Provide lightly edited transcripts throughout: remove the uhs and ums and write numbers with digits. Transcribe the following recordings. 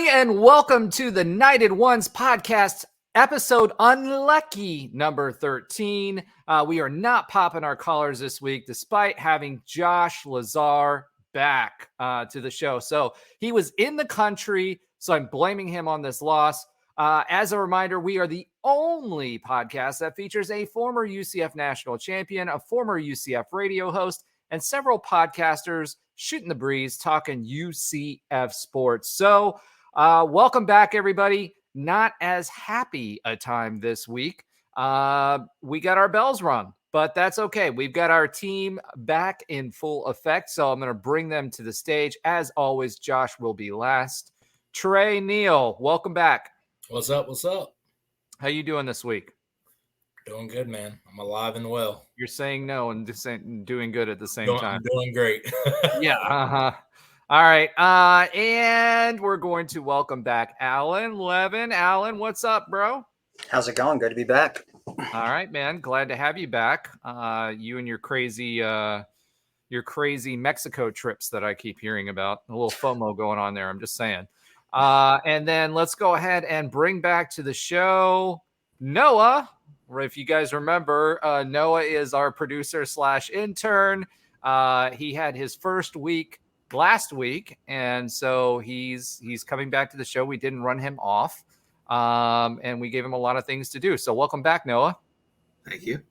and welcome to the Knighted Ones podcast, episode unlucky number 13. We are not popping our collars this week, despite having Josh Lazar back to the show. So he was in the country, so I'm blaming him on this loss. As a reminder, we are the only podcast that features a former UCF National Champion, a former UCF radio host, and several podcasters shooting the breeze, talking UCF sports. So welcome back, everybody. Not as happy a time this week. We got our bells rung, but that's okay. We've got our team back in full effect, so I'm going to bring them to the stage. As always, Josh will be last. Tre, Neil, welcome back. What's up? What's up? How you doing this week? Doing good, man. I'm alive and well. You're saying no and just saying, doing good at the same time. I'm doing great. Yeah. All right. And we're going to welcome back Alan Levin. Alan, what's up, bro? How's it going? Good to be back. All right, man. Glad to have you back. You and your crazy Mexico trips that I keep hearing about. A little FOMO going on there. I'm just saying. And then let's go ahead and bring back to the show Noah. If you guys remember, Noah is our producer / intern. He had his first week last week, and so he's coming back to the show. We didn't run him off, and we gave him a lot of things to do. So welcome back, Noah. Thank you.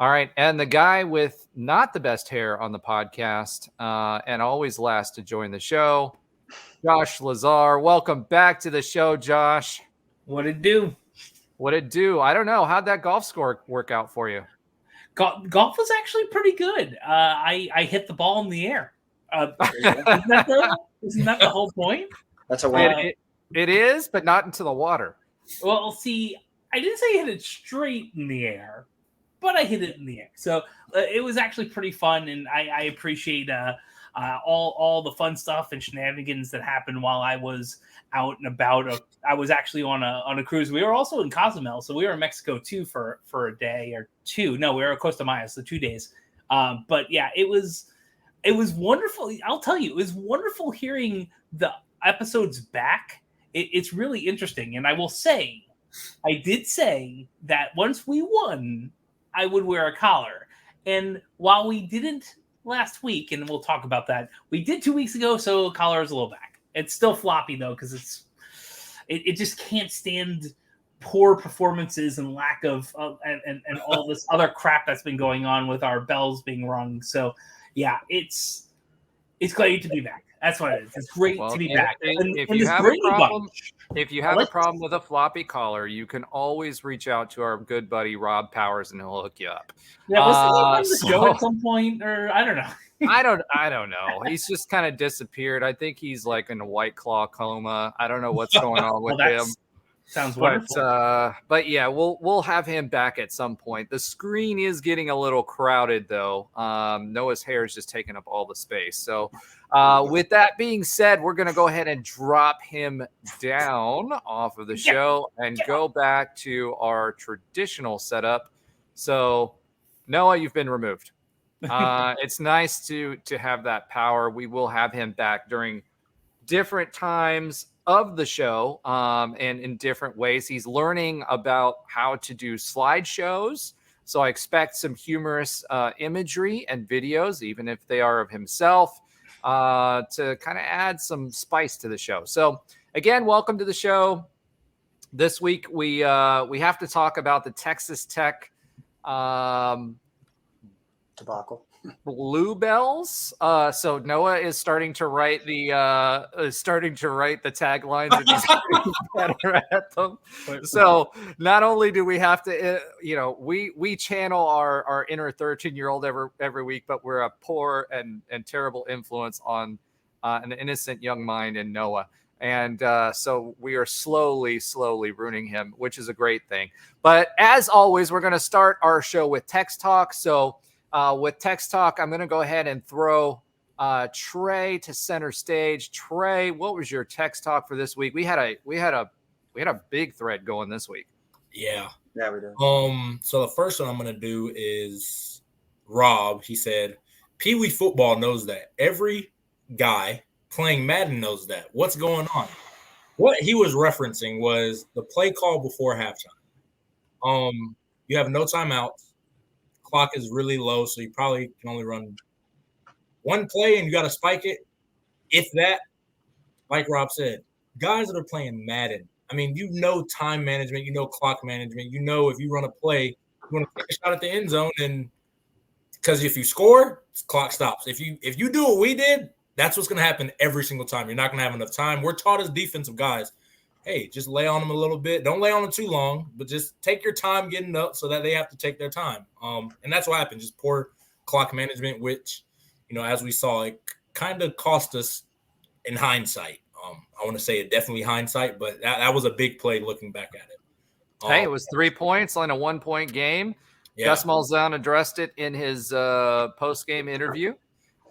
All right, and the guy with not the best hair on the podcast, and always last to join the show, Josh Lazar. Welcome back to the show, Josh. What it do? What it do? I don't know. How'd that golf score work out for you? Golf was actually pretty good. I hit the ball in the air. Isn't that the whole point? That's a win. It is, but not into the water. Well, see, I didn't say I hit it straight in the air, but I hit it in the air. So it was actually pretty fun, and I appreciate all the fun stuff and shenanigans that happened while I was out and about. I was actually on a cruise. We were also in Cozumel, so we were in Mexico too for a day or two. No, we were at Costa Maya, so 2 days. But yeah, it was wonderful. I'll tell you, it was wonderful hearing the episodes back. It's really interesting, and I will say, I did say that once we won, I would wear a collar. And while we didn't last week, and we'll talk about that, we did 2 weeks ago, so collar is a little back. It's still floppy though, because it just can't stand poor performances and lack of and all this other crap that's been going on with our bells being rung. So yeah, it's great to be back. That's what it is. It's great to be back. If you have a problem with a floppy collar, you can always reach out to our good buddy Rob Powers, and he'll hook you up. Yeah, was he on the show at some point, or I don't know. I don't know. He's just kind of disappeared. I think he's like in a White Claw coma. I don't know what's going on with him. Sounds wonderful. But yeah, we'll have him back at some point. The screen is getting a little crowded though. Noah's hair is just taking up all the space. So with that being said, we're going to go ahead and drop him down off of the show and go back to our traditional setup. So Noah, you've been removed. It's nice to have that power. We will have him back during different times of the show and in different ways. He's learning about how to do slideshows. So I expect some humorous imagery and videos, even if they are of himself, to kind of add some spice to the show. So again, welcome to the show. This week we have to talk about the Texas Tech debacle. Bluebells. So Noah is starting to write the taglines and he's getting better at them. So not only do we have to, we channel our inner 13-year-old every week, but we're a poor and terrible influence on an innocent young mind in Noah. And so we are slowly ruining him, which is a great thing. But as always, we're going to start our show with text talk. So with text talk, I'm going to go ahead and throw Tre to center stage. Tre, what was your text talk for this week? We had a big thread going this week. Yeah, we did. So the first one I'm going to do is Rob. He said, Pee Wee football knows that. Every guy playing Madden knows that. What's going on? What he was referencing was the play call before halftime. You have no timeouts. Clock is really low, so you probably can only run one play, and you got to spike it. If that, like Rob said, guys that are playing Madden, I mean, time management, clock management, if you run a play, you want to take a shot at the end zone, and because if you score, clock stops. If you do what we did, that's what's going to happen every single time. You're not going to have enough time. We're taught as defensive guys, hey, just lay on them a little bit. Don't lay on them too long, but just take your time getting up so that they have to take their time. And that's what happened, just poor clock management, which, as we saw, it kind of cost us in hindsight. I want to say it definitely hindsight, but that was a big play looking back at it. Hey, it was 3 points on a 1-point game. Yeah. Gus Malzahn addressed it in his post-game interview.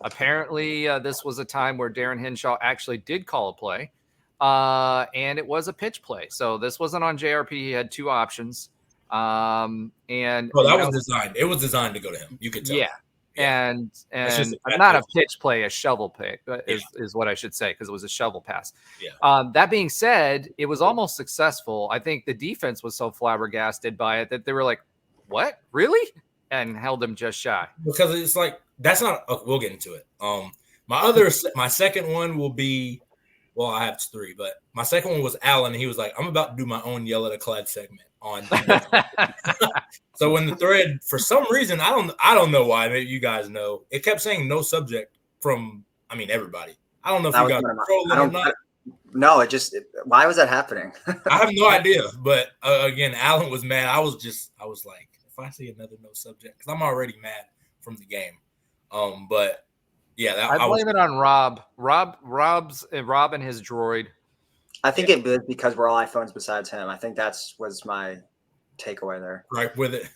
Apparently, this was a time where Darren Henshaw actually did call a play, and it was a pitch play. So this wasn't on JRP. He had two options. And that was designed. It was designed to go to him. You could tell. Yeah. And not a pitch play, a shovel play is what I should say, because it was a shovel pass. Yeah. That being said, it was almost successful. I think the defense was so flabbergasted by it that they were like, what? Really? And held him just shy. Because it's like, that's not – we'll get into it. My second one will be – well, I have three, but my second one was Allen. He was like, I'm about to do my own Yell at a Clad segment on – So when the thread, for some reason, I don't know why, maybe you guys know, it kept saying no subject from, everybody. I don't know if you guys control it or not. No, why was that happening? I have no idea. But again, Allen was mad. I was like, if I see another no subject, because I'm already mad from the game. But yeah, I blame it on Rob. Rob and his droid. I think it was because we're all iPhones besides him. I think was my takeaway there. Right with it.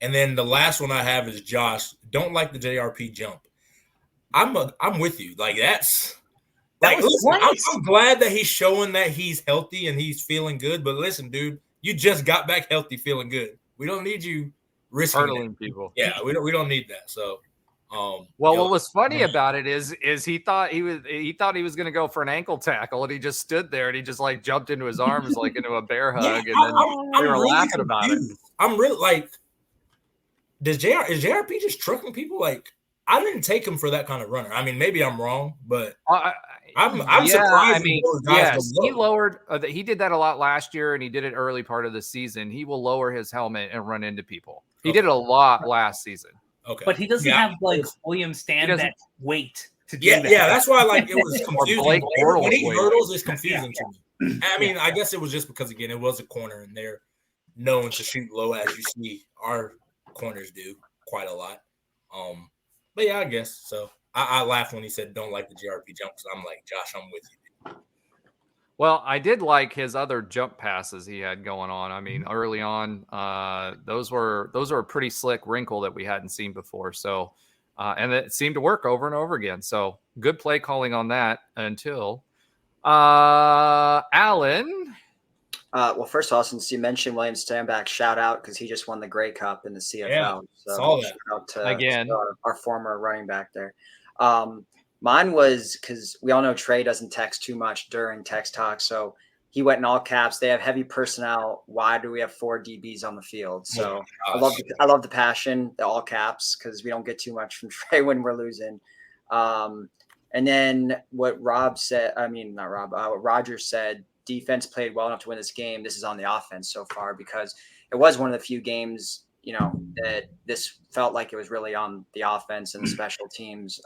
And then the last one I have is Josh. Don't like the JRP jump. I'm with you. Like that's like listen, I'm glad that he's showing that he's healthy and he's feeling good. But listen, dude, you just got back healthy, feeling good. We don't need you risking hurdling people. Yeah, we don't need that. So what was funny about it is he thought he was going to go for an ankle tackle, and he just stood there and he just like jumped into his arms like into a bear hug, and then we were really laughing about it. I'm really like, is JRP just trucking people? Like, I didn't take him for that kind of runner. Maybe I'm wrong, but I'm surprised. He lowered. He did that a lot last year, and he did it early part of the season. He will lower his helmet and run into people. He did it a lot last season. Okay, but he doesn't have like William Stanback weight to do that. Yeah, that's why it was confusing. When he hurdles, it's confusing to me. I guess it was just because again, it was a corner, and they're known to shoot low, as you see our corners do quite a lot. But yeah, I guess so. I laughed when he said don't like the JRP jump, because I'm like, Josh, I'm with you. Well, I did like his other jump passes he had going on. Early on, those were a pretty slick wrinkle that we hadn't seen before. So, and it seemed to work over and over again. So good play calling on that until Allen. Well, first of all, since you mentioned William Stanback, shout out, because he just won the Grey Cup in the CFL. Yeah, so saw that. Shout out to again our former running back there. Mine was because we all know Tre doesn't text too much during text talk, so he went in all caps. They have heavy personnel. Why do we have 4 DBs on the field? So I love the passion, the all caps, because we don't get too much from Tre when we're losing. And then what Rob said, what Roger said, defense played well enough to win this game. This is on the offense so far, because it was one of the few games, that this felt like it was really on the offense and the special teams.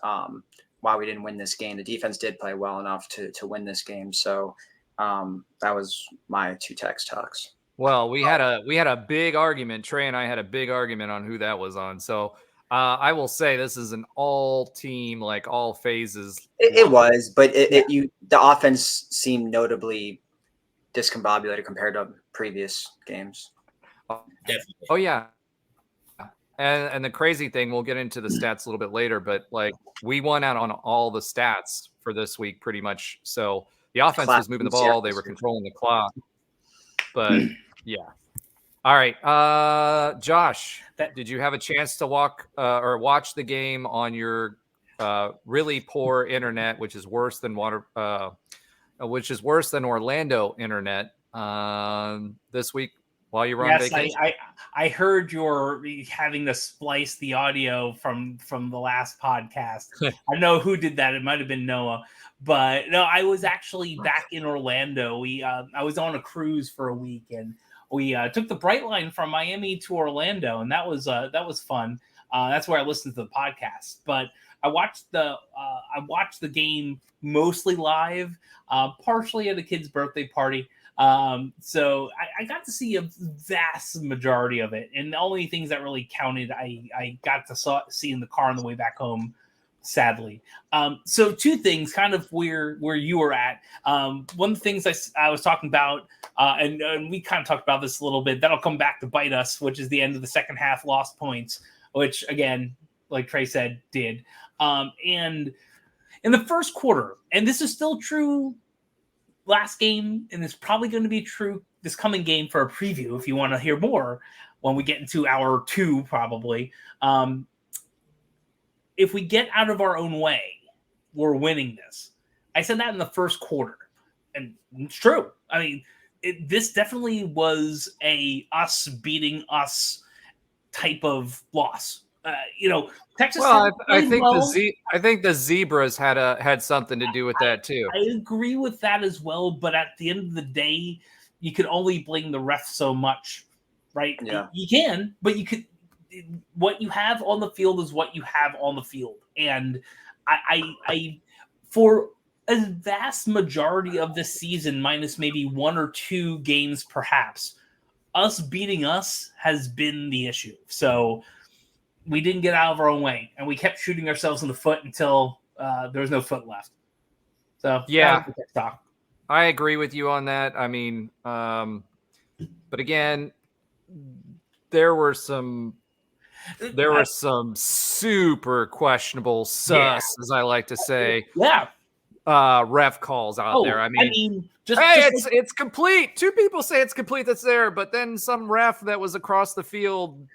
Why we didn't win this game. The defense did play well enough to win this game. So that was my 2 text talks. Well, we had a big argument. Tre and I had a big argument on who that was on. So I will say this is an all team, like all phases. It was, but the offense seemed notably discombobulated compared to previous games. Definitely. Oh yeah. And the crazy thing, we'll get into the stats a little bit later, but like we won out on all the stats for this week pretty much. So the offense was moving the ball. They were controlling the clock. But yeah. All right. Josh, did you have a chance to or watch the game on your really poor internet, which is worse than which is worse than Orlando internet this week while you were on vacation. I heard you're having to splice the audio from the last podcast. I know who did that. It might have been Noah, but no, I was actually back in Orlando. I was on a cruise for a week, and we took the Bright Line from Miami to Orlando, and that was fun. That's where I listened to the podcast. But I watched the game mostly live, partially at a kid's birthday party. So I got to see a vast majority of it, and the only things that really counted, I got to see in the car on the way back home, sadly. So two things, kind of where you were at. One of the things I was talking about, and we kind of talked about this a little bit, that'll come back to bite us, which is the end of the second half lost points, which again, like Tre said, did. And in the first quarter, and this is still true last game, and it's probably going to be true this coming game for a preview if you want to hear more when we get into hour 2, probably. If we get out of our own way, we're winning this. I said that in the first quarter, and it's true. I mean, this definitely was a us beating us type of loss. Texas. Well, I think the Zebras had something to do with that too. I agree with that as well, but at the end of the day, you can only blame the ref so much, right? Yeah. You can, but you could. What you have on the field is what you have on the field, and I for a vast majority of this season, minus maybe 1 or 2 games, perhaps, us beating us has been the issue. So we didn't get out of our own way, and we kept shooting ourselves in the foot until there was no foot left. So yeah, I agree with you on that. I mean, but again, there were some super questionable sus, as I like to say. Yeah. Ref calls out there. I mean, it's complete. 2 people say it's complete that's there, but then some ref that was across the field,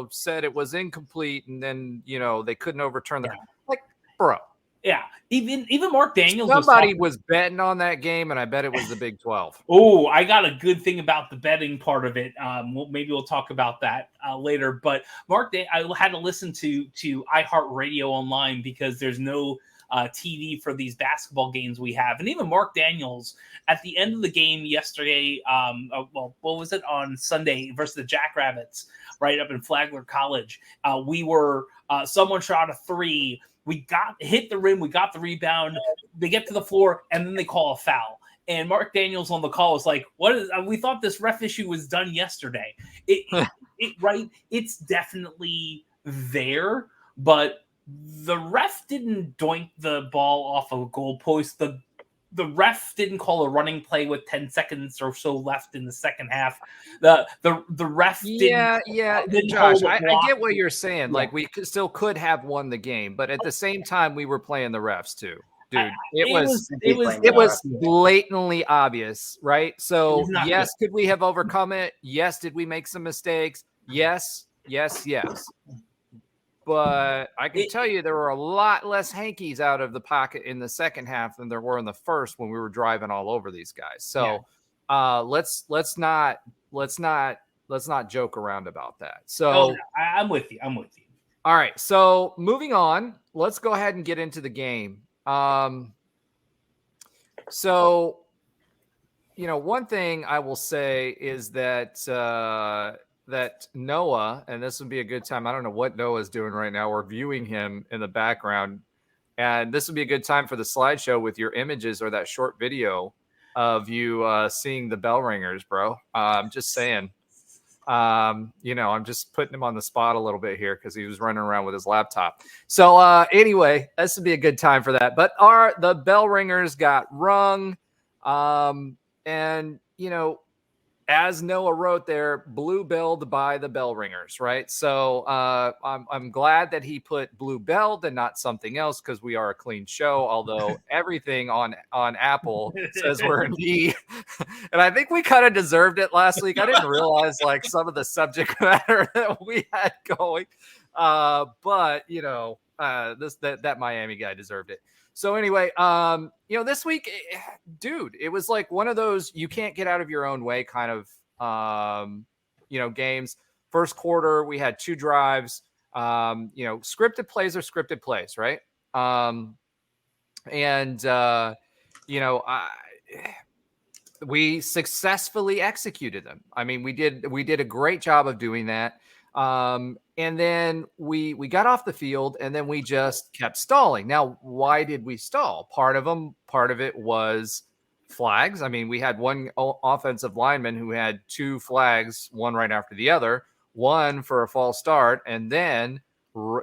said it was incomplete, and then they couldn't overturn the like, bro. Yeah, even Mark Daniels. Somebody was betting on that game, and I bet it was the Big 12. Oh, I got a good thing about the betting part of it. Maybe we'll talk about that later. But I had to listen to iHeartRadio online because there's no TV for these basketball games we have. And even Mark Daniels at the end of the game yesterday, what was it, on Sunday versus the Jackrabbits right up in Flagler College, we were someone shot a 3, we hit the rim, we got the rebound, they get to the floor, and then they call a foul. And Mark Daniels on the call was like, we thought this ref issue was done yesterday. It's definitely there, but the ref didn't doink the ball off of a goalpost. The ref didn't call a running play with 10 seconds or so left in the second half. The ref didn't. Josh, I get what you're saying. Yeah. Like, we still could have won the game, but at the same time, we were playing the refs too. Dude, it was blatantly obvious, right? So yes, could we have overcome it? Yes. Did we make some mistakes? Yes. But I can tell you there were a lot less hankies out of the pocket in the second half than there were in the first when we were driving all over these guys. So let's not joke around about that. So I'm with you. All right. So moving on, let's go ahead and get into the game. So, one thing I will say is that Noah, and this would be a good time. I don't know what Noah's doing right now. We're viewing him in the background, and this would be a good time for the slideshow with your images or that short video of you seeing the Bellringers, bro. I'm just saying. I'm just putting him on the spot a little bit here because he was running around with his laptop. So anyway, this would be a good time for that. But the Bellringers got Rung, and as Noah wrote there, blue-billed by the Bellringers, right? So I'm glad that he put blue-billed and not something else because we are a clean show, although everything on Apple says we're an E. And I think we kind of deserved it last week. I didn't realize some of the subject matter that we had going. But that Miami guy deserved it. So anyway, this week, dude, it was like one of those you can't get out of your own way kind of games. First quarter, we had 2 drives. Scripted plays are scripted plays, right? We successfully executed them. I mean, we did a great job of doing that. And then we got off the field, and then we just kept stalling. Now, why did we stall? Part of it was flags. I mean, we had one offensive lineman who had 2 flags, one right after the other, one for a false start, and then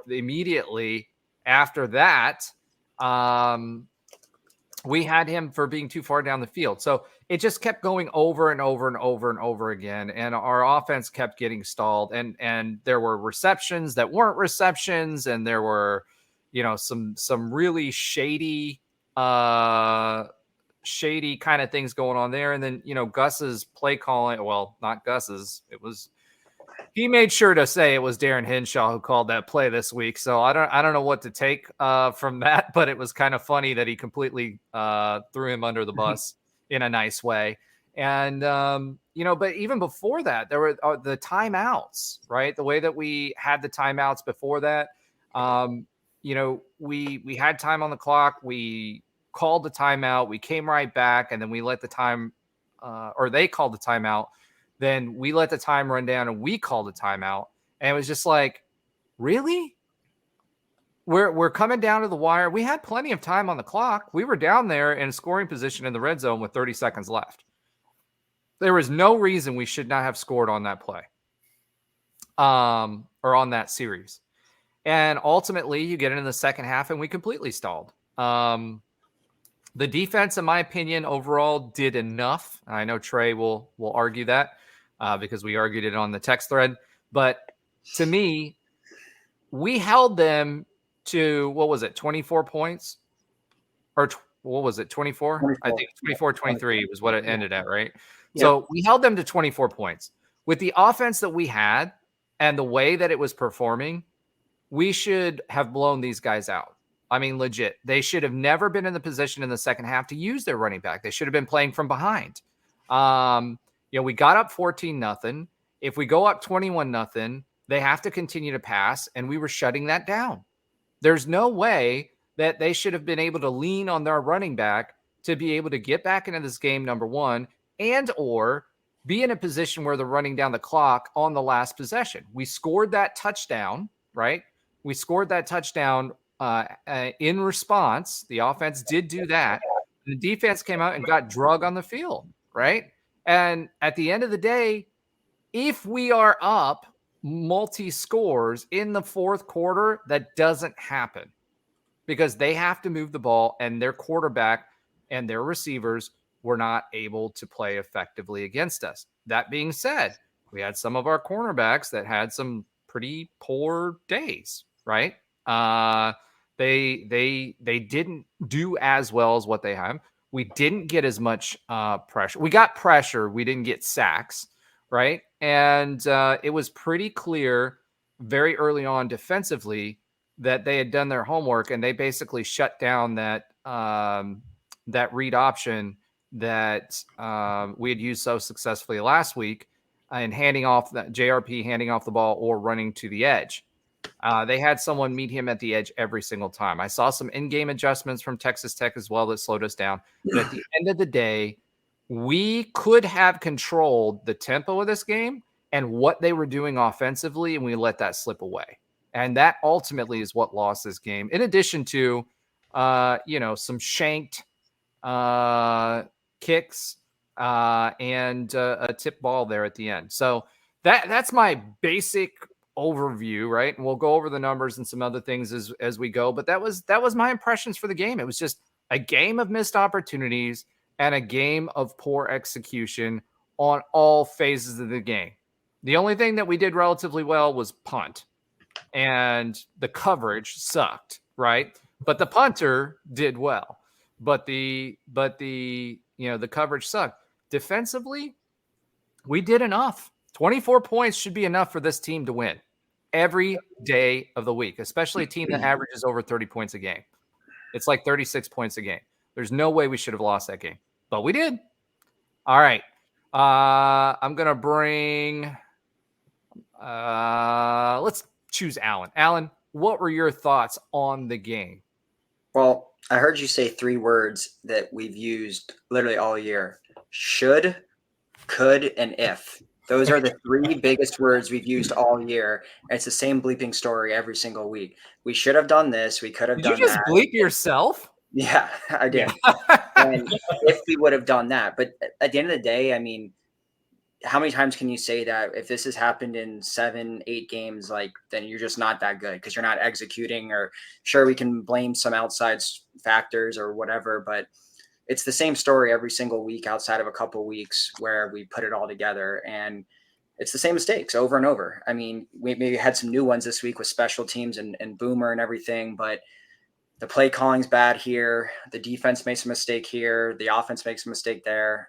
immediately after that, we had him for being too far down the field. So it just kept going over and over and over and over again. And our offense kept getting stalled. And there were receptions that weren't receptions. And there were, some really shady kind of things going on there. And then, Gus's play calling, well, not Gus's, he made sure to say it was Darren Hinshaw who called that play this week. So I don't know what to take from that, but it was kind of funny that he completely threw him under the bus in a nice way. And, but even before that, there were the timeouts, right? The way that we had the timeouts before that, we had time on the clock. We called the timeout. We came right back, and then we let the time or they called the timeout. Then we let the time run down and we called a timeout. And it was just like, really? We're coming down to the wire. We had plenty of time on the clock. We were down there in scoring position in the red zone with 30 seconds left. There was no reason we should not have scored on that play or on that series. And ultimately, you get into the second half and we completely stalled. The defense, in my opinion, overall did enough. I know Tre will argue that because we argued it on the text thread. But to me, we held them to, 24 points? Or what was it, 24? I think 24-23 was what it ended at, right? Yeah. So we held them to 24 points. With the offense that we had and the way that it was performing, we should have blown these guys out. I mean, legit. They should have never been in the position in the second half to use their running back. They should have been playing from behind. We got up 14-0. If we go up 21-0, they have to continue to pass, and we were shutting that down. There's no way that they should have been able to lean on their running back to be able to get back into this game, number one, and or be in a position where they're running down the clock on the last possession. We scored that touchdown, right? We scored that touchdown in response. The offense did do that. The defense came out and got drug on the field, right? And at the end of the day, if we are up multi-scores in the fourth quarter, that doesn't happen because they have to move the ball, and their quarterback and their receivers were not able to play effectively against us. That being said, we had some of our cornerbacks that had some pretty poor days, right? They didn't do as well as what they have. We didn't get as much pressure. We got pressure. We didn't get sacks, right? And it was pretty clear very early on defensively that they had done their homework, and they basically shut down that read option that we had used so successfully last week and handing off that JRP, handing off the ball or running to the edge. They had someone meet him at the edge every single time. I saw some in-game adjustments from Texas Tech as well that slowed us down. But at the end of the day, we could have controlled the tempo of this game and what they were doing offensively, and we let that slip away. And that ultimately is what lost this game, in addition to, some shanked kicks and a tip ball there at the end. So that's my basic overview, right? And we'll go over the numbers and some other things as we go. But that was my impressions for the game. It was just a game of missed opportunities and a game of poor execution on all phases of the game. The only thing that we did relatively well was punt, and the coverage sucked, right? But the punter did well. But the coverage sucked. Defensively, we did enough. 24 points should be enough for this team to win. every day of the week, especially a team that averages over 30 points a game. It's like 36 points a game. There's no way we should have lost that game, but we did. All right. I'm going to bring, let's choose Alan. Alan, what were your thoughts on the game? Well, I heard you say 3 words that we've used literally all year: should, could, and if. Those are the 3 biggest words we've used all year. It's the same bleeping story every single week. We should have done this. We could have done that. Did you just bleep yourself? Yeah, I did. And if we would have done that. But at the end of the day, I mean, how many times can you say that if this has happened in 7, 8 games, like, then you're just not that good because you're not executing? Or sure, we can blame some outside factors or whatever, but it's the same story every single week outside of a couple weeks where we put it all together, and it's the same mistakes over and over. I mean, we maybe had some new ones this week with special teams and Boomer and everything, but the play calling's bad here. The defense makes a mistake here. The offense makes a mistake there.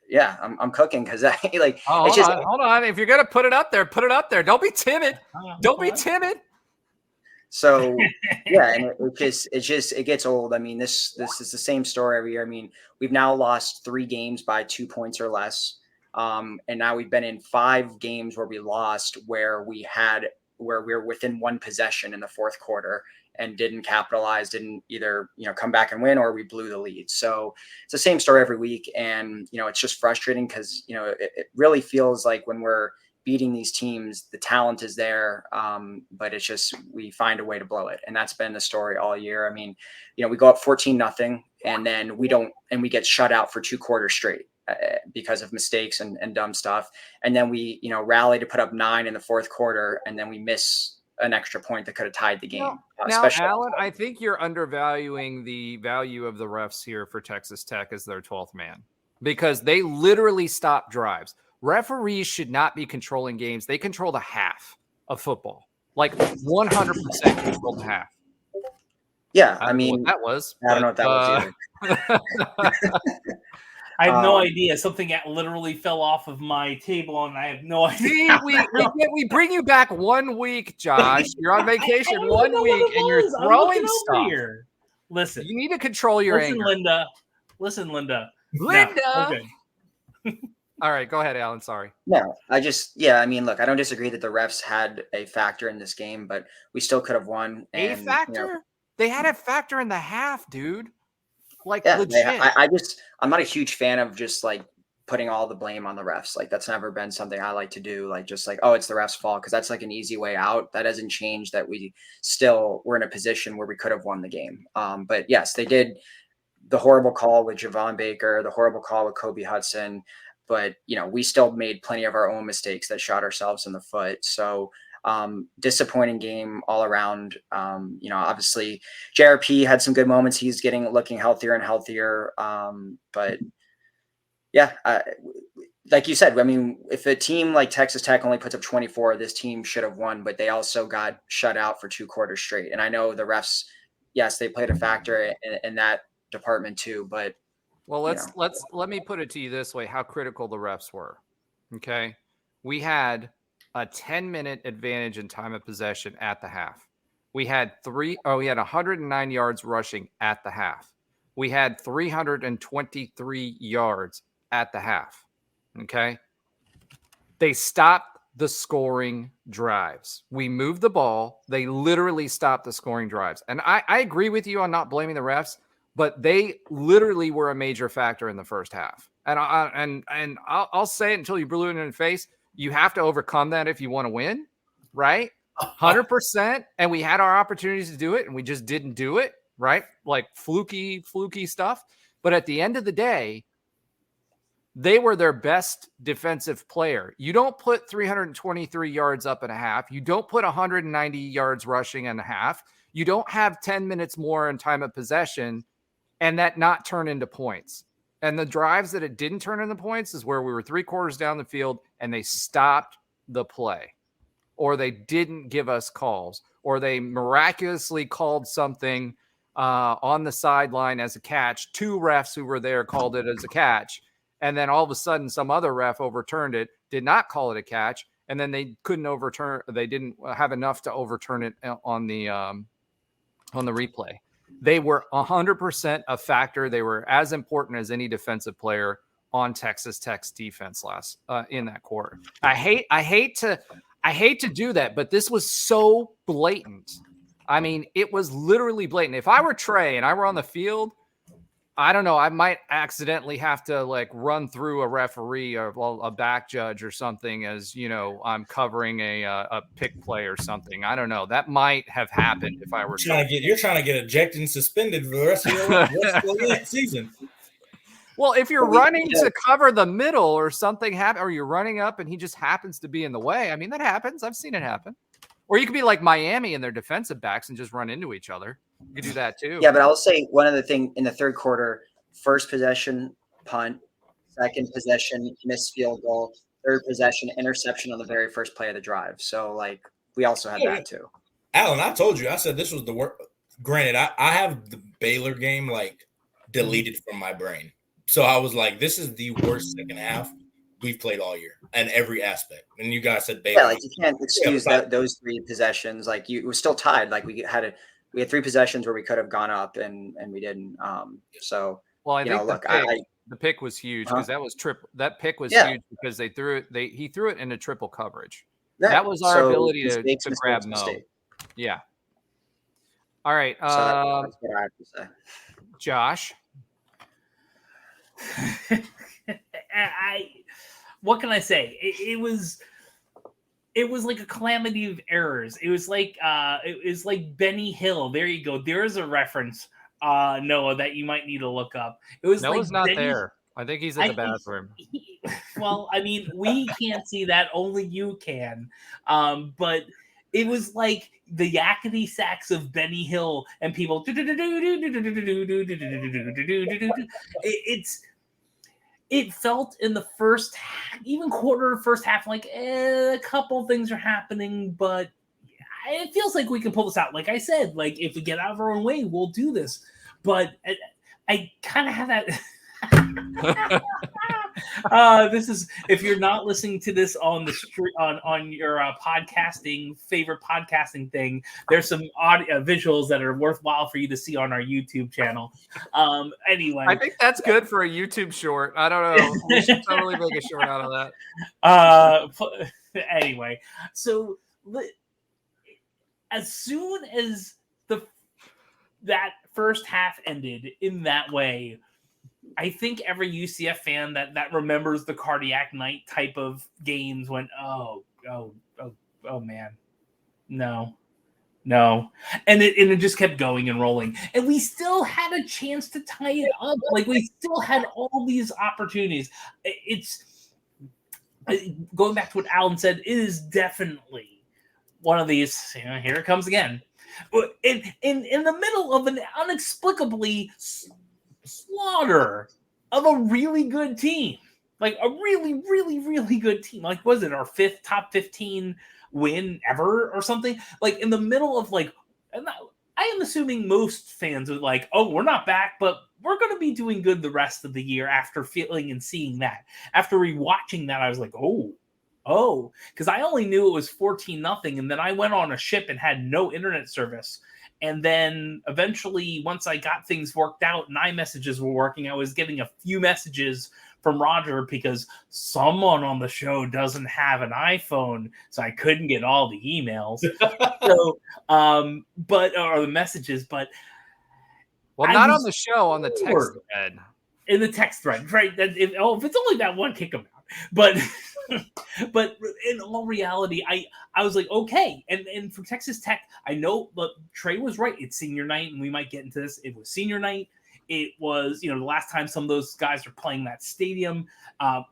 Yeah, I'm cooking because I like. Oh, hold on. If you're gonna put it up there, put it up there. Don't be timid. Don't be timid. So yeah, and it gets old. I mean, this is the same story every year. I mean, we've now lost 3 games by 2 points or less, and now we've been in 5 games where we lost, where we were within 1 possession in the fourth quarter and didn't capitalize, didn't either, come back and win, or we blew the lead. So it's the same story every week. And, it's just frustrating because, it really feels like when we're beating these teams, the talent is there. But it's just, we find a way to blow it. And that's been the story all year. I mean, we go up 14-0 and then we get shut out for 2 quarters straight because of mistakes and dumb stuff. And then we, rally to put up 9 in the fourth quarter, and then we miss an extra point that could have tied the game. Now, Alan, I think you're undervaluing the value of the refs here for Texas Tech as their 12th man, because they literally stop drives. Referees should not be controlling games. They control the half of football, like 100% control the half. Yeah, I mean, that was. I don't know what that was either. I have no idea. Something literally fell off of my table, and I have no idea. See, we bring you back 1 week, Josh. You're on vacation 1 week, and you're throwing stuff. Here. Listen, you need to control your anger. Listen, Linda. Linda. No, okay. All right, go ahead, Alan. Sorry. No, I mean, look, I don't disagree that the refs had a factor in this game, but we still could have won. A factor? They had a factor in the half, dude. Like, yeah, legit. I'm not a huge fan of just like putting all the blame on the refs. Like, that's never been something I like to do. Like, just like, oh, it's the refs' fault, because that's like an easy way out. That doesn't change that we're in a position where we could have won the game. But yes, they did the horrible call with Javon Baker, the horrible call with Kobe Hudson. But, we still made plenty of our own mistakes that shot ourselves in the foot. So disappointing game all around. Obviously JRP had some good moments. He's looking healthier and healthier. But yeah, like you said, I mean, if a team like Texas Tech only puts up 24, this team should have won, but they also got shut out for 2 quarters straight. And I know the refs, yes, they played a factor in that department too, but well, let me put it to you this way, how critical the refs were. Okay. We had a 10-minute advantage in time of possession at the half. We had 109 yards rushing at the half. We had 323 yards at the half. Okay. They stopped the scoring drives. We moved the ball. They literally stopped the scoring drives. And I agree with you on not blaming the refs, but they literally were a major factor in the first half. And I'll say it until you blew it in the face. You have to overcome that if you want to win, right? 100%. And we had our opportunities to do it, and we just didn't do it, right? Like fluky stuff. But at the end of the day, they were their best defensive player. You don't put 323 yards up in a half. You don't put 190 yards rushing in a half. You don't have 10 minutes more in time of possession and that not turn into points. And the drives that it didn't turn into points is where we were 3 quarters down the field and they stopped the play, or they didn't give us calls, or they miraculously called something on the sideline as a catch. 2 refs who were there called it as a catch. And then all of a sudden some other ref overturned it, did not call it a catch. and then they couldn't overturn. They didn't have enough to overturn it on the replay. They were 100% a factor. They were as important as any defensive player on Texas Tech's defense in that quarter. I hate to do that, but this was so blatant. I mean, it was literally blatant. If I were Tre and I were on the field, I don't know, I might accidentally have to like run through a referee or a back judge or something as, you know, I'm covering a pick play or something. I don't know. That might have happened if I were you're trying to get ejected and suspended for the rest of the season. Well, if you're running to cover the middle or something happen, or you're running up and he just happens to be in the way. I mean, that happens. I've seen it happen. Or you could be like Miami and their defensive backs and just run into each other. You could do that too. Yeah, but I'll say one other thing in the third quarter: first possession, punt; second possession, missed field goal; third possession, interception on the very first play of the drive. So, like, we also had that too. Alan, I told you, I said this was the worst. Granted, I have the Baylor game like deleted from my brain. So I was like, this is the worst second half we've played all year in every aspect. And you guys said Baylor. Yeah, like you can't excuse those three possessions. Like it was still tied. Like we had 3 possessions where we could have gone up and we didn't. So well, I think the pick was huge because that was triple. That pick was huge because he threw it into triple coverage. Yeah. That was our ability to grab Mo. Yeah. All right. That's what I have to say. Josh. What can I say? It was like a calamity of errors. It was like Benny Hill. There you go. There is a reference, Noah, that you might need to look up. It was Noah's not there. I think he's in the bathroom. Well, I mean, we can't see that. Only you can. But it was like the yakety sax of Benny Hill and people. It felt in the first half, like a couple things are happening, but it feels like we can pull this out. Like I said, like if we get out of our own way, we'll do this. But I kind of have that. This is, if you're not listening to this on the street on your favorite podcasting thing, there's some audio visuals that are worthwhile for you to see on our YouTube channel. Anyway, I think that's good for a YouTube short. I don't know. We should totally make a short out of that. Anyway, so as soon as that first half ended in that way, I think every UCF fan that remembers the cardiac night type of games went, oh man, no. And it just kept going and rolling. And we still had a chance to tie it up. Like we still had all these opportunities. It's going back to what Alan said, it is definitely one of these, here it comes again. In the middle of an inexplicably slaughter of a really good team, like a really, really, really good team. Like, was it our 5th top 15 win ever or something? Like in the middle of I am assuming most fans are like, oh, we're not back, but we're going to be doing good the rest of the year after feeling and seeing that. After rewatching that, I was like, oh, because I only knew it was 14-0, and then I went on a ship and had no internet service. And then eventually, once I got things worked out and iMessages were working, I was getting a few messages from Roger because someone on the show doesn't have an iPhone, so I couldn't get all the emails. Or the messages, but not on the show, on the text thread. In the text thread, right? If it's only that one, kick them out. But in all reality, I was like, okay. And for Texas Tech, I know, but Tre was right. It's senior night, and we might get into this. It was senior night. It was, the last time some of those guys are playing that stadium.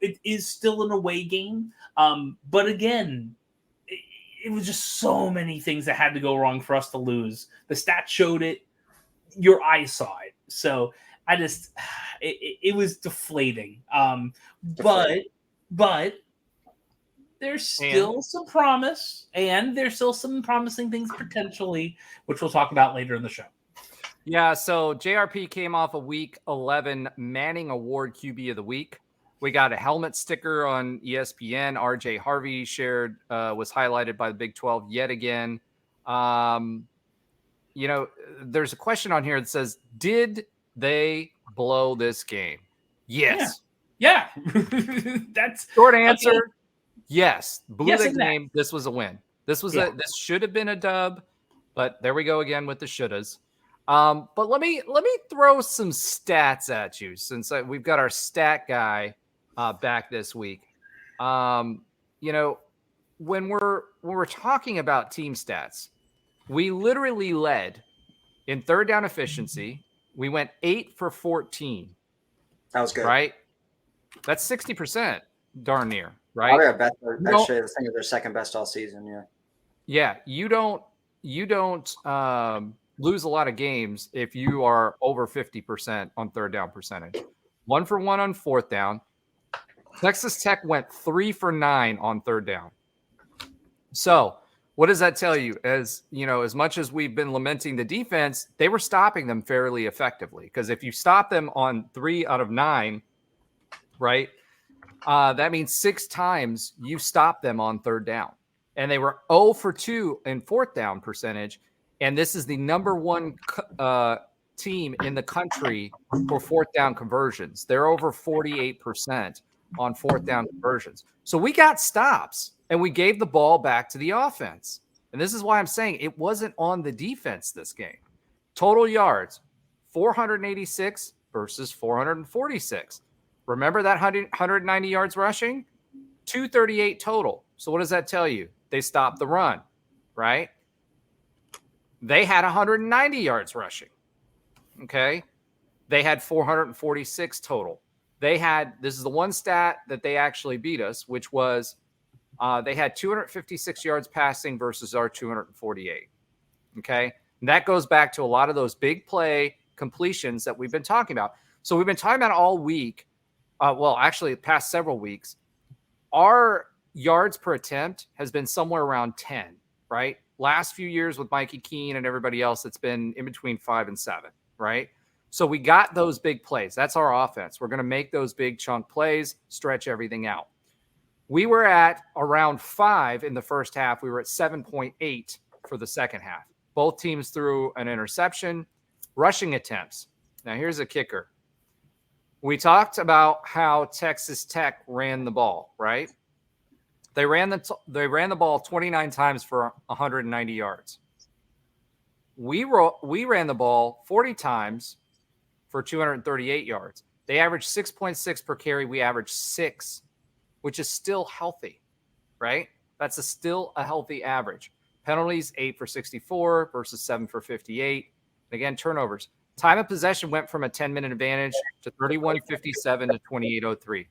It is still an away game. But again, it was just so many things that had to go wrong for us to lose. The stats showed it. Your eyes saw it. So I just, it was deflating. But there's still some promise, and there's still some promising things potentially, which we'll talk about later in the show. Yeah, so JRP came off a Week 11 Manning Award QB of the Week. We got a helmet sticker on ESPN. RJ Harvey shared, was highlighted by the Big 12 yet again. There's a question on here that says, did they blow this game? Yes. Yeah. That's short answer. Okay. Yes. Blew the game. This was a win. This should have been a dub, but there we go again with the shouldas. But let me throw some stats at you since we've got our stat guy back this week. When we're talking about team stats, we literally led in third down efficiency. We went 8 for 14. That was good, right? That's 60%, darn near, right? Actually, I think they're second best all season. Yeah. Yeah, you don't lose a lot of games if you are over 50% on third down percentage. 1 for 1 on fourth down. Texas Tech went 3 for 9 on third down. So what does that tell you? As much as we've been lamenting the defense, they were stopping them fairly effectively. Because if you stop them on 3 out of 9, right, that means 6 times you stop them on third down. And they were 0 for 2 in fourth down percentage. And this is the number 1 team in the country for fourth down conversions. They're over 48% on fourth down conversions. So we got stops and we gave the ball back to the offense. And this is why I'm saying it wasn't on the defense this game. Total yards, 486 versus 446. Remember that 190 yards rushing? 238 total. So what does that tell you? They stopped the run, right? They had 190 yards rushing. Okay. They had 446 total. This is the one stat that they actually beat us, which was they had 256 yards passing versus our 248. Okay. And that goes back to a lot of those big play completions that we've been talking about. So we've been talking about all week. Actually the past several weeks, our yards per attempt has been somewhere around 10, right? Last few years with Mikey Keene and everybody else, it's been in between 5 and 7, right? So we got those big plays. That's our offense. We're going to make those big chunk plays, stretch everything out. We were at around 5 in the first half. We were at 7.8 for the second half. Both teams threw an interception. Rushing attempts. Now here's a kicker. We talked about how Texas Tech ran the ball, right? They ran the ball 29 times for 190 yards. We ran the ball 40 times for 238 yards. They averaged 6.6 per carry. We averaged 6, which is still healthy, right? That's still a healthy average. Penalties, 8 for 64 versus 7 for 58. And again, turnovers. Time of possession went from a 10-minute advantage to 31:57 to 28:03.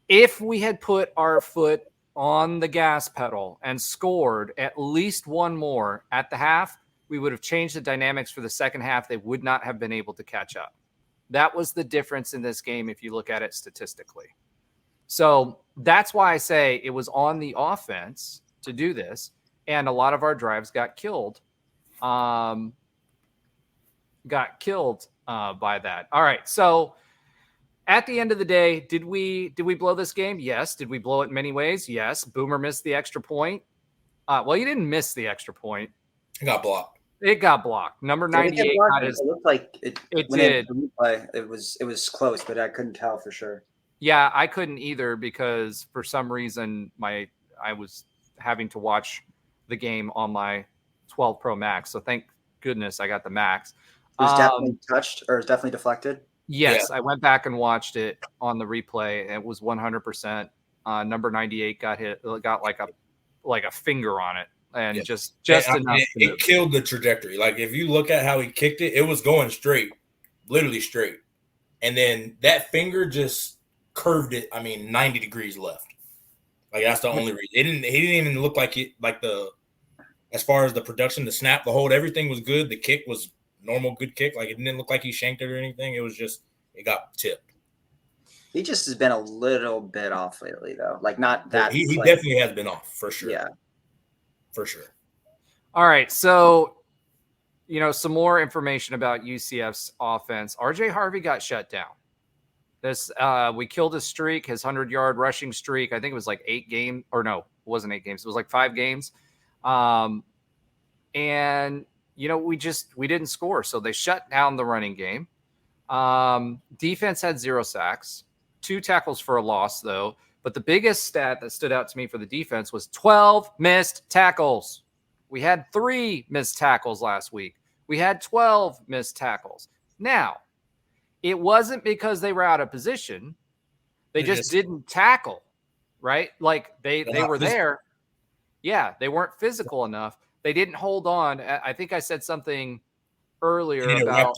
If we had put our foot on the gas pedal and scored at least one more at the half, we would have changed the dynamics for the second half. They would not have been able to catch up. That was the difference in this game if you look at it statistically. So that's why I say it was on the offense to do this, and a lot of our drives got killed. By that. All right, so at the end of the day, did we blow this game? Yes. Did we blow it in many ways? Yes. Boomer missed the extra point. He didn't miss the extra point. It got blocked. It got blocked. Number 98 got his. It looked like it did. It was close, but I couldn't tell for sure. Yeah, I couldn't either because for some reason I was having to watch the game on my 12 Pro Max. So thank goodness I got the Max. It was definitely touched or definitely deflected. Yes, yeah. I went back and watched it on the replay. And it was 100%. Number 98 got like a finger on it, and just enough. It killed the trajectory. Like if you look at how he kicked it, it was going straight, literally straight, and then that finger just curved it. 90 degrees left. Like that's the only reason. He didn't even look like it. Like as far as the production, the snap, the hold, everything was good. The kick was normal, good kick. Like it didn't look like he shanked it or anything. It was just it got tipped. He just has been a little bit off lately, though. Like not that. He definitely has been off for sure. Yeah, for sure. All right, so some more information about UCF's offense. RJ Harvey got shut down. We killed his streak, his 100-yard rushing streak. I think it was like 8 games, or no, it wasn't 8 games. It was like 5 games. And we didn't score. So they shut down the running game. Defense had 0 sacks, 2 tackles for a loss though. But the biggest stat that stood out to me for the defense was 12 missed tackles. We had 3 missed tackles last week. We had 12 missed tackles. Now, it wasn't because they were out of position. They just didn't tackle, right? Like they were there. Yeah, they weren't physical enough. They didn't hold on. I think I said something earlier about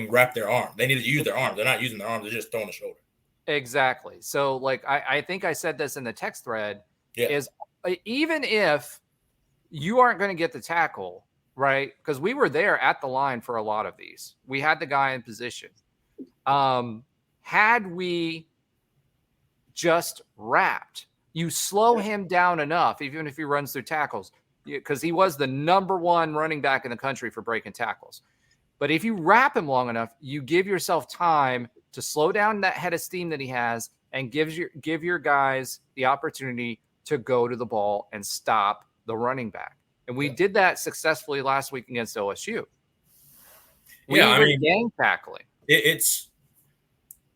wrap their arm. They need to use their arms. They're not using their arms. They're just throwing the shoulder. Exactly. So like I think I said this in the text thread is even if you aren't going to get the tackle, right? Because we were there at the line for a lot of these. We had the guy in position. Had we just wrapped, you slow him down enough, even if he runs through tackles, because he was the #1 running back in the country for breaking tackles. But if you wrap him long enough, you give yourself time to slow down that head of steam that he has and give your guys the opportunity to go to the ball and stop the running back. And we did that successfully last week against OSU. We were gang tackling. It's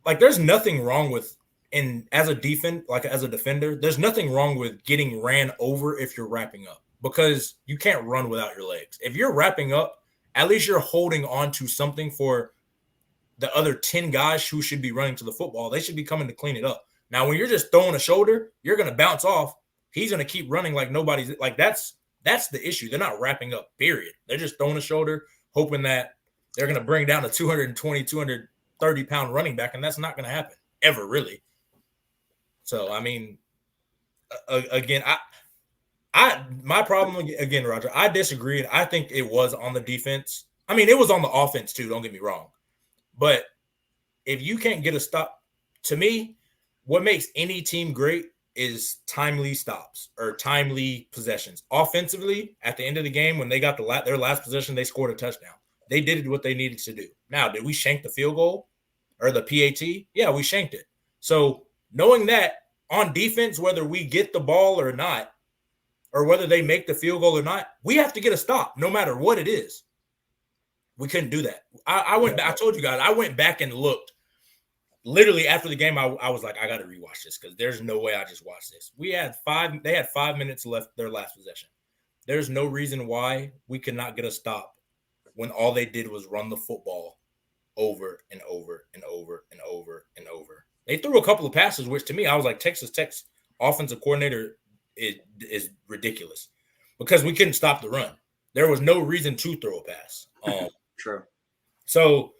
like there's nothing wrong with, and as a defender, there's nothing wrong with getting ran over if you're wrapping up, because you can't run without your legs. If you're wrapping up, at least you're holding on to something for the other 10 guys who should be running to the football. They should be coming to clean it up. Now, when you're just throwing a shoulder, you're going to bounce off. He's going to keep running like nobody's – like that's the issue. They're not wrapping up, period. They're just throwing a shoulder, hoping that they're going to bring down a 220, 230-pound running back, and that's not going to happen ever, really. So, I mean, again, my problem, again, Roger, I disagree. I think it was on the defense. I mean, it was on the offense too, don't get me wrong. But if you can't get a stop, to me, what makes any team great is timely stops or timely possessions. Offensively, at the end of the game, when they got their last possession, they scored a touchdown. They did what they needed to do. Now, did we shank the field goal or the PAT? Yeah, we shanked it. So knowing that on defense, whether we get the ball or not, or whether they make the field goal or not, we have to get a stop no matter what it is. We couldn't do that. I told you guys, I went back and looked. Literally after the game, I was like, I got to rewatch this because there's no way I just watched this. They had 5 minutes left, their last possession. There's no reason why we could not get a stop when all they did was run the football over and over and over and over and over. They threw a couple of passes, which to me, I was like, Texas Tech's offensive coordinator is ridiculous because we couldn't stop the run. There was no reason to throw a pass. True. So,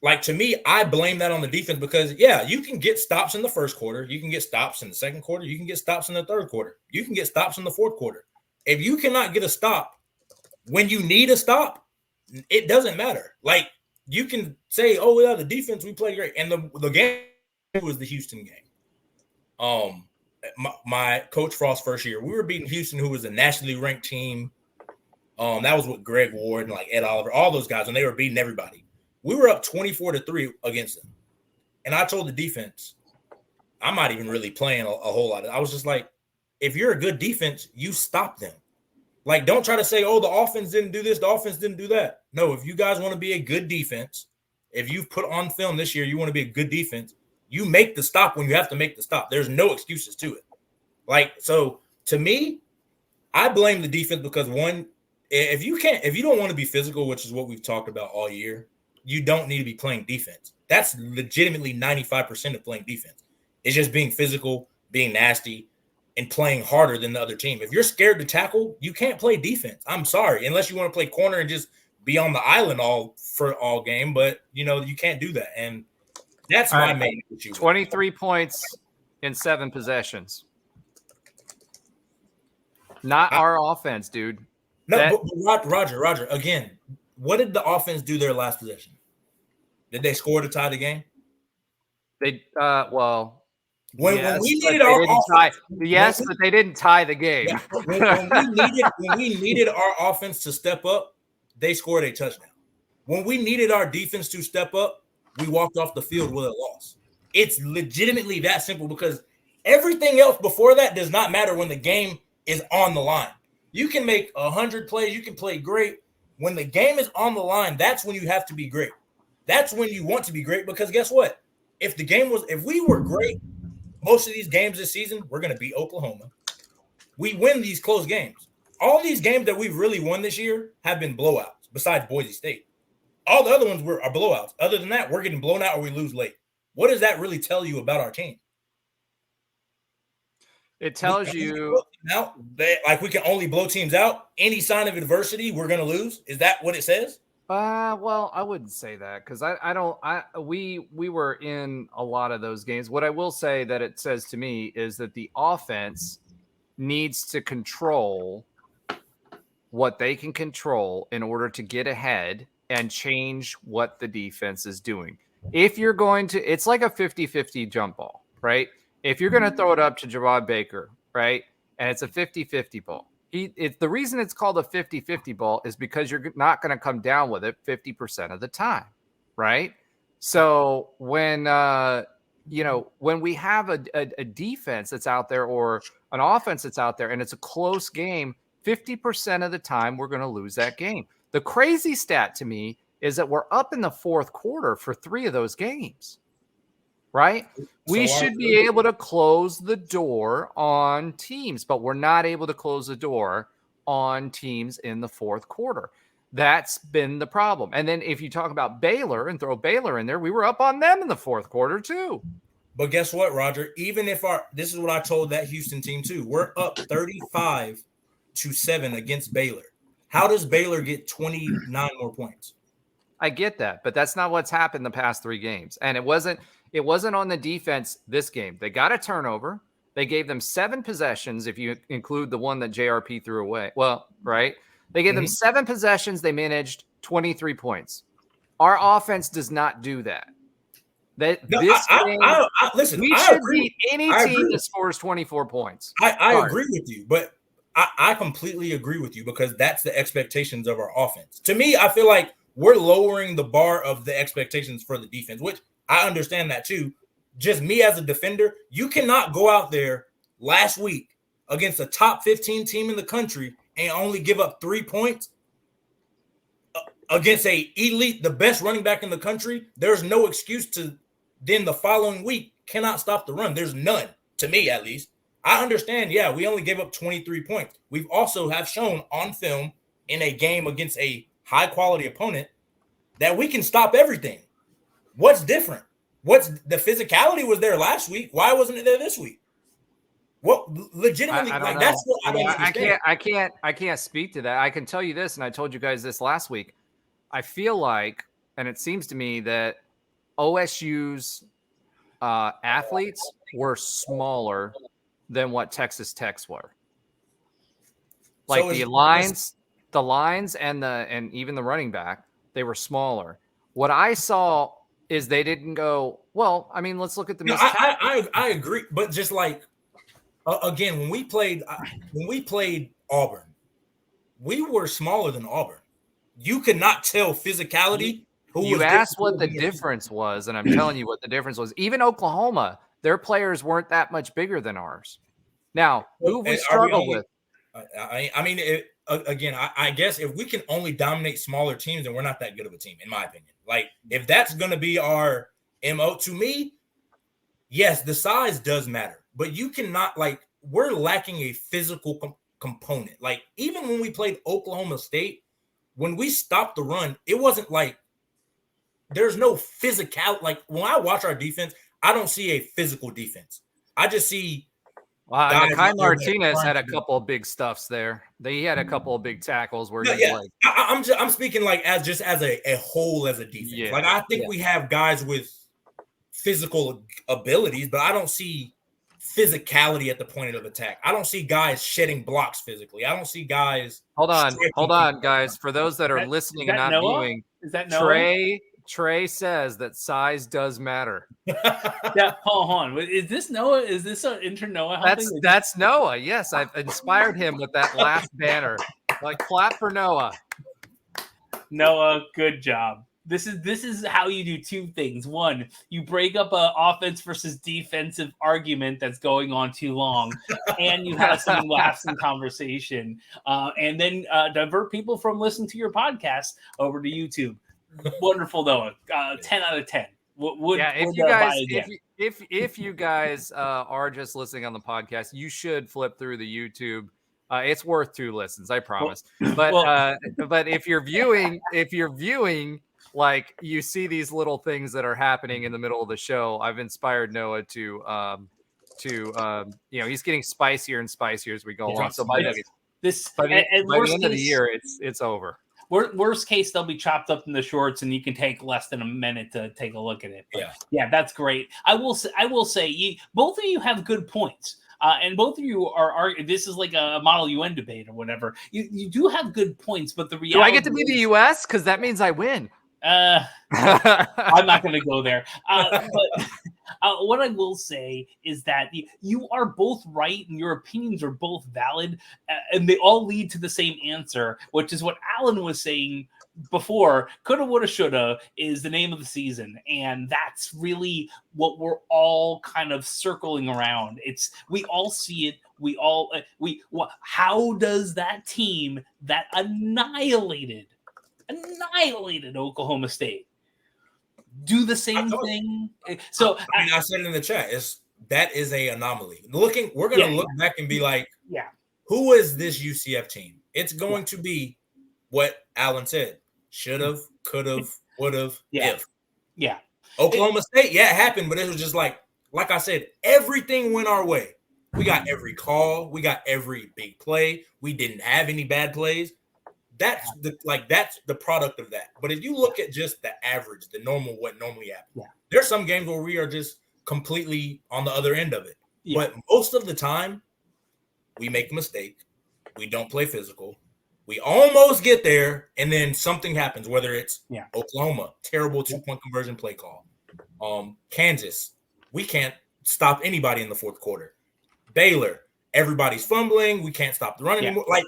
like, to me, I blame that on the defense because, yeah, you can get stops in the first quarter. You can get stops in the second quarter. You can get stops in the third quarter. You can get stops in the fourth quarter. If you cannot get a stop when you need a stop, it doesn't matter. Like, you can say, oh, yeah, the defense, we played great. And the game was the Houston game. My Coach Frost's first year, we were beating Houston, who was a nationally ranked team. That was with Greg Ward and like Ed Oliver, all those guys, when they were beating everybody. We were up 24-3 against them. And I told the defense, I'm not even really playing a whole lot. I was just like, if you're a good defense, you stop them. Like, don't try to say, oh, the offense didn't do this, the offense didn't do that. No, if you guys want to be a good defense, if you've put on film this year, you want to be a good defense, you make the stop when you have to make the stop. There's no excuses to it. Like, so to me, I blame the defense because one, if you don't want to be physical, which is what we've talked about all year, you don't need to be playing defense. That's legitimately 95% of playing defense. It's just being physical, being nasty, and playing harder than the other team. If you're scared to tackle, you can't play defense. I'm sorry, unless you want to play corner and just be on the island all game. But you can't do that, and that's my main issue. 23 points in 7 possessions. Not our offense, dude. No, but Roger. Again, what did the offense do their last possession? Did they score to tie the game? They when we needed our offense, but they didn't tie the game. Yeah, when we needed our offense to step up, they scored a touchdown. When we needed our defense to step up, we walked off the field with a loss. It's legitimately that simple because everything else before that does not matter when the game is on the line. You can make 100 plays. You can play great. When the game is on the line, that's when you have to be great. That's when you want to be great because guess what? If we were great, most of these games this season, we're going to beat Oklahoma. We win these close games. All these games that we've really won this year have been blowouts besides Boise State. All the other ones are blowouts. Other than that, we're getting blown out or we lose late. What does that really tell you about our team? It tells you we can only blow teams out. Any sign of adversity, we're going to lose. Is that what it says? Well, I wouldn't say that because we were in a lot of those games. What I will say that it says to me is that the offense needs to control what they can control in order to get ahead and change what the defense is doing. If you're going to, it's like a 50-50 jump ball, right? If you're going to throw it up to Javon Baker, right, and it's a 50-50 ball, the reason it's called a 50-50 ball is because you're not going to come down with it 50% of the time, right? So when we have a defense that's out there or an offense that's out there and it's a close game, 50% of the time we're going to lose that game. The crazy stat to me is that we're up in the fourth quarter for 3 of those games, right? We should be able to close the door on teams, but we're not able to close the door on teams in the fourth quarter. That's been the problem. And then if you talk about Baylor and throw Baylor in there, we were up on them in the fourth quarter too. But guess what, Roger? Even if this is what I told that Houston team too. We're up 35-7 against Baylor. How does Baylor get 29 more points? I get that, but that's not what's happened the past 3 games. And it wasn't on the defense this game. They got a turnover. They gave them 7 possessions if you include the one that JRP threw away. Well, right? They gave them 7 possessions. They managed 23 points. Our offense does not do that. Listen, we should beat any team that scores 24 points. I agree with you, but I completely agree with you because that's the expectations of our offense. To me, I feel like we're lowering the bar of the expectations for the defense, which I understand that too. Just me as a defender, you cannot go out there last week against a top 15 team in the country and only give up 3 points against the best running back in the country. There's no excuse to then the following week cannot stop the run. There's none, to me at least. I understand, yeah, we only gave up 23 points. We've also have shown on film in a game against a high-quality opponent that we can stop everything. What's different? The physicality was there last week. Why wasn't it there this week? What legitimately? That's what I don't understand. I can't speak to that. I can tell you this, and I told you guys this last week. I feel like, and it seems to me that OSU's athletes were smaller than what Texas Tech's were. Like the lines and even the running back, they were smaller. What I saw is they didn't go, well, I mean, let's look at the I agree, but just like again, when we played Auburn, we were smaller than Auburn. You could not tell physicality. You asked what the difference was, and I'm telling you what the difference was. Even Oklahoma, their players weren't that much bigger than ours. Now, who we struggle with? I guess if we can only dominate smaller teams, then we're not that good of a team, in my opinion. Like, if that's going to be our MO, to me, yes, the size does matter. But you cannot, we're lacking a physical component. Like, even when we played Oklahoma State, when we stopped the run, it wasn't like there's no physical. Like, when I watch our defense, I don't see a physical defense. I just see Kai Martinez had a couple of big stuffs there. He had a couple of big tackles where I'm speaking as a whole as a defense. Yeah, I think we have guys with physical abilities, but I don't see physicality at the point of attack. I don't see guys shedding blocks physically. I don't see guys. Hold on, guys. For those that are listening and not viewing, is that Noah? Trey says that size does matter. Yeah, hold on. Is this Noah? Is this an intern Noah? That's Noah. Yes, I've inspired him with that last banner. Clap for Noah. Noah, good job. This is how you do two things. One, you break up an offense versus defensive argument that's going on too long, and you have some lasting conversation, and then divert people from listening to your podcast over to YouTube. Wonderful, Noah. 10 out of 10. If you guys are just listening on the podcast, you should flip through the YouTube. It's worth 2 listens, I promise. But if you're viewing, like you see these little things that are happening in the middle of the show, I've inspired Noah to he's getting spicier and spicier as we go along. So by the end of the year, it's over. Worst case, they'll be chopped up in the shorts, and you can take less than a minute to take a look at it. But yeah, that's great. I will say, both of you have good points. And both of you are this is like a Model UN debate or whatever. You do have good points, but the reality. Do I get to be the U.S.? Because that means I win. I'm not going to go there. But what I will say is that you are both right, and your opinions are both valid, and they all lead to the same answer, which is what Alan was saying before. Coulda, woulda, shoulda is the name of the season, and that's really what we're all kind of circling around. We all see it. How does that team that annihilated Oklahoma State do the same thing? So I said it in the chat. That is a anomaly. We're going to look back and be like, who is this UCF team? It's going to be what Alan said. Should have, could have, would have, if. Yeah. Oklahoma State, it happened, but it was just like I said, everything went our way. We got every call. We got every big play. We didn't have any bad plays. That's the product of that. But if you look at just the average, what normally happens, there's some games where we are just completely on the other end of it. Yeah. But most of the time, we make a mistake. We don't play physical. We almost get there, and then something happens, whether it's Oklahoma, terrible 2-point conversion play call. Kansas, we can't stop anybody in the fourth quarter. Baylor, everybody's fumbling. We can't stop the run anymore. Like,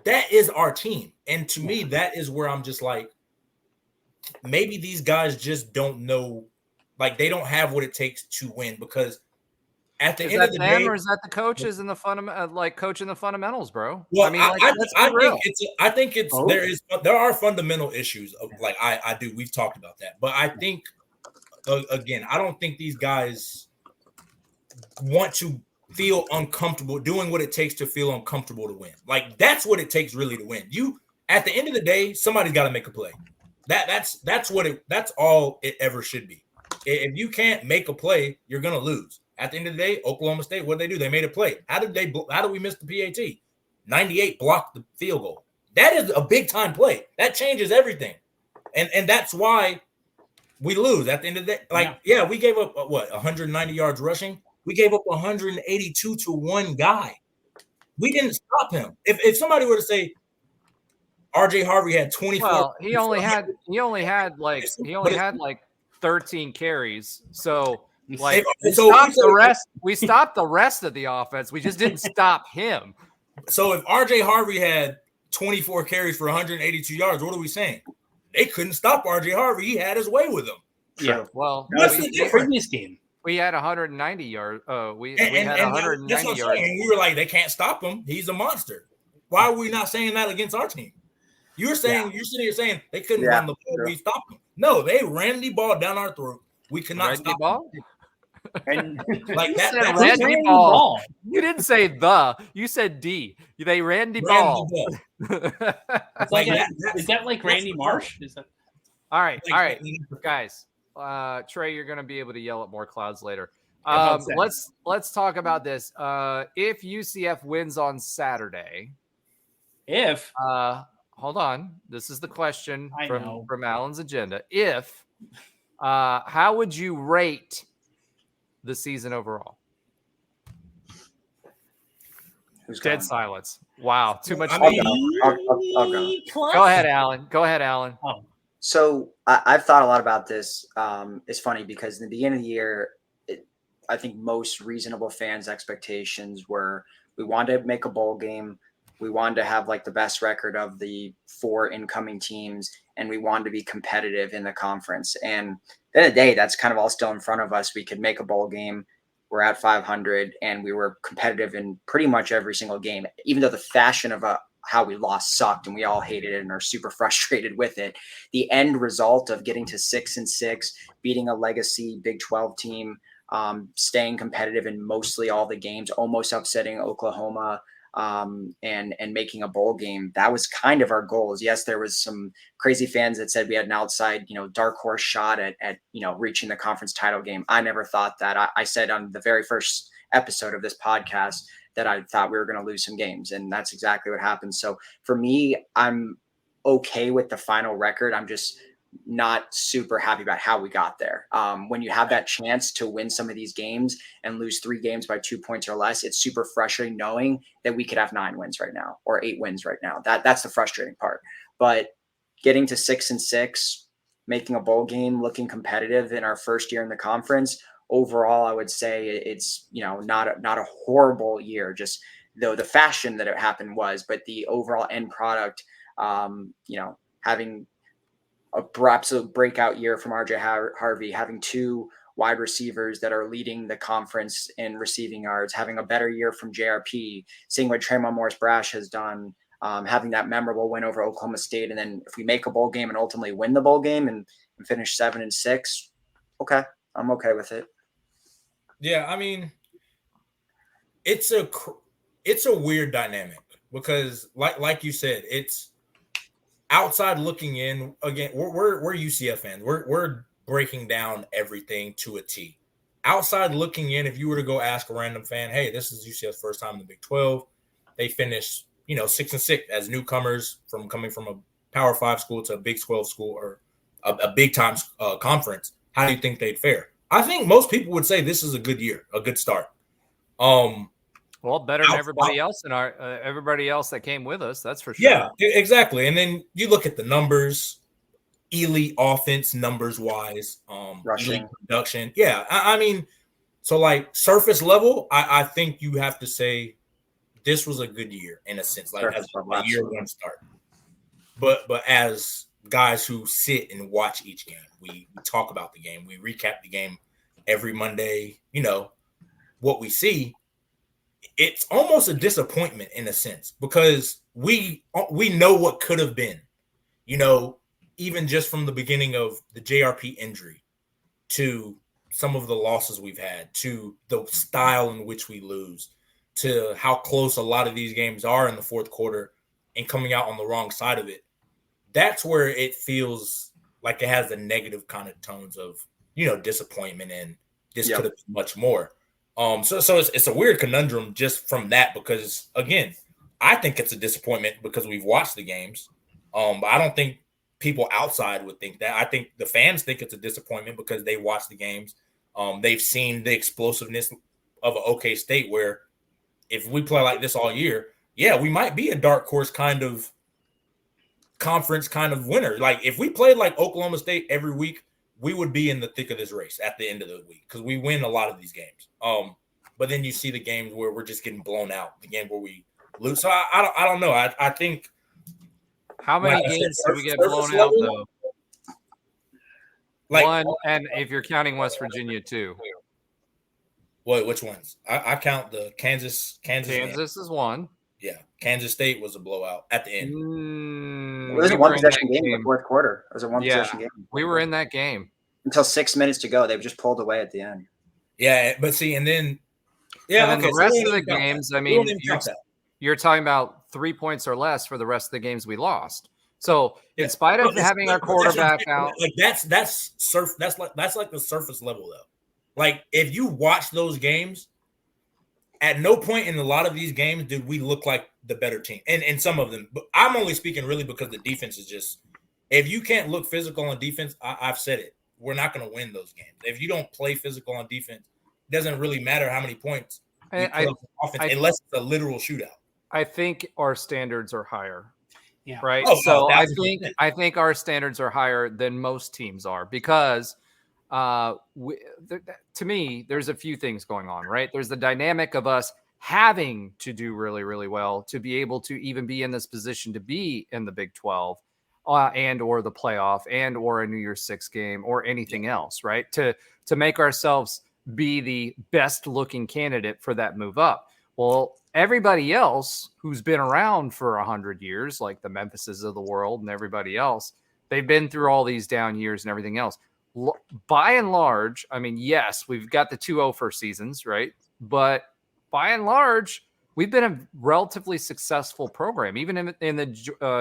that is our team. And to me, that is where I'm just like, maybe these guys just don't know, like they don't have what it takes to win, because at the end of the day, or is that the coaches and the coaching the fundamentals, bro? Well, I mean, I think there are fundamental issues of, like we've talked about that, but I think again, I don't think these guys want to feel uncomfortable doing what it takes to feel uncomfortable to win. Like, that's what it takes really to win. At the end of the day, somebody's got to make a play. That's all it ever should be. If you can't make a play, you're gonna lose. At the end of the day, Oklahoma State, what did they do? They made a play. How did we miss the PAT? 98 blocked the field goal. That is a big time play. That changes everything. And that's why we lose at the end of the day. We gave up 190 yards rushing. We gave up 182 to one guy. We didn't stop him. If somebody were to say RJ Harvey had 24, well, he only had like 13 carries. So we stopped the rest of the offense. We just didn't stop him. So if RJ Harvey had 24 carries for 182 yards, what are we saying? They couldn't stop RJ Harvey. He had his way with him. Yeah. Well, what's the difference? This game. We had 190 yards. We had 190 yards. And we were like, they can't stop him. He's a monster. Why are we not saying that against our team? You're sitting here saying they couldn't run the ball. We stopped them. No, they ran the ball down our throat. We could not stop them. And like that, ran the ball. You didn't say the. You said D. They ran the ball. Is that like Randy Marsh? All right, guys. Trey, you're going to be able to yell at more clouds later. Let's talk about this. If UCF wins on Saturday, hold on, this is the question from Alan's agenda. How would you rate the season overall? Dead silence. Wow, too much. I'll go. Go ahead, Alan. Oh. So I've thought a lot about this. It's funny because in the beginning of the year, I think most reasonable fans' expectations were we wanted to make a bowl game. We wanted to have like the best record of the 4 incoming teams, and we wanted to be competitive in the conference. And at the end of the day, that's kind of all still in front of us. We could make a bowl game. We're at 500, and we were competitive in pretty much every single game, even though the fashion of how we lost sucked and we all hated it and are super frustrated with it. The end result of getting to 6-6, beating a legacy Big 12 team, staying competitive in mostly all the games, almost upsetting Oklahoma, and making a bowl game. That was kind of our goals. Yes, there was some crazy fans that said we had an outside, dark horse shot at reaching the conference title game. I never thought that. I said on the very first episode of this podcast that I thought we were going to lose some games, and that's exactly what happened. So for me, I'm okay with the final record. I'm just not super happy about how we got there. When you have that chance to win some of these games and lose 3 games by 2 points or less, it's super frustrating knowing that we could have 9 wins right now or 8 wins right now. That's the frustrating part. But getting to 6-6, making a bowl game, looking competitive in our first year in the conference, overall, I would say it's, not a horrible year, just though the fashion that it happened was, but the overall end product, having a absolute breakout year from RJ Harvey, having 2 wide receivers that are leading the conference in receiving yards, having a better year from JRP, seeing what Tremont Morris-Brash has done, having that memorable win over Oklahoma State. And then if we make a bowl game and ultimately win the bowl game and finish 7-6, okay, I'm okay with it. Yeah, I mean, it's a weird dynamic because like you said, it's outside looking in. Again, we're UCF fans. We're breaking down everything to a T. Outside looking in, if you were to go ask a random fan, hey, this is UCF's first time in the Big 12. They finished, 6-6 as newcomers coming from a Power 5 school to a Big 12 school or a big time conference. How do you think they'd fare? I think most people would say this is a good year, a good start. Well, better than everybody else in everybody else that came with us. That's for sure. Yeah, exactly. And then you look at the numbers, elite offense numbers wise, rushing, elite production. Yeah, I mean, so like surface level, I think you have to say this was a good year in a sense, like as a year one start. But as guys who sit and watch each game, we talk about the game, we recap the game every Monday. What we see. It's almost a disappointment in a sense because we know what could have been, even just from the beginning of the JRP injury to some of the losses we've had, to the style in which we lose, to how close a lot of these games are in the fourth quarter and coming out on the wrong side of it. That's where it feels like it has the negative kind of tones of, disappointment and this could have been much more. So it's a weird conundrum just from that because, again, I think it's a disappointment because we've watched the games. But I don't think people outside would think that. I think the fans think it's a disappointment because they watch the games. They've seen the explosiveness of an OK State where if we play like this all year, we might be a dark horse kind of conference kind of winner. Like if we played like Oklahoma State every week, we would be in the thick of this race at the end of the week because we win a lot of these games. But then you see the games where we're just getting blown out, the game where we lose. So I don't know. I think. How many games did we get blown out though? Like 1, and if you're counting West Virginia 2. What? Which ones? I count the Kansas. Kansas is 1. Yeah, Kansas State was a blowout at the end. It was a one-possession game in the fourth quarter. It was a one-possession game. We were in that game until 6 minutes to go. They just pulled away at the end. Yeah, but see, and then the rest of the games. I mean, you're talking about 3 points or less for the rest of the games we lost. So, in spite of having our quarterback out, like that's like the surface level though. Like if you watch those games. At no point in a lot of these games did we look like the better team. And some of them. But I'm only speaking really because the defense is just – if you can't look physical on defense, I've said it. We're not going to win those games. If you don't play physical on defense, it doesn't really matter how many points you put up on offense unless it's a literal shootout. I think our standards are higher. Yeah. Right? I think our standards are higher than most teams are because – to me, there's a few things going on, right? There's the dynamic of us having to do really, really well to be able to even be in this position to be in the Big 12 and or the playoff and or a New Year's Six game or anything else, right? To make ourselves be the best looking candidate for that move up. Well, everybody else who's been around for 100 years, like the Memphises of the world and everybody else, they've been through all these down years and everything else. By and large, I mean, yes, we've got the 2-0 first seasons, right? But by and large, we've been a relatively successful program, even in the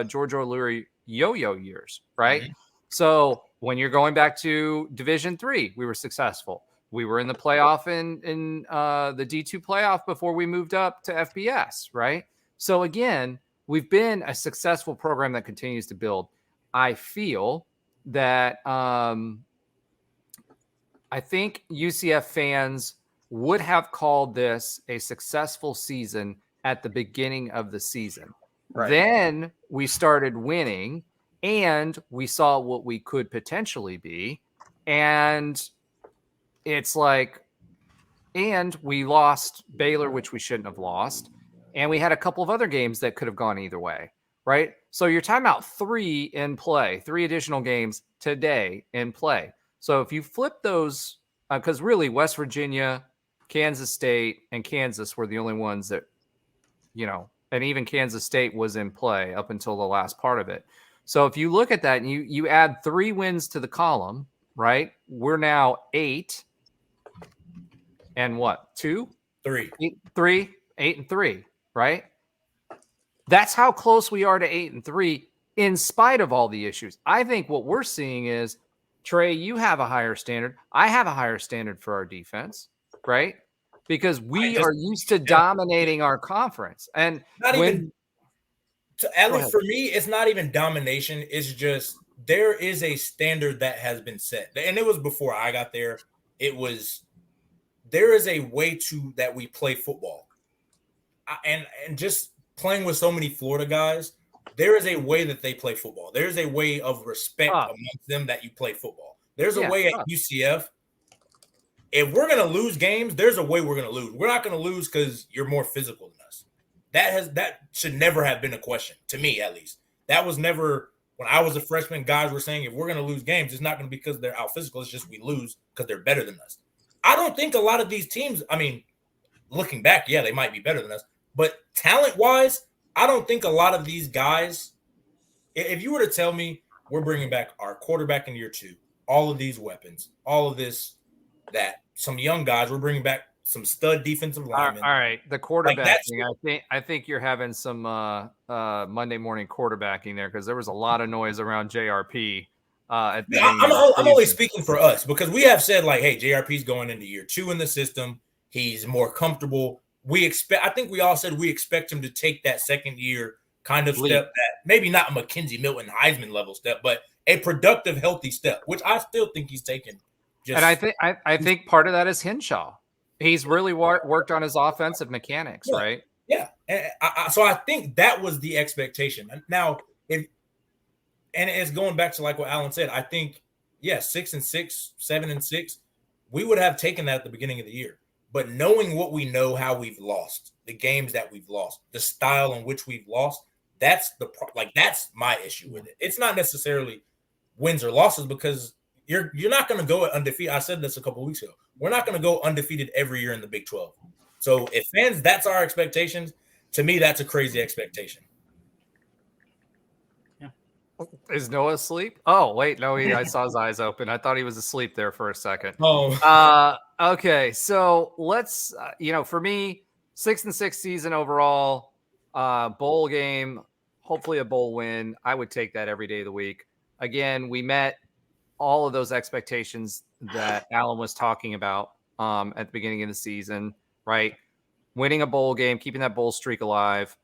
George O'Leary yo-yo years, right? Mm-hmm. So when you're going back to Division III, we were successful. We were in the playoff in the D2 playoff before we moved up to FBS, right? So again, we've been a successful program that continues to build. I feel that I think UCF fans would have called this a successful season at the beginning of the season. Right. Then we started winning and we saw what we could potentially be. And it's like, and we lost Baylor, which we shouldn't have lost. And we had a couple of other games that could have gone either way, right? So you're talking about 3 in play, 3 additional games today in play. So if you flip those, because really West Virginia, Kansas State, and Kansas were the only ones that, and even Kansas State was in play up until the last part of it. So if you look at that and you add 3 wins to the column, right? We're now 8 and what? 2? 3. 8 and 3, right? That's how close we are to 8 and 3 in spite of all the issues. I think what we're seeing is, Tre, you have a higher standard. I have a higher standard for our defense, right? Because we are used to dominating our conference. And at least for me, it's not even domination. It's just there is a standard that has been set. And it was before I got there. There is a way that we play football. And just playing with so many Florida guys, there is a way that they play football. There's a way of respect amongst them that you play football. There's a way at UCF. If we're going to lose games, there's a way we're going to lose. We're not going to lose because you're more physical than us. That should never have been a question, to me at least. That was never, when I was a freshman, guys were saying if we're going to lose games, it's not going to be because they're out physical. It's just we lose because they're better than us. I don't think a lot of these teams, I mean, looking back, yeah, they might be better than us. But talent-wise, I don't think a lot of these guys, if you were to tell me we're bringing back our quarterback in year 2, all of these weapons, all of this, that, some young guys, we're bringing back some stud defensive linemen. All right, the quarterbacking, I think you're having some Monday morning quarterbacking there because there was a lot of noise around JRP. I'm only speaking for us because we have said, like, hey, JRP's going into year 2 in the system. He's more comfortable. I think we all said we expect him to take that second year kind of step, that maybe not a Mackenzie Milton Heisman level step, but a productive, healthy step, which I still think he's taken. And I think part of that is Henshaw. He's really worked on his offensive mechanics, right? Yeah. So I think that was the expectation. Now, and it's going back to like what Alan said, I think, 6-6, 7-6, we would have taken that at the beginning of the year. But knowing what we know, how we've lost, the games that we've lost, the style in which we've lost, that's my issue with it. It's not necessarily wins or losses because you're not going to go undefeated. I said this a couple of weeks ago. We're not going to go undefeated every year in the Big 12. So if fans, that's our expectations. To me, that's a crazy expectation. Yeah. Is Noah asleep? Oh, wait. No, I saw his eyes open. I thought he was asleep there for a second. Oh. Okay. So let's, for me, 6-6 season overall, bowl game, hopefully a bowl win. I would take that every day of the week. Again, we met all of those expectations that Alan was talking about at the beginning of the season, right? Winning a bowl game, keeping that bowl streak alive,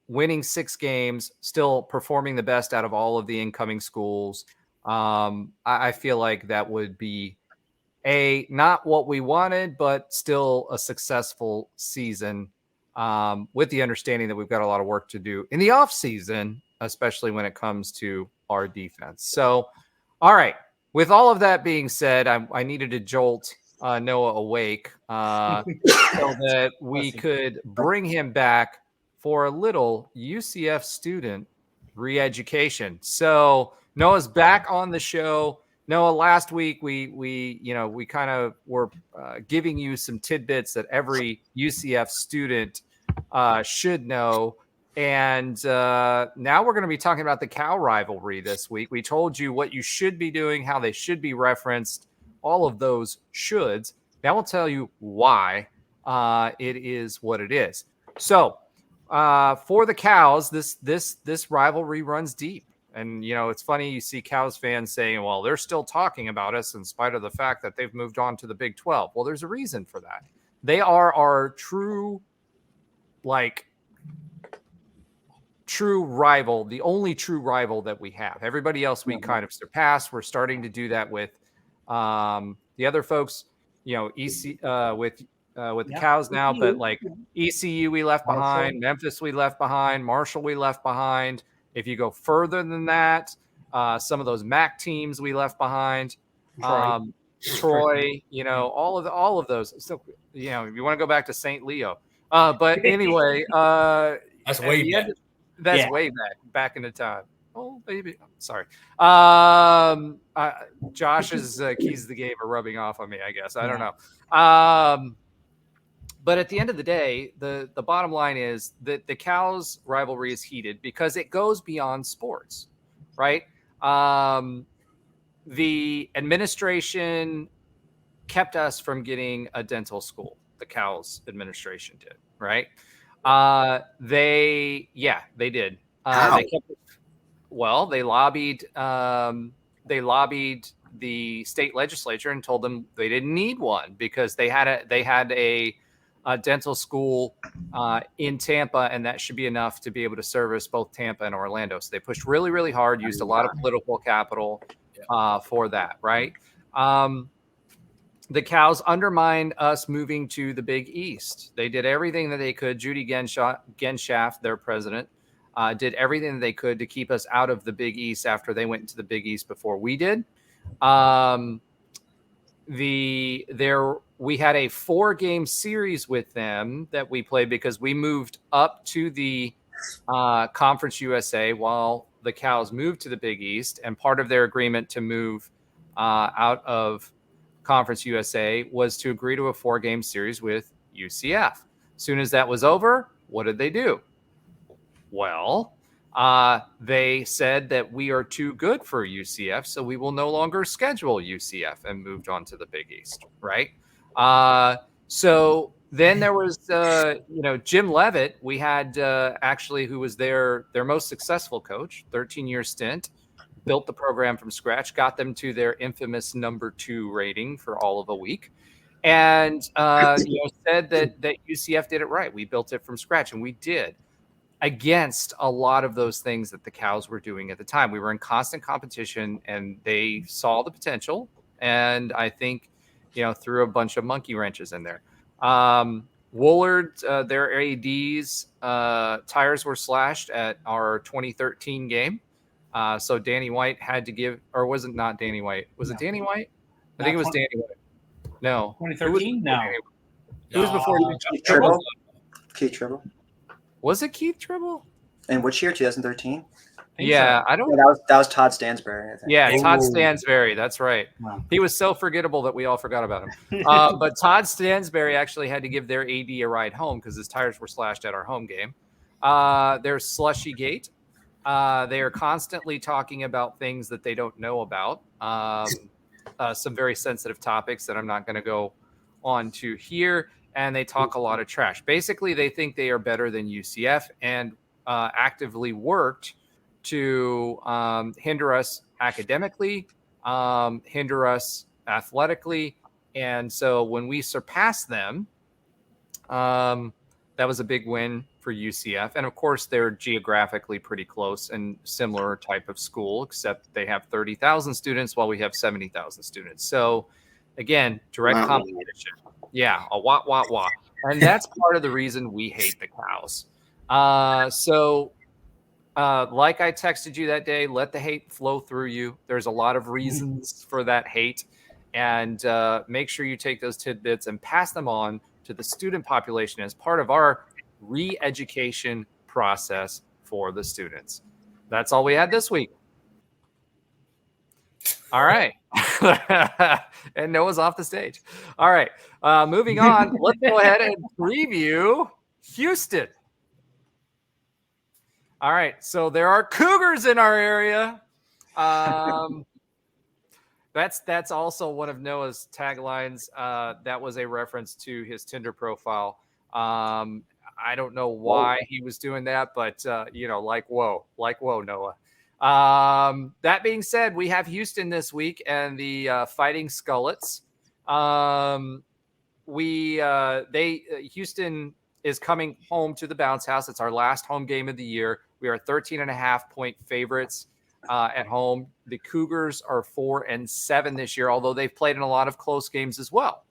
winning 6 games, still performing the best out of all of the incoming schools. I feel like that would be not what we wanted, but still a successful season with the understanding that we've got a lot of work to do in the off season, especially when it comes to our defense. So, all right. With all of that being said, I needed to jolt Noah awake so that we could bring him back for a little UCF student re-education. So Noah's back on the show. Noah, last week we kind of were giving you some tidbits that every UCF student should know. And now we're going to be talking about the Cow Rivalry this week. We told you what you should be doing, how they should be referenced, all of those shoulds. Now we'll tell you why it is what it is. So for the Cows, this rivalry runs deep. And, it's funny, you see Cows fans saying, well, they're still talking about us in spite of the fact that they've moved on to the Big 12. Well, there's a reason for that. They are our true rival, the only true rival that we have. Everybody else we kind of surpassed. We're starting to do that with the other folks, EC with the Cows now, but like ECU we left behind, Memphis we left behind, Marshall we left behind. If you go further than that, some of those MAC teams we left behind, Troy, all of those. So if you want to go back to St. Leo, but anyway, that's way back. That's way back into time. Oh, baby. I'm sorry. Josh's keys to the game are rubbing off on me, I guess. I don't know. But at the end of the day, the bottom line is that the Cows rivalry is heated because it goes beyond sports, right? The administration kept us from getting a dental school. The Cows administration did, right? They did. They lobbied the state legislature and told them they didn't need one because they had a dental school in Tampa, and that should be enough to be able to service both Tampa and Orlando. So they pushed really, really hard, used a lot of political capital for that, right? The Cows undermined us moving to the Big East. They did everything that they could. Judy Genshaft, their president, did everything that they could to keep us out of the Big East after they went into the Big East before we did. We had a 4-game series with them that we played because we moved up to the Conference USA while the Cows moved to the Big East. And part of their agreement to move out of Conference USA was to agree to a 4-game series with UCF. As soon as that was over, what did they do? Well, they said that we are too good for UCF, so we will no longer schedule UCF, and moved on to the Big East, right? So then there was, Jim Levitt. We had actually who was their most successful coach, 13-year stint, built the program from scratch, got them to their infamous number 2 rating for all of a week, and said that UCF did it right. We built it from scratch, and we did. Against a lot of those things that the Cows were doing at the time. We were in constant competition, and they saw the potential, and I think, threw a bunch of monkey wrenches in there. Woolard, their ADs, tires were slashed at our 2013 game. So Danny White had to give, or was it not Danny White? Was it Danny White? I think it was Danny White. No. 2013? No. It was before Keith Tribble. Was it Keith Tribble? In which year? 2013? Yeah, I don't. Yeah, that was Todd Stansbury, I think. Yeah, Todd Stansbury. That's right. Wow. He was so forgettable that we all forgot about him. But Todd Stansbury actually had to give their AD a ride home because his tires were slashed at our home game. There's Slushy Gate. They are constantly talking about things that they don't know about. Some very sensitive topics that I'm not going to go on to here. And they talk a lot of trash. Basically, they think they are better than UCF and actively worked to hinder us academically, hinder us athletically. And so when we surpassed them, that was a big win for UCF. And of course, they're geographically pretty close and similar type of school, except they have 30,000 students while we have 70,000 students. So again, direct competition. Yeah, a wah. And that's part of the reason we hate the Cows. Like I texted you that day, let the hate flow through you. There's a lot of reasons for that hate. and make sure you take those tidbits and pass them on to the student population as part of our re-education process for the students. That's all we had this week. All right. And Noah's off the stage. All right. Moving on. Let's go ahead and preview Houston. All right. So there are Cougars in our area. That's also one of Noah's taglines. That was a reference to his Tinder profile. I don't know why he was doing that, but like whoa, Noah. That being said, we have Houston this week and the Fighting Skullets. Houston is coming home to the Bounce House. It's our last home game of the year. We are 13.5-point favorites at home. The Cougars are 4-7 this year, although they've played in a lot of close games as well.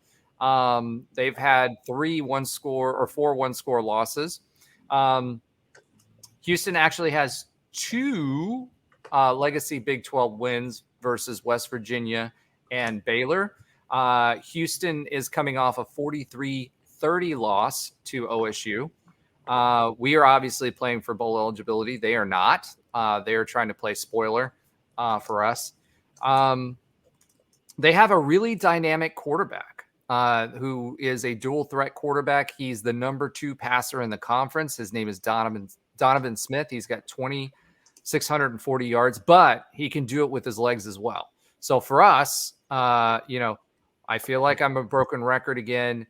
They've had 4 one-score losses. Houston actually has 2 legacy Big 12 wins versus West Virginia and Baylor. Houston is coming off a 43-30 loss to OSU. We are obviously playing for bowl eligibility. They are not. They are trying to play spoiler for us. They have a really dynamic quarterback who is a dual threat quarterback. He's the number 2 passer in the conference. His name is Donovan Smith. He's got 2,640 yards, but he can do it with his legs as well. So for us, I feel like I'm a broken record again.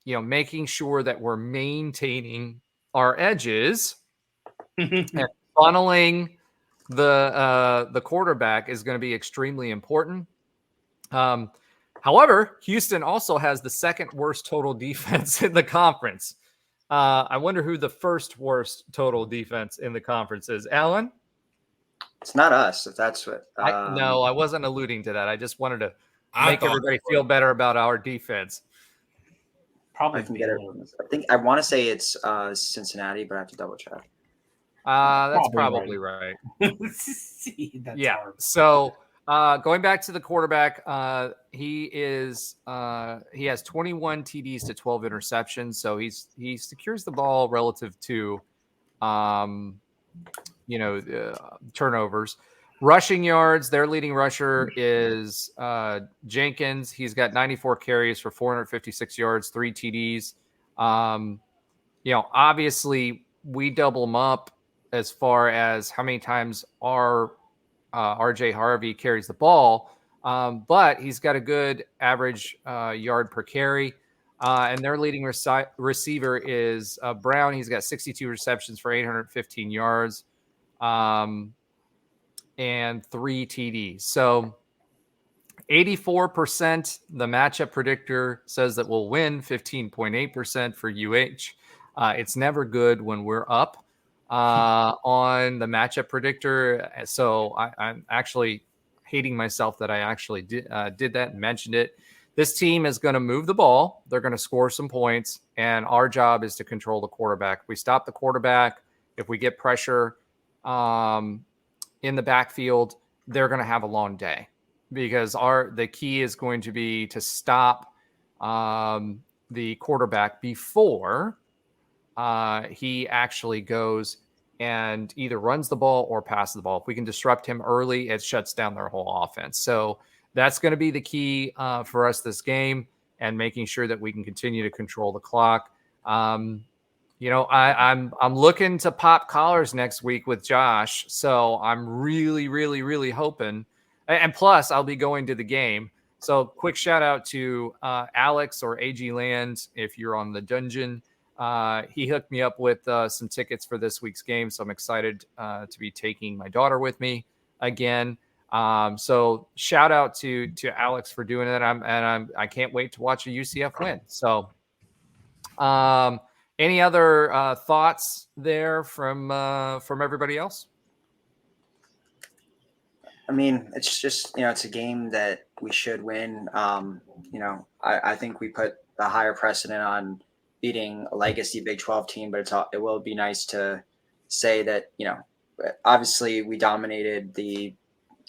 Making sure that we're maintaining our edges and funneling the quarterback is going to be extremely important. However, Houston also has the second worst total defense in the conference. I wonder who the first worst total defense in the conference is. Alan? It's not us, if that's what. No, I wasn't alluding to that. I just wanted to make everybody feel better about our defense. Probably. I want to say it's Cincinnati, but I have to double check. That's probably right. That's hard. So going back to the quarterback, he has 21 TDs to 12 interceptions. So he secures the ball relative to, turnovers. Rushing yards, their leading rusher is Jenkins. He's got 94 carries for 456 yards, 3 TDs. Obviously we double him up as far as how many times our RJ Harvey carries the ball, but he's got a good average yard per carry. And their leading receiver is Brown. He's got 62 receptions for 815 yards. And 3 TDs. So 84%, the matchup predictor says that we'll win, 15.8% for UH. It's never good when we're up on the matchup predictor. So I'm actually hating myself that I actually did that and mentioned it. This team is going to move the ball. They're going to score some points, and our job is to control the quarterback. If we stop the quarterback, if we get pressure, in the backfield, they're going to have a long day because the key is going to be to stop the quarterback before he actually goes and either runs the ball or passes the ball. If we can disrupt him early, it shuts down their whole offense. So that's going to be the key for us this game, and making sure that we can continue to control the clock. I'm looking to pop collars next week with Josh, so I'm really, really, really hoping. And plus, I'll be going to the game. So, quick shout out to Alex or AGLand if you're on the dungeon. He hooked me up with some tickets for this week's game, so I'm excited to be taking my daughter with me again. So, shout out to Alex for doing it. I can't wait to watch a UCF win. So, any other thoughts there from everybody else? I mean, it's just, it's a game that we should win. I think we put a higher precedent on beating a legacy Big 12 team, but it will be nice to say that, obviously we dominated the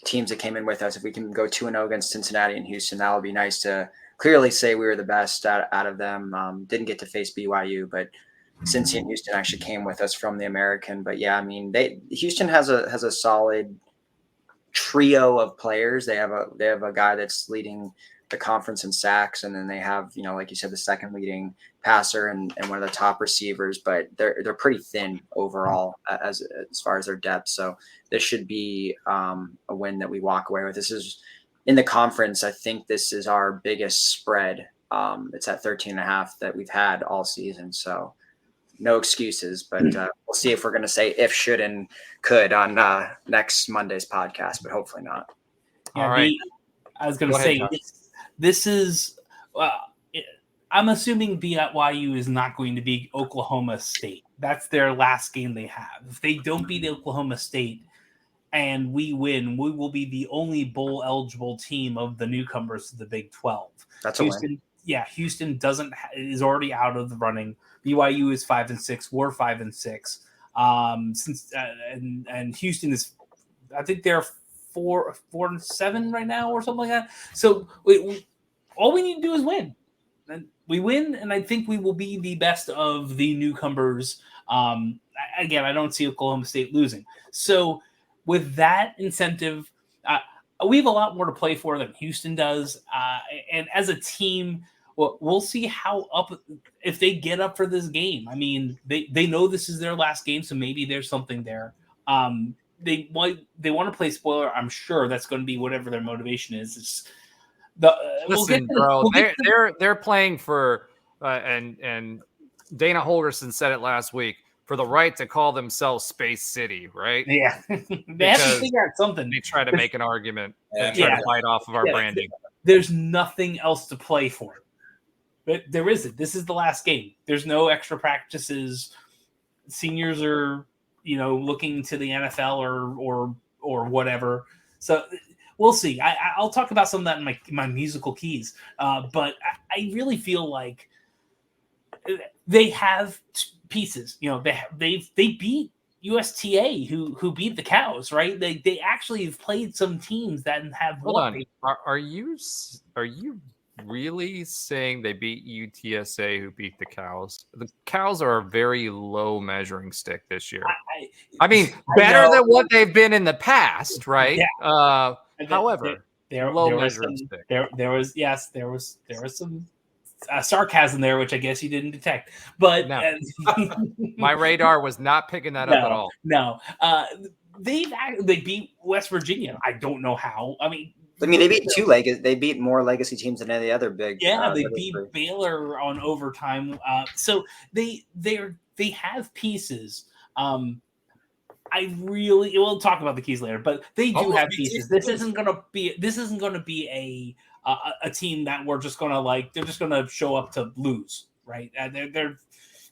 teams that came in with us. If we can go 2-0 against Cincinnati and Houston, that would be nice to clearly say we were the best out of them. Didn't get to face BYU, but Cincy and Houston actually came with us from the American. But yeah, I mean, Houston has a solid trio of players. They have a guy that's leading the conference in sacks, and then they have, like you said, the second leading passer and one of the top receivers, but they're pretty thin overall as far as their depth. So this should be a win that we walk away with. This is in the conference. I think this is our biggest spread. It's at 13.5 that we've had all season. So no excuses, but we'll see if we're going to say if, should, and could on next Monday's podcast, but hopefully not. Yeah, all right. I was going to say, this is I'm assuming BYU is not going to beat Oklahoma State. That's their last game they have. If they don't beat Oklahoma State and we win, we will be the only bowl eligible team of the newcomers to the Big 12. That's Houston, a win. Yeah, Houston is already out of the running. BYU is 5-6. We're 5-6. And Houston is, I think they're 4-7 right now or something like that. So all we need to do is win. And we win, and I think we will be the best of the newcomers. Again, I don't see Oklahoma State losing. So with that incentive, we have a lot more to play for than Houston does. And as a team, we'll see if they get up for this game. I mean, they know this is their last game, so maybe there's something there. They want to play spoiler. I'm sure that's going to be whatever their motivation is. They're playing for and Dana Holgerson said it last week, for the right to call themselves Space City, right? Yeah, they have to figure out something. They try to make an argument and try to bite off of our branding. There's nothing else to play for, but there isn't. This is the last game. There's no extra practices. Seniors are, looking to the NFL or whatever. So we'll see. I'll talk about some of that in my musical keys. But I really feel like they have pieces. They beat USTA, who beat the Cows, right? They actually have played some teams that have. Hold on. Are you really saying they beat UTSA, who beat the Cows? The Cows are a very low measuring stick this year. I mean, better than what they've been in the past, right? Yeah. However, low measuring stick. There was some sarcasm there, which I guess you didn't detect. But no. My radar was not picking that up at all. No, they beat West Virginia. I don't know how. I mean, they beat they beat more legacy teams than any other big. Yeah, they beat Baylor on overtime. So they have pieces. We'll talk about the keys later, but they do have pieces. This isn't going to be a team that we're just going to they're just going to show up to lose, right?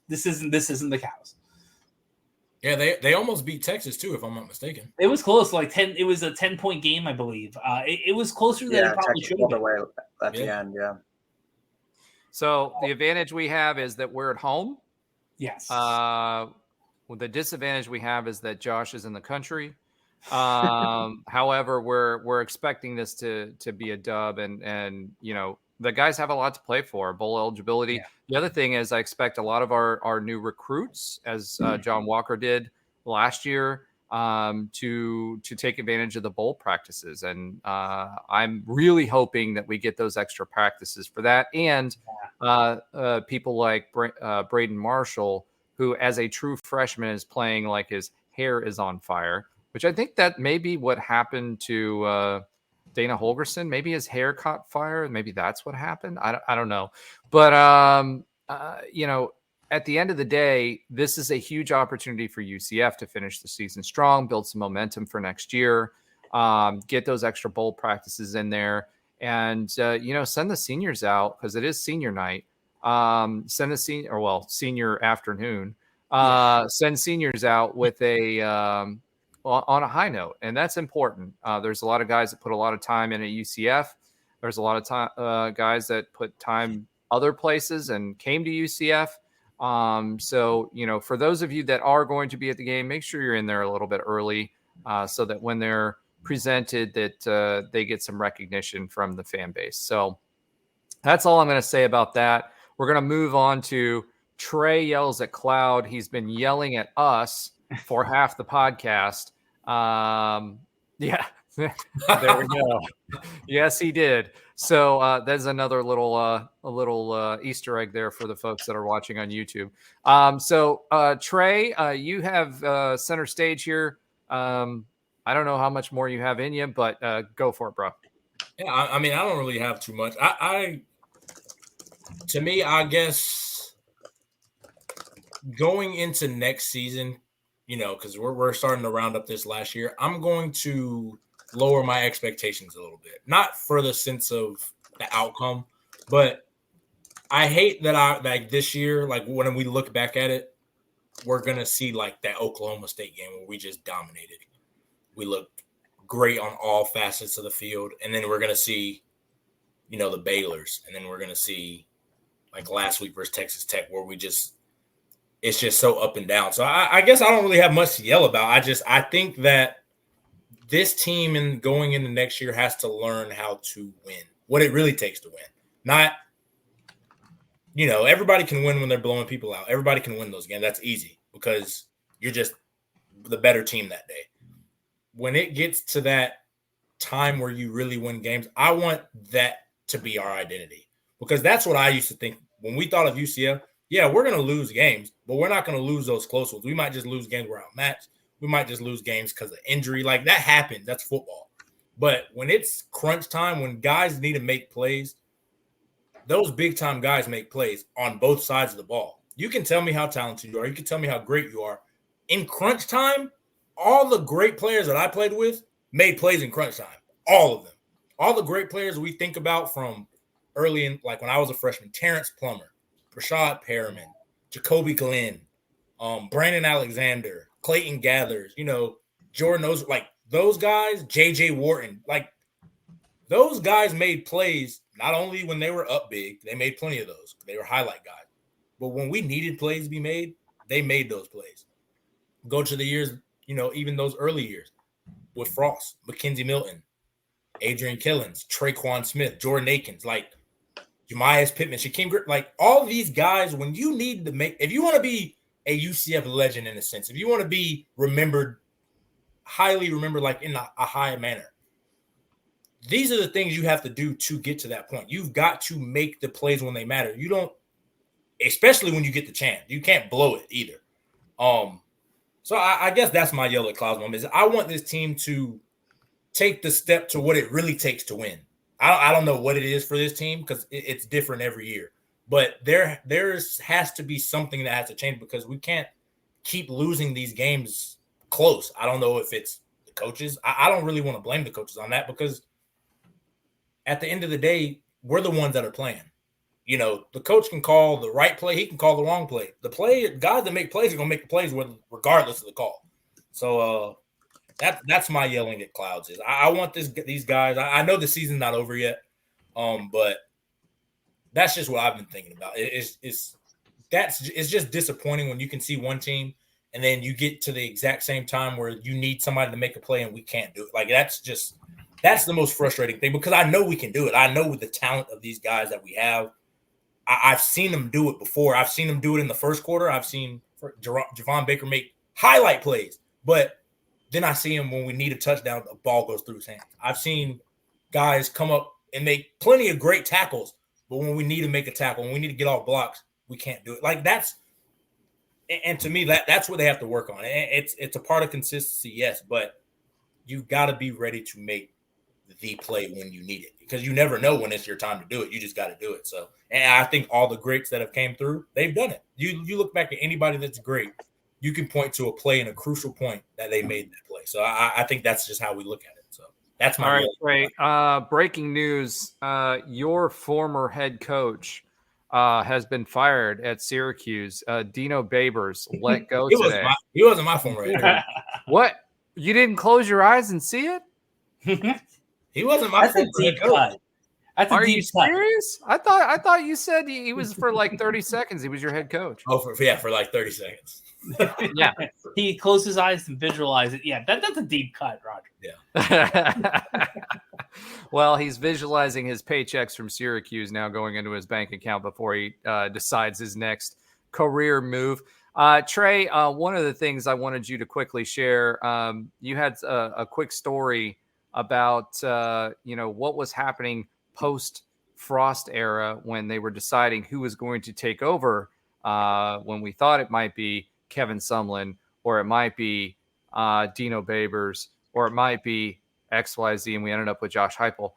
This isn't the Cows. Yeah, they almost beat Texas too, if I'm not mistaken. It was close, it was a 10-point game, I believe. It was closer than it probably should have been. At the end, yeah. So the advantage we have is that we're at home. Yes. The disadvantage we have is that Josh is in the country. However, we're expecting this to be a dub, and the guys have a lot to play for, bowl eligibility. Yeah. The other thing is I expect a lot of our new recruits, as John Walker did last year, to take advantage of the bowl practices. And I'm really hoping that we get those extra practices for that. And people like Braden Marshall, who as a true freshman is playing like his hair is on fire, which I think that may be what happened to Dana Holgerson. Maybe his hair caught fire. Maybe that's what happened. I don't know. But, at the end of the day, this is a huge opportunity for UCF to finish the season strong, build some momentum for next year, get those extra bowl practices in there, and, send the seniors out, because it is senior night. Send the senior afternoon. Send seniors out with on a high note, and that's important. There's a lot of guys that put a lot of time in at UCF. There's a lot of guys that put time other places and came to UCF. So for those of you that are going to be at the game, make sure you're in there a little bit early, so that when they're presented that they get some recognition from the fan base. So that's all I'm going to say about that. We're going to move on to Tre Yells at Cloud. He's been yelling at us for half the podcast. Yeah, there we go. Yes, he did. So that's another little Easter egg there for the folks that are watching on YouTube. So Tre, you have center stage here. I don't know how much more you have in you, but go for it, bro. Yeah, I mean, I don't really have too much. To me, I guess going into next season, because we're starting to round up this last year, I'm going to lower my expectations a little bit. Not for the sense of the outcome, but I hate that this year, like when we look back at it, we're going to see like that Oklahoma State game where we just dominated. We looked great on all facets of the field. And then we're going to see, the Baylors. And then we're going to see like last week versus Texas Tech where it's just so up and down. So I guess I don't really have much to yell about. I think that this team and going into next year has to learn how to win, what it really takes to win. Not, everybody can win when they're blowing people out. Everybody can win those games. That's easy because you're just the better team that day. When it gets to that time where you really win games, I want that to be our identity because that's what I used to think when we thought of UCF. Yeah, we're going to lose games, but we're not going to lose those close ones. We might just lose games we're outmatched. We might just lose games because of injury. Like that happens. That's football. But when it's crunch time, when guys need to make plays, those big-time guys make plays on both sides of the ball. You can tell me how talented you are. You can tell me how great you are. In crunch time, all the great players that I played with made plays in crunch time. All of them. All the great players we think about from early in, like when I was a freshman, Terrence Plummer, Rashad Perriman, Jacoby Glenn, Brandon Alexander, Clayton Gathers, Jordan Ozer, like those guys, J.J. Wharton, like those guys made plays not only when they were up big, they made plenty of those. They were highlight guys. But when we needed plays to be made, they made those plays. Go to the years, even those early years with Frost, Mackenzie Milton, Adrian Killens, Traquan Smith, Jordan Akins, like Jemias Pittman, Shaquem Griffin, like all these guys, when you need to if you want to be a UCF legend in a sense, if you want to be remembered, highly remembered, like in a high manner, these are the things you have to do to get to that point. You've got to make the plays when they matter. You don't, especially when you get the chance. You can't blow it either. So I guess that's my yellow clouds moment. Is I want this team to take the step to what it really takes to win. I don't know what it is for this team because it's different every year. But there has to be something that has to change because we can't keep losing these games close. I don't know if it's the coaches. I don't really want to blame the coaches on that because at the end of the day, we're the ones that are playing. The coach can call the right play. He can call the wrong play. The guys that make plays are going to make the plays regardless of the call. So that's my yelling at clouds is I want these guys. I know the season's not over yet, but that's just what I've been thinking about. It's just disappointing when you can see one team and then you get to the exact same time where you need somebody to make a play and we can't do it. Like that's the most frustrating thing because I know we can do it. I know with the talent of these guys that we have. I've seen them do it before. I've seen them do it in the first quarter. I've seen Javon Baker make highlight plays, but then I see him when we need a touchdown, the ball goes through his hands. I've seen guys come up and make plenty of great tackles, but when we need to make a tackle, when we need to get off blocks, we can't do it. Like and to me, that's what they have to work on. It's a part of consistency, yes, but you've got to be ready to make the play when you need it because you never know when it's your time to do it. You just got to do it. So, and I think all the greats that have came through, they've done it. You look back at anybody that's great, you can point to a play and a crucial point that they made that play. So I think that's just how we look at it. So that's my all right. Great. Breaking news: your former head coach has been fired at Syracuse. Dino Babers let go today. He wasn't my former head coach. What? You didn't close your eyes and see it? He wasn't my former head coach. That's a Are deep you cut. serious? I thought you said he was for like 30 seconds. He was your head coach. Oh, for like 30 seconds. Yeah. He closed his eyes and visualized it. Yeah, that's a deep cut, Roger. Yeah. Well, he's visualizing his paychecks from Syracuse now going into his bank account before he decides his next career move. Tre, one of the things I wanted you to quickly share, you had a quick story about what was happening post Frost era when they were deciding who was going to take over. When we thought it might be Kevin Sumlin, or it might be Dino Babers, or it might be XYZ, and we ended up with Josh Heupel.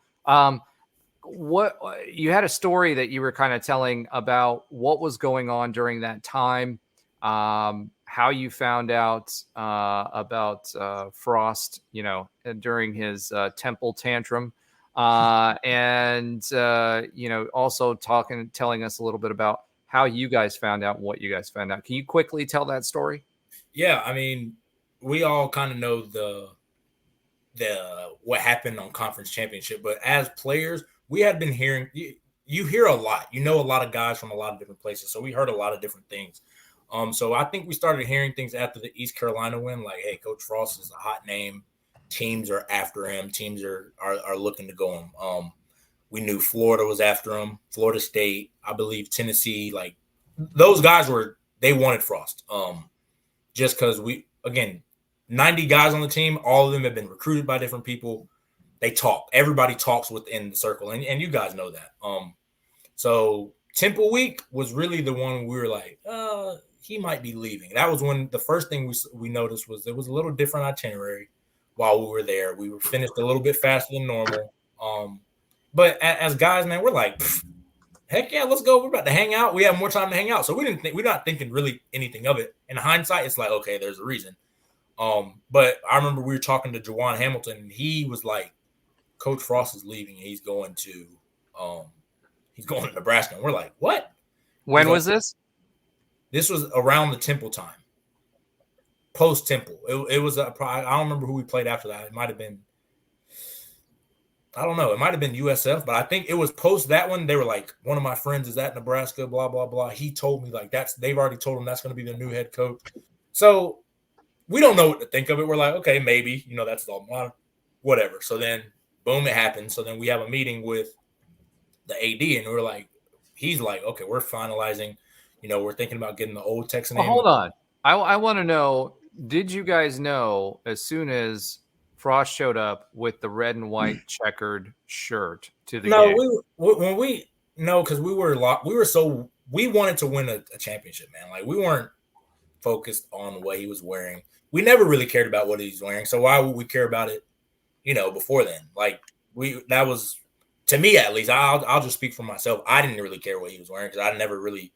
What you had a story that you were kind of telling about what was going on during that time, how you found out about Frost, during his temple tantrum, and also telling us a little bit about how you guys found out what you guys found out. Can you quickly tell that story? Yeah, I mean, we all kind of know the what happened on conference championship, but as players, we had been hearing, you hear a lot, a lot of guys from a lot of different places. So we heard a lot of different things. So I think we started hearing things after the East Carolina win, like, hey, Coach Frost is a hot name. Teams are after him. Teams are looking to go him. We knew Florida was after him, Florida State, I believe Tennessee, like those guys they wanted Frost. Just because 90 guys on the team, all of them have been recruited by different people. They talk. Everybody talks within the circle, and you guys know that. So Temple Week was really the one we were like, he might be leaving. That was when the first thing we noticed was there was a little different itinerary while we were there. We were finished a little bit faster than normal. But as guys, man, we're like, heck yeah, let's go. We're about to hang out. We have more time to hang out. So we're not thinking really anything of it. In hindsight, it's like, okay, there's a reason. But I remember we were talking to Juwan Hamilton, and he was like, Coach Frost is leaving, and he's going to Nebraska. And we're like, what? When was this? This was around the Temple time. Post Temple. It was I don't remember who we played after that. It might have been, I don't know. It might have been USF, but I think it was post that one. They were like, one of my friends is at Nebraska, blah, blah, blah. He told me like they've already told him that's going to be the new head coach. So we don't know what to think of it. We're like, okay, maybe, that's all, whatever. So then boom, it happens. So then we have a meeting with the AD, and we're like, he's like, okay, we're finalizing, we're thinking about getting the old Texan name. Hold on. I want to know, did you guys know as soon as Frost showed up with the red and white checkered shirt to the game? Because we wanted to win a championship, man. Like we weren't focused on what he was wearing. We never really cared about what he's wearing. So why would we care about it, before then? Like that was, to me at least, I'll just speak for myself. I didn't really care what he was wearing because I never really,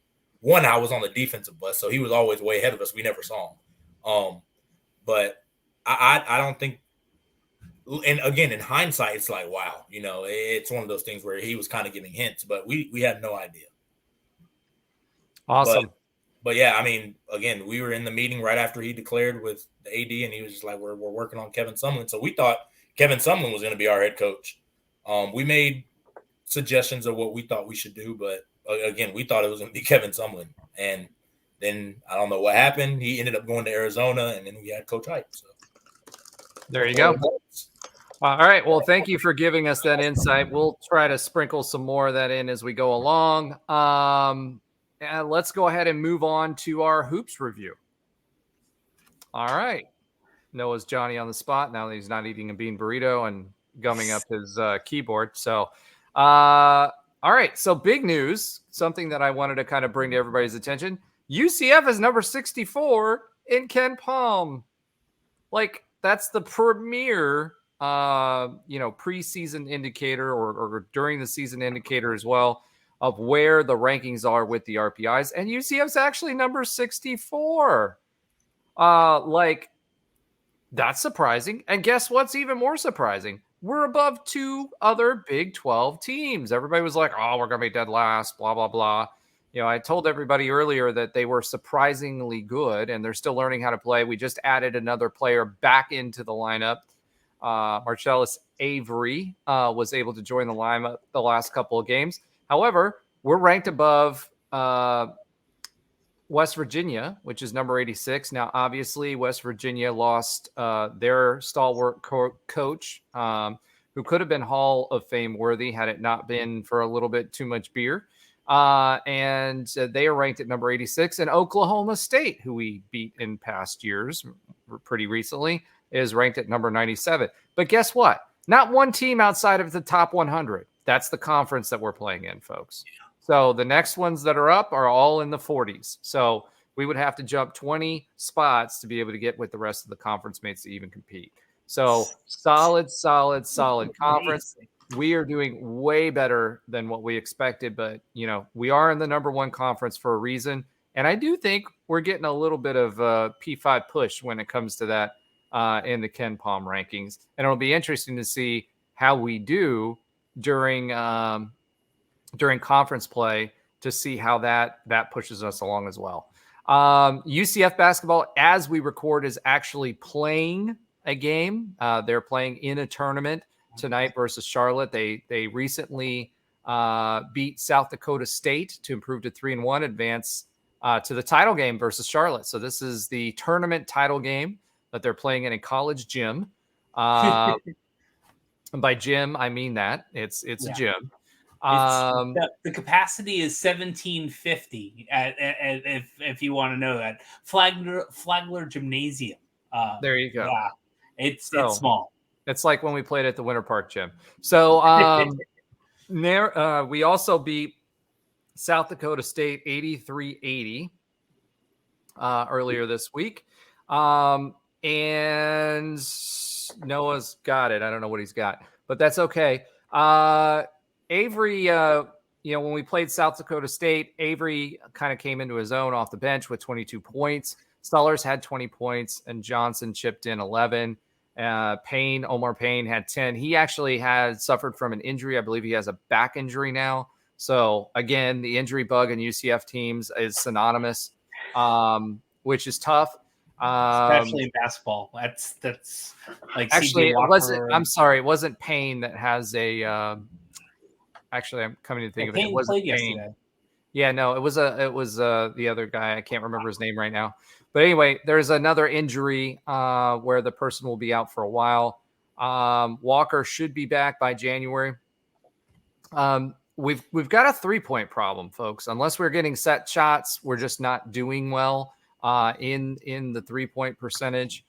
I was on the defensive bus, so he was always way ahead of us. We never saw him. But I don't think, and again, in hindsight, it's like, wow, it's one of those things where he was kind of giving hints, but we had no idea. Awesome. But yeah, I mean, again, we were in the meeting right after he declared with the AD, and he was just like, we're working on Kevin Sumlin. So we thought Kevin Sumlin was going to be our head coach. We made suggestions of what we thought we should do, but again, we thought it was going to be Kevin Sumlin. And then I don't know what happened. He ended up going to Arizona, and then we had Coach Hype. So there you go. All right. Well, thank you for giving us that insight. We'll try to sprinkle some more of that in as we go along. And let's go ahead and move on to our hoops review. All right. Noah's Johnny on the spot now that he's not eating a bean burrito and gumming up his keyboard. So, all right. So big news, something that I wanted to kind of bring to everybody's attention. UCF is number 64 in Ken Palm. Like that's the premier, preseason indicator or during the season indicator as well of where the rankings are with the RPIs. And UCF's actually number 64. That's surprising. And guess what's even more surprising? We're above two other Big 12 teams. Everybody was like, oh, we're going to be dead last, blah, blah, blah. I told everybody earlier that they were surprisingly good and they're still learning how to play. We just added another player back into the lineup. Marcellus Avery was able to join the lineup the last couple of games. However, we're ranked above West Virginia, which is number 86. Now, obviously, West Virginia lost their stalwart coach, who could have been Hall of Fame worthy had it not been for a little bit too much beer. And they are ranked at number 86. And Oklahoma State, who we beat in past years pretty recently, is ranked at number 97. But guess what? Not one team outside of the top 100. That's the conference that we're playing in, folks. So the next ones that are up are all in the 40s. So we would have to jump 20 spots to be able to get with the rest of the conference mates to even compete. So solid conference. We are doing way better than what we expected, but we are in the number one conference for a reason. And I do think we're getting a little bit of a P5 push when it comes to that in the Ken Palm rankings. And it'll be interesting to see how we do during conference play to see how that pushes us along as well. UCF basketball, as we record, is actually playing a game. They're playing in a tournament tonight versus Charlotte. They recently beat South Dakota State to improve to 3-1, advance to the title game versus Charlotte. So this is the tournament title game that they're playing in a college gym. And by gym, I mean that it's a gym. The capacity is 1750. If you want to know that, Flagler Gymnasium. There you go. Yeah, it's small. It's like when we played at the Winter Park Gym. So we also beat South Dakota State 83-80 earlier this week. And Noah's got it. I don't know what he's got, but that's okay. Avery, when we played South Dakota State, Avery kind of came into his own off the bench with 22 points. Stullers had 20 points, and Johnson chipped in 11. Omar Payne had 10. He actually had suffered from an injury. I believe he has a back injury now. So, again, the injury bug in UCF teams is synonymous, which is tough. Especially in basketball. That's like actually, it wasn't Payne that has a actually, I'm coming to think of it. It wasn't Payne. Yeah, no, it was the other guy. I can't remember his name right now. But anyway, there's another injury where the person will be out for a while. Walker should be back by January. We've got a 3-point problem, folks. Unless we're getting set shots, we're just not doing well in the 3-point percentage.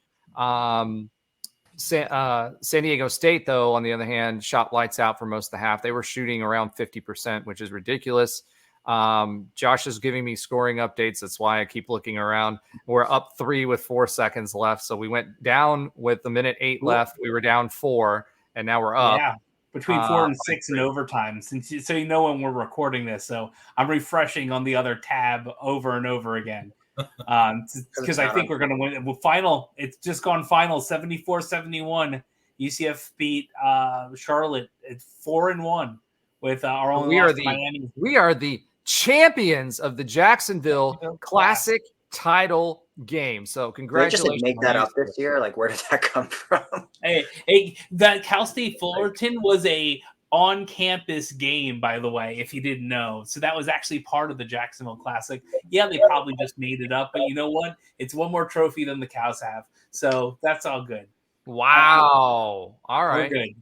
San Diego State, though, on the other hand, shot lights out for most of the half. They were shooting around 50%, which is ridiculous. Josh is giving me scoring updates. That's why I keep looking around. We're up 3 with 4 seconds left. So we went down with the minute 8 left. We were down 4, and now we're up. Yeah, between 4 and 6 in overtime. So when we're recording this. So I'm refreshing on the other tab over and over again. Because I think we're going to win. Well, it's just gone final 74-71. UCF beat Charlotte at 4-1 with our own Miami. We are the champions of the Jacksonville Classic title game. So congratulations. Did they just make that up this year? Like, where did that come from? Hey, that Cal State Fullerton was a on-campus game, by the way, if you didn't know. So that was actually part of the Jacksonville Classic. Yeah, they probably just made it up, but you know what? It's one more trophy than the Cows have. So that's all good. Wow. All right. We're good.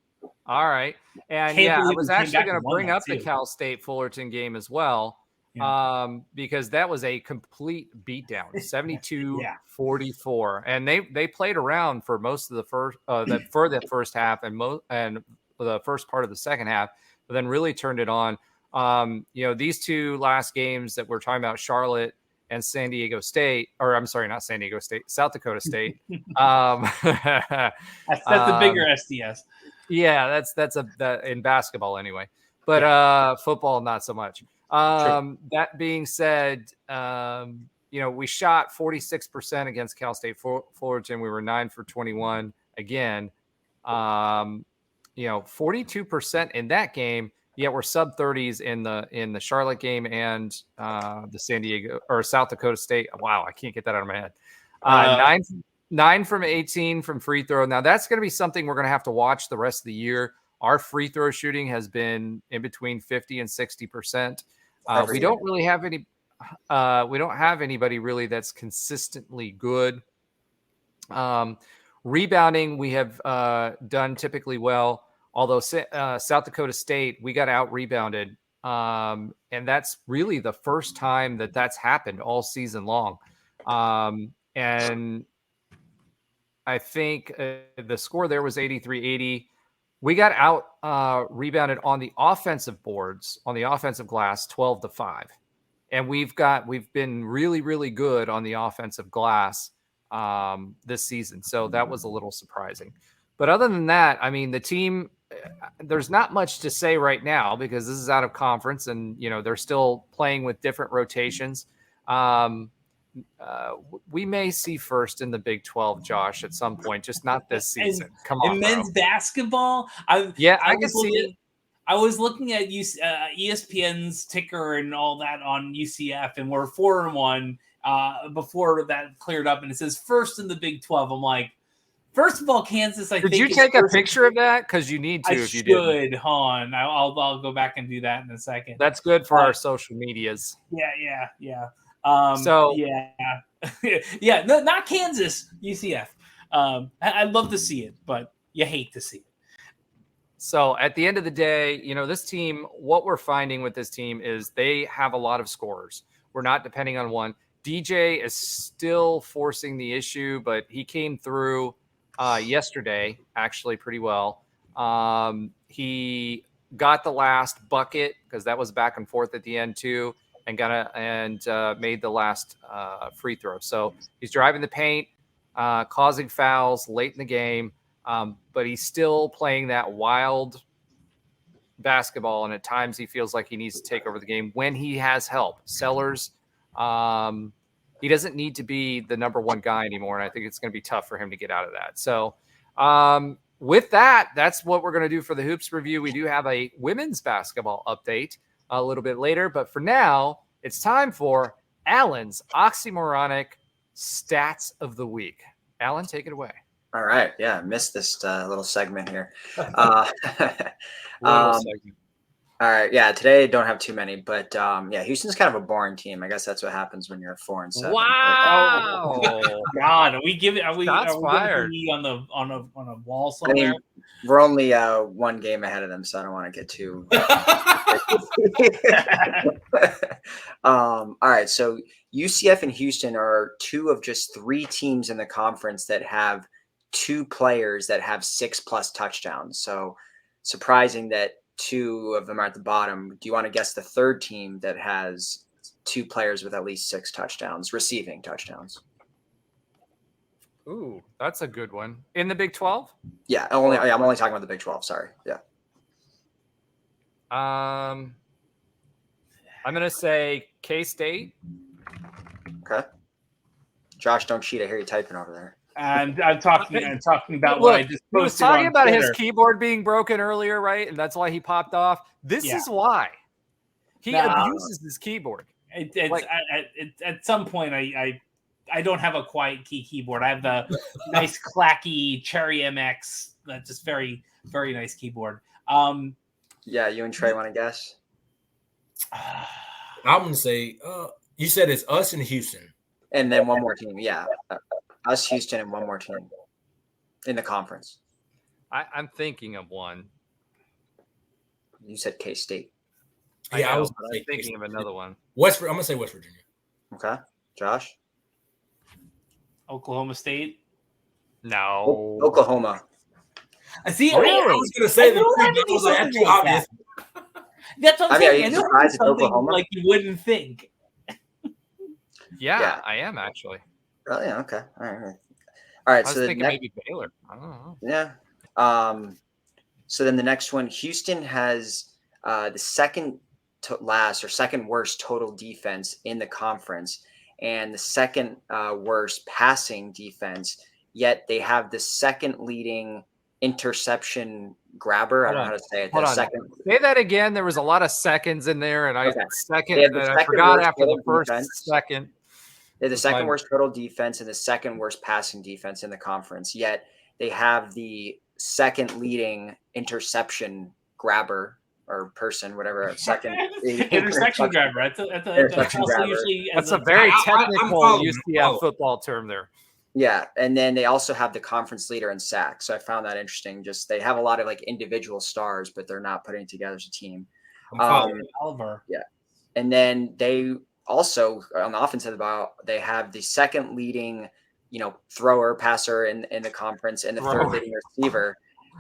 All right. And I was actually going to bring up the Cal State Fullerton game as well, because that was a complete beatdown, 72-44. And they played around for most of the first half and the first part of the second half, but then really turned it on. These two last games that we're talking about, Charlotte and San Diego State, or I'm sorry, not San Diego State, South Dakota State. That's the bigger SDS. Yeah, that's in basketball anyway, but football not so much. That being said, we shot 46% against Cal State Fullerton. We were 9 for 21 again. 42% in that game. Yet we're sub 30s in the Charlotte game and the San Diego or South Dakota State. Wow, I can't get that out of my head. 9 from 18 from free throw. Now that's going to be something we're going to have to watch the rest of the year. Our free throw shooting has been in between 50 and 60%. We don't really have any. We don't have anybody really that's consistently good. Rebounding, we have done typically well. Although South Dakota State, we got out rebounded. And that's really the first time that that's happened all season long. And I think the score there was 83-80. We got out rebounded on the offensive boards, on the offensive glass, 12-5. And we've been really, really good on the offensive glass this season. So that was a little surprising. But other than that, I mean, the team, there's not much to say right now because this is out of conference and, they're still playing with different rotations. We may see first in the Big 12, Josh, at some point, just not this season. Come on, in men's basketball, I can see it. I was looking at ESPN's ticker and all that on UCF, and we're 4-1 before that cleared up, and it says first in the Big 12. I'm like, first of all, Kansas. Did you take a picture of that? Because you need to. If you did, hon. I'll go back and do that in a second. That's good for our social medias. Yeah. Yeah. No, not Kansas, UCF. I'd love to see it, but you hate to see it. So at the end of the day, this team, what we're finding with this team is they have a lot of scorers. We're not depending on one. DJ is still forcing the issue, but he came through yesterday actually pretty well. He got the last bucket because that was back and forth at the end too, and made the last free throw. So he's driving the paint, causing fouls late in the game. But he's still playing that wild basketball, and at times he feels like he needs to take over the game when he has help. Sellers, he doesn't need to be the number one guy anymore, and I think it's going to be tough for him to get out of that. So with that, that's what we're going to do for the Hoops review. We do have a women's basketball update a little bit later, but for now, it's time for Alan's oxymoronic stats of the week. Alan, take it away. All right. Yeah, I missed this little segment here. Segment. All right. Yeah, today I don't have too many, but Houston's kind of a boring team. I guess that's what happens when you're 4-7. Wow. God, are we fired on a wall somewhere? I mean, we're only one game ahead of them, so I don't want to get too. All right. So UCF and Houston are two of just three teams in the conference that have two players that have 6+ touchdowns. So surprising that two of them are at the bottom. Do you want to guess the third team that has two players with at least 6 touchdowns, receiving touchdowns? Ooh, that's a good one. In the Big 12? Yeah, I'm only talking about the Big 12. Sorry. Yeah. I'm going to say K-State. Okay. Josh, don't cheat. I hear you typing over there. And I'm talking about what I just posted. He was talking about Twitter. his keyboard being broken earlier, right? And that's why he popped off. This is why. He abuses his keyboard. At some point, I don't have a quiet keyboard. I have the nice clacky Cherry MX. That's just very, very nice keyboard. Yeah, you and Trey want to guess? I'm going to say, you said it's us and Houston. And then one more team. Yeah. Us, Houston, and one more team in the conference. I'm thinking of one. You said K-State. Yeah, I was thinking of another one. I'm going to say West Virginia. Okay. Josh? Oklahoma State? No. Oklahoma. I see. Really? I was going to say that was like too obvious. That's what I'm saying. Are you surprised at Oklahoma? Like you wouldn't think. Yeah, I am actually. Really? Okay. All right. I was thinking maybe Baylor. I don't know. Yeah. So then the next one, Houston has the second worst total defense in the conference and the second worst passing defense, yet they have the second leading interception grabber. I don't know how to say it. Say that again. There was a lot of seconds in there, and I forgot after the first second. They're the second worst total defense and the second worst passing defense in the conference. Yet they have the second leading interception grabber or person, whatever. Second intersection grabber. That's a very technical UCF football term there. Yeah, and then they also have the conference leader in sacks. So I found that interesting. Just they have a lot of like individual stars, but they're not putting together as a team. Oliver. Yeah, and then they also on the offensive ball, they have the second leading, thrower, passer in the conference, and the third leading receiver.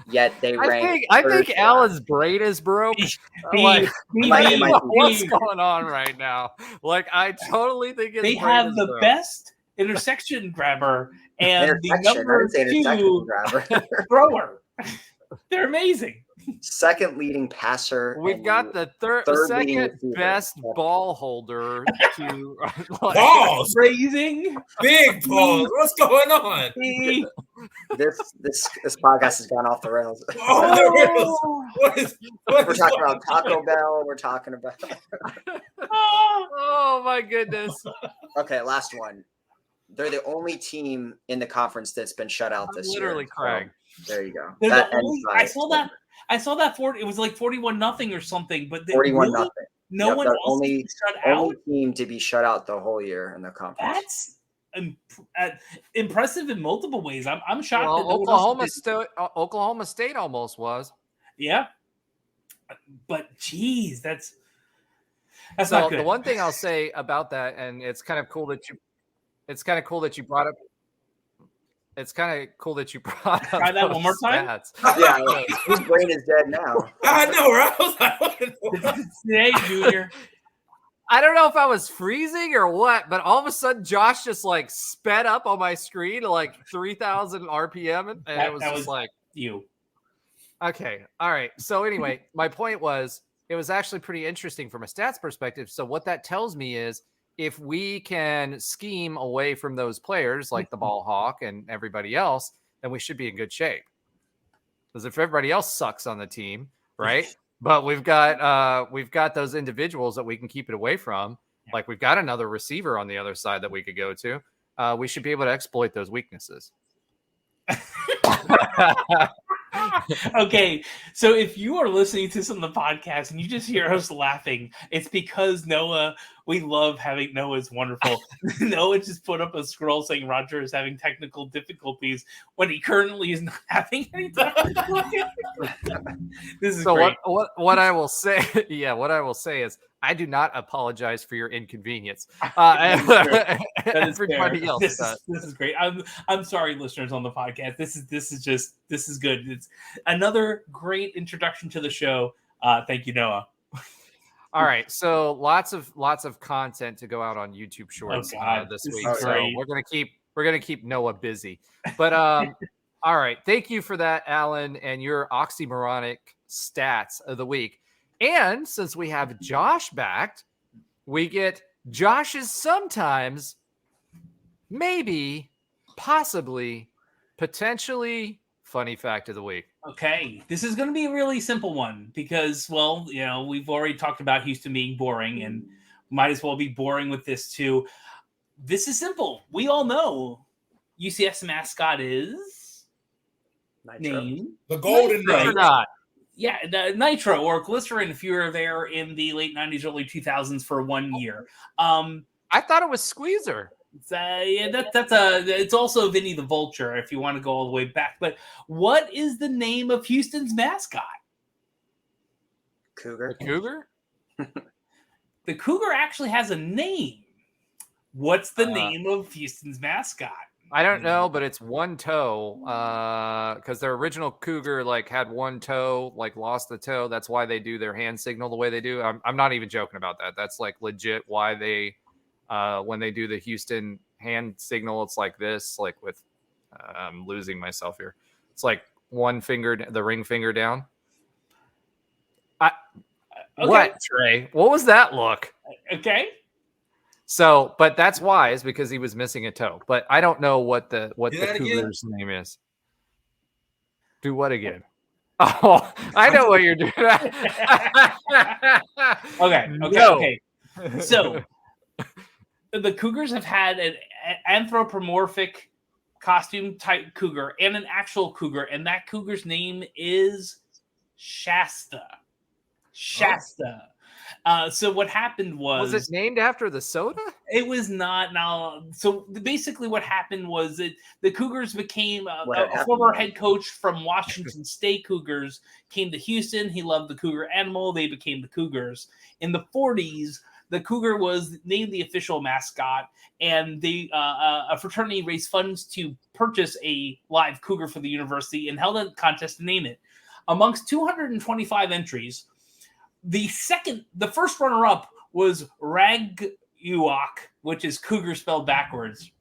Yet they rank. I think Alan's brain is broke. What's going on right now? Like, I totally think they have the best intersection grabber and the number 2 thrower. They're amazing. Second leading passer. We've got the second best ball holder to balls. Raising big balls. What's going on? This podcast has gone off the rails. We're talking about Taco Bell. We're talking about. Oh my goodness. Okay, last one. They're the only team in the conference that's been shut out this year. Literally, Craig. So, there you go. I saw that it was like 41-0 or something, but 41-0. No one else only team to be shut out the whole year in the conference. That's impressive in multiple ways. I'm shocked. Well, Oklahoma State almost was. Yeah, but geez, that's so not good. The one thing I'll say about that, and it's kind of cool that you brought up. It's kind of cool that you brought up. Try that one more time. Yeah, his brain is dead now. I know, right? I was like, today, Junior. I don't know if I was freezing or what, but all of a sudden Josh just like sped up on my screen to like 3,000 RPM, and it was just like you. Okay, all right. So anyway, my point was it was actually pretty interesting from a stats perspective. So what that tells me is, if we can scheme away from those players like the ball hawk and everybody else, then we should be in good shape. Because if everybody else sucks on the team, right? But we've got those individuals that we can keep it away from. Like we've got another receiver on the other side that we could go to. We should be able to exploit those weaknesses. Okay, so if you are listening to this on the podcast and you just hear us laughing, it's because Noah, we love having Noah's wonderful. Noah just put up a scroll saying Roger is having technical difficulties when he currently is not having any technical difficulties. This is so great. What I will say, what I will say is I do not apologize for your inconvenience. Everybody else does. This is great. I'm sorry, listeners on the podcast. This is good. It's another great introduction to the show. Thank you, Noah. All right, so lots of content to go out on YouTube Shorts this week. So we're gonna keep Noah busy. But all right, thank you for that, Alan, and your oxymoronic stats of the week. And since we have Josh back, we get Josh's sometimes, maybe, possibly, potentially funny fact of the week. Okay, this is going to be a really simple one because, well, we've already talked about Houston being boring and might as well be boring with this too. This is simple. We all know UCF's mascot is Nitro. The Golden Knight. Not. Yeah, the Nitro or Glycerin if you were there in the late 90s, early 2000s for 1 year. I thought it was Squeezer. It's also Vinny the Vulture if you want to go all the way back. But what is the name of Houston's mascot? Cougar. The Cougar? The Cougar actually has a name. What's the name of Houston's mascot? I don't know, but it's one toe. Because their original Cougar had one toe, lost the toe. That's why they do their hand signal the way they do. I'm not even joking about that. That's legit why they. When they do the Houston hand signal, it's like this, with, I'm losing myself here. It's like one finger, the ring finger down. Okay. What, Trey? What was that look? Okay. So, but that's why is because he was missing a toe. But I don't know what the Cougar's name is. Do what again? Oh, I know what you're doing. Okay. So the Cougars have had an anthropomorphic costume type cougar and an actual cougar, and that cougar's name is Shasta. Shasta. So what happened was it named after the soda? It was not. Now, so basically, what happened was that the Cougars became a former head coach from Washington State Cougars came to Houston. He loved the cougar animal. They became the Cougars. In the 40s, the cougar was named the official mascot, and a fraternity raised funds to purchase a live cougar for the university and held a contest to name it. Amongst 225 entries, the first runner-up was Raguak, which is cougar spelled backwards.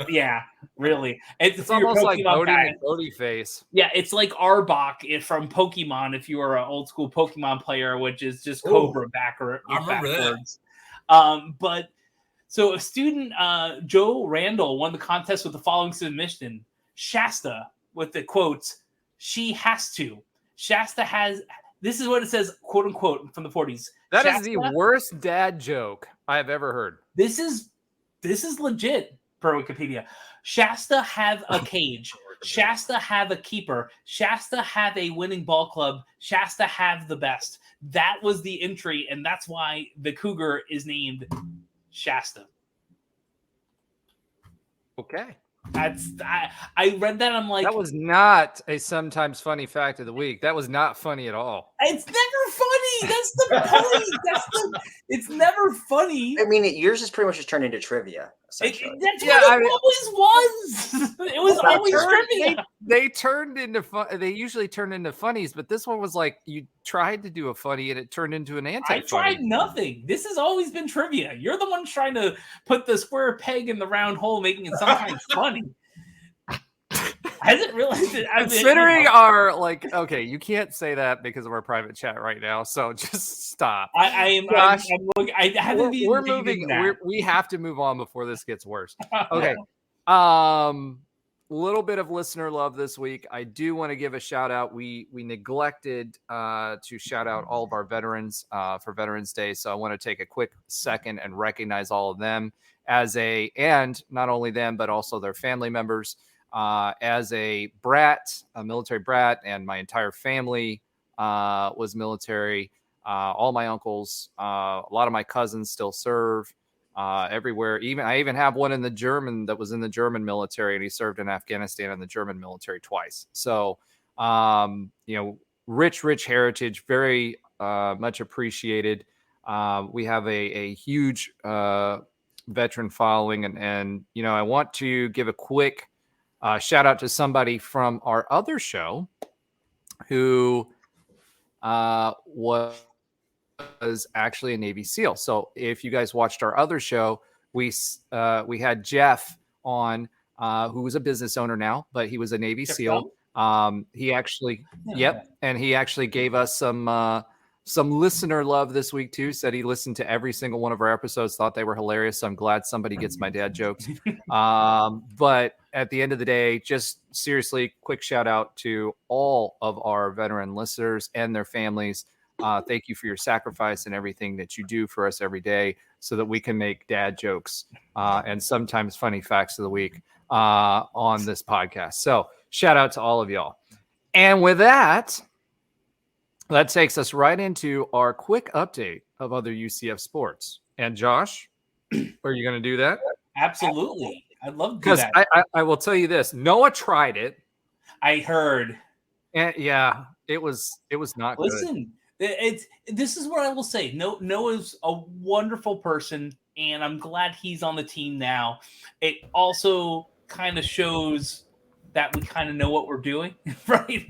Yeah, really. It's almost like Bodie face. Yeah, it's like Arbok from Pokemon if you are an old school Pokemon player, which is just Cobra backwards. I remember that. But so a student, Joe Randall, won the contest with the following submission: Shasta, with the quotes, "She has to." Shasta has. This is what it says, quote unquote, from the 40s. That is the worst dad joke I have ever heard. This is legit, per Wikipedia. Shasta have a cage. Shasta have a keeper. Shasta have a winning ball club. Shasta have the best. That was the entry, and that's why the cougar is named Shasta. Okay. I read that. I'm like, that was not a sometimes funny fact of the week. That was not funny at all. It's never funny. That's the point. It's never funny. I mean, yours is pretty much just turned into trivia. That's what it always was. It was always trivia. They turned into fun. They usually turn into funnies, but this one was like you tried to do a funny and it turned into an anti-funny. I tried nothing. This has always been trivia. You're the one trying to put the square peg in the round hole, making it sometimes funny. I didn't realize it. Considering our okay, you can't say that because of our private chat right now, so just stop. We're moving. We have to move on before this gets worse. Okay. Little bit of listener love this week. I do want to give a shout out. We neglected to shout out all of our veterans for Veterans Day, so I want to take a quick second and recognize all of them and not only them but also their family members. As a military brat, and my entire family was military. All my uncles, a lot of my cousins still serve everywhere. I even have one that was in the German military, and he served in Afghanistan in the German military twice. So, rich heritage, very much appreciated. We have a huge veteran following, and I want to give a quick shout out to somebody from our other show who was actually a Navy SEAL. So if you guys watched our other show, we had Jeff on, who was a business owner now, but he was a Navy SEAL. He actually, and he actually gave us some listener love this week too. Said he listened to every single one of our episodes, thought they were hilarious. So I'm glad somebody gets my dad jokes. But at the end of the day, just seriously, quick shout out to all of our veteran listeners and their families. Thank you for your sacrifice and everything that you do for us every day so that we can make dad jokes and sometimes funny facts of the week on this podcast. So shout out to all of y'all. And with that takes us right into our quick update of other UCF sports. And Josh, are you going to do that? Absolutely. I'd love to do that. Because I will tell you this. Noah tried it. I heard. And yeah, it was not good. Listen, this is what I will say. Noah's a wonderful person, and I'm glad he's on the team now. It also kind of shows that we kind of know what we're doing, right?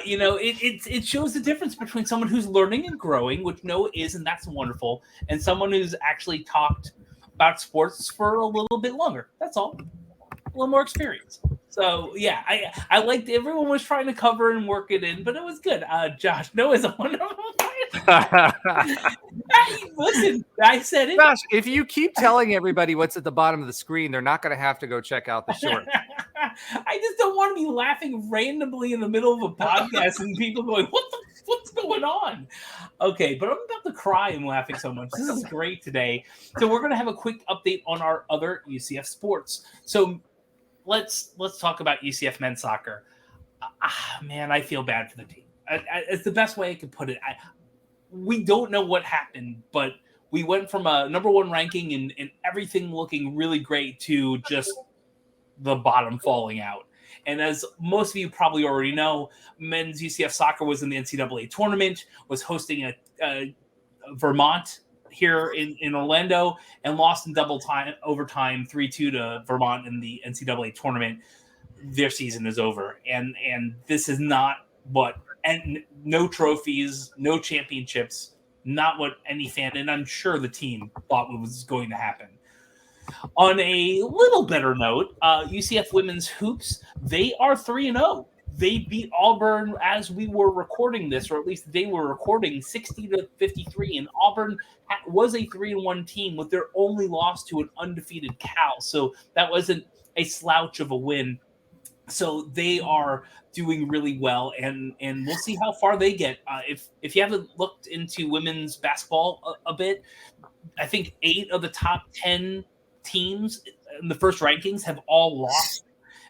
It shows the difference between someone who's learning and growing, which Noah is, and that's wonderful, and someone who's actually talked about sports for a little bit longer. That's all. A little more experience. So, yeah, I liked everyone was trying to cover and work it in, but it was good. Josh, Noah's a wonderful player. Listen, I said it. Josh, if you keep telling everybody what's at the bottom of the screen, they're not going to have to go check out the short. I just don't want to be laughing randomly in the middle of a podcast and people going, what the What's going on? Okay, but I'm about to cry. I'm laughing so much. This is great today. So we're going to have a quick update on our other UCF sports. So let's talk about UCF men's soccer. Man, I feel bad for the team. It's the best way I could put it. We don't know what happened, but we went from a number 1 ranking and everything looking really great to just the bottom falling out. And as most of you probably already know, men's UCF soccer was in the NCAA tournament, was hosting a Vermont here in Orlando, and lost in overtime 3-2 to Vermont in the NCAA tournament. Their season is over, and this is not and no trophies, no championships, not what any fan, and I'm sure the team thought was going to happen. On a little better note, UCF women's hoops, they are 3-0. They beat Auburn as we were recording this, or at least they were recording 60-53, and Auburn was a 3-1 team with their only loss to an undefeated Cal. So that wasn't a slouch of a win. So they are doing really well, and we'll see how far they get. If you haven't looked into women's basketball a bit, I think 8 of the top 10 teams in the first rankings have all lost.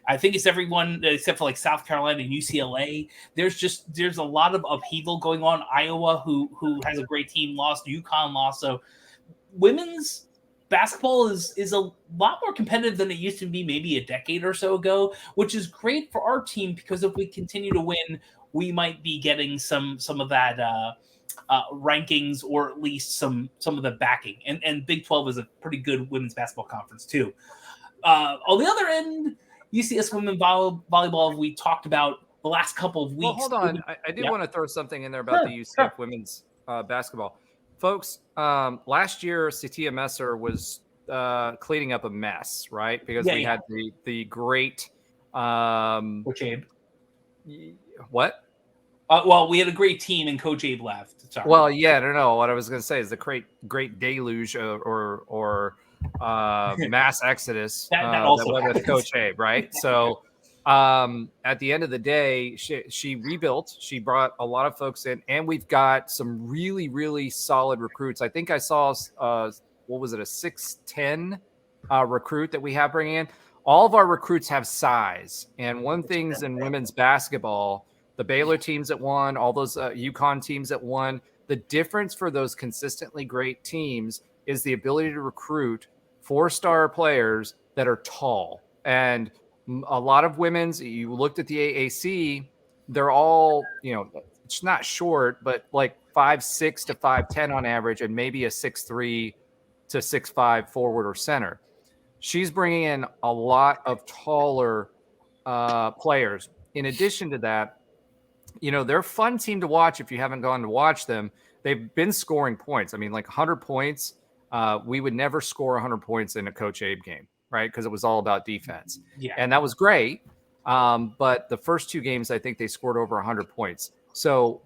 I think it's everyone except for like South Carolina and UCLA. There's a lot of upheaval going on. Iowa, who has a great team, lost. UConn lost. So women's basketball is a lot more competitive than it used to be maybe a decade or so ago, which is great for our team because if we continue to win, we might be getting some of that rankings, or at least some of the backing. And Big 12 is a pretty good women's basketball conference too. On the other end, UCS women volleyball, we talked about the last couple of weeks. Well, hold on. I did want to throw something in there about the UCF women's basketball. Folks, last year, Satia Messer was cleaning up a mess, right? Because we had the great... Coach Abe. What? Well, we had a great team, and Coach Abe left. Sorry. Well, yeah, I don't know. What I was going to say is the great deluge or mass exodus that went with Coach Abe, right? So at the end of the day, she rebuilt. She brought a lot of folks in, and we've got some really, really solid recruits. I think I saw, what was it, a 6'10" recruit that we have bringing in. All of our recruits have size. And one thing's in women's basketball, the Baylor teams that won, all those UConn teams that won, the difference for those consistently great teams is the ability to recruit 4-star players that are tall. And a lot of women's, you looked at the AAC, they're all, it's not short, but like 5'6" to 5'10" on average, and maybe a 6'3" to 6'5" forward or center. She's bringing in a lot of taller players. In addition to that, they're a fun team to watch if you haven't gone to watch them. They've been scoring points. I mean, like 100 points. We would never score 100 points in a Coach Abe game, right? Because it was all about defense. Yeah. And that was great. But the first 2 games, I think they scored over 100 points. So,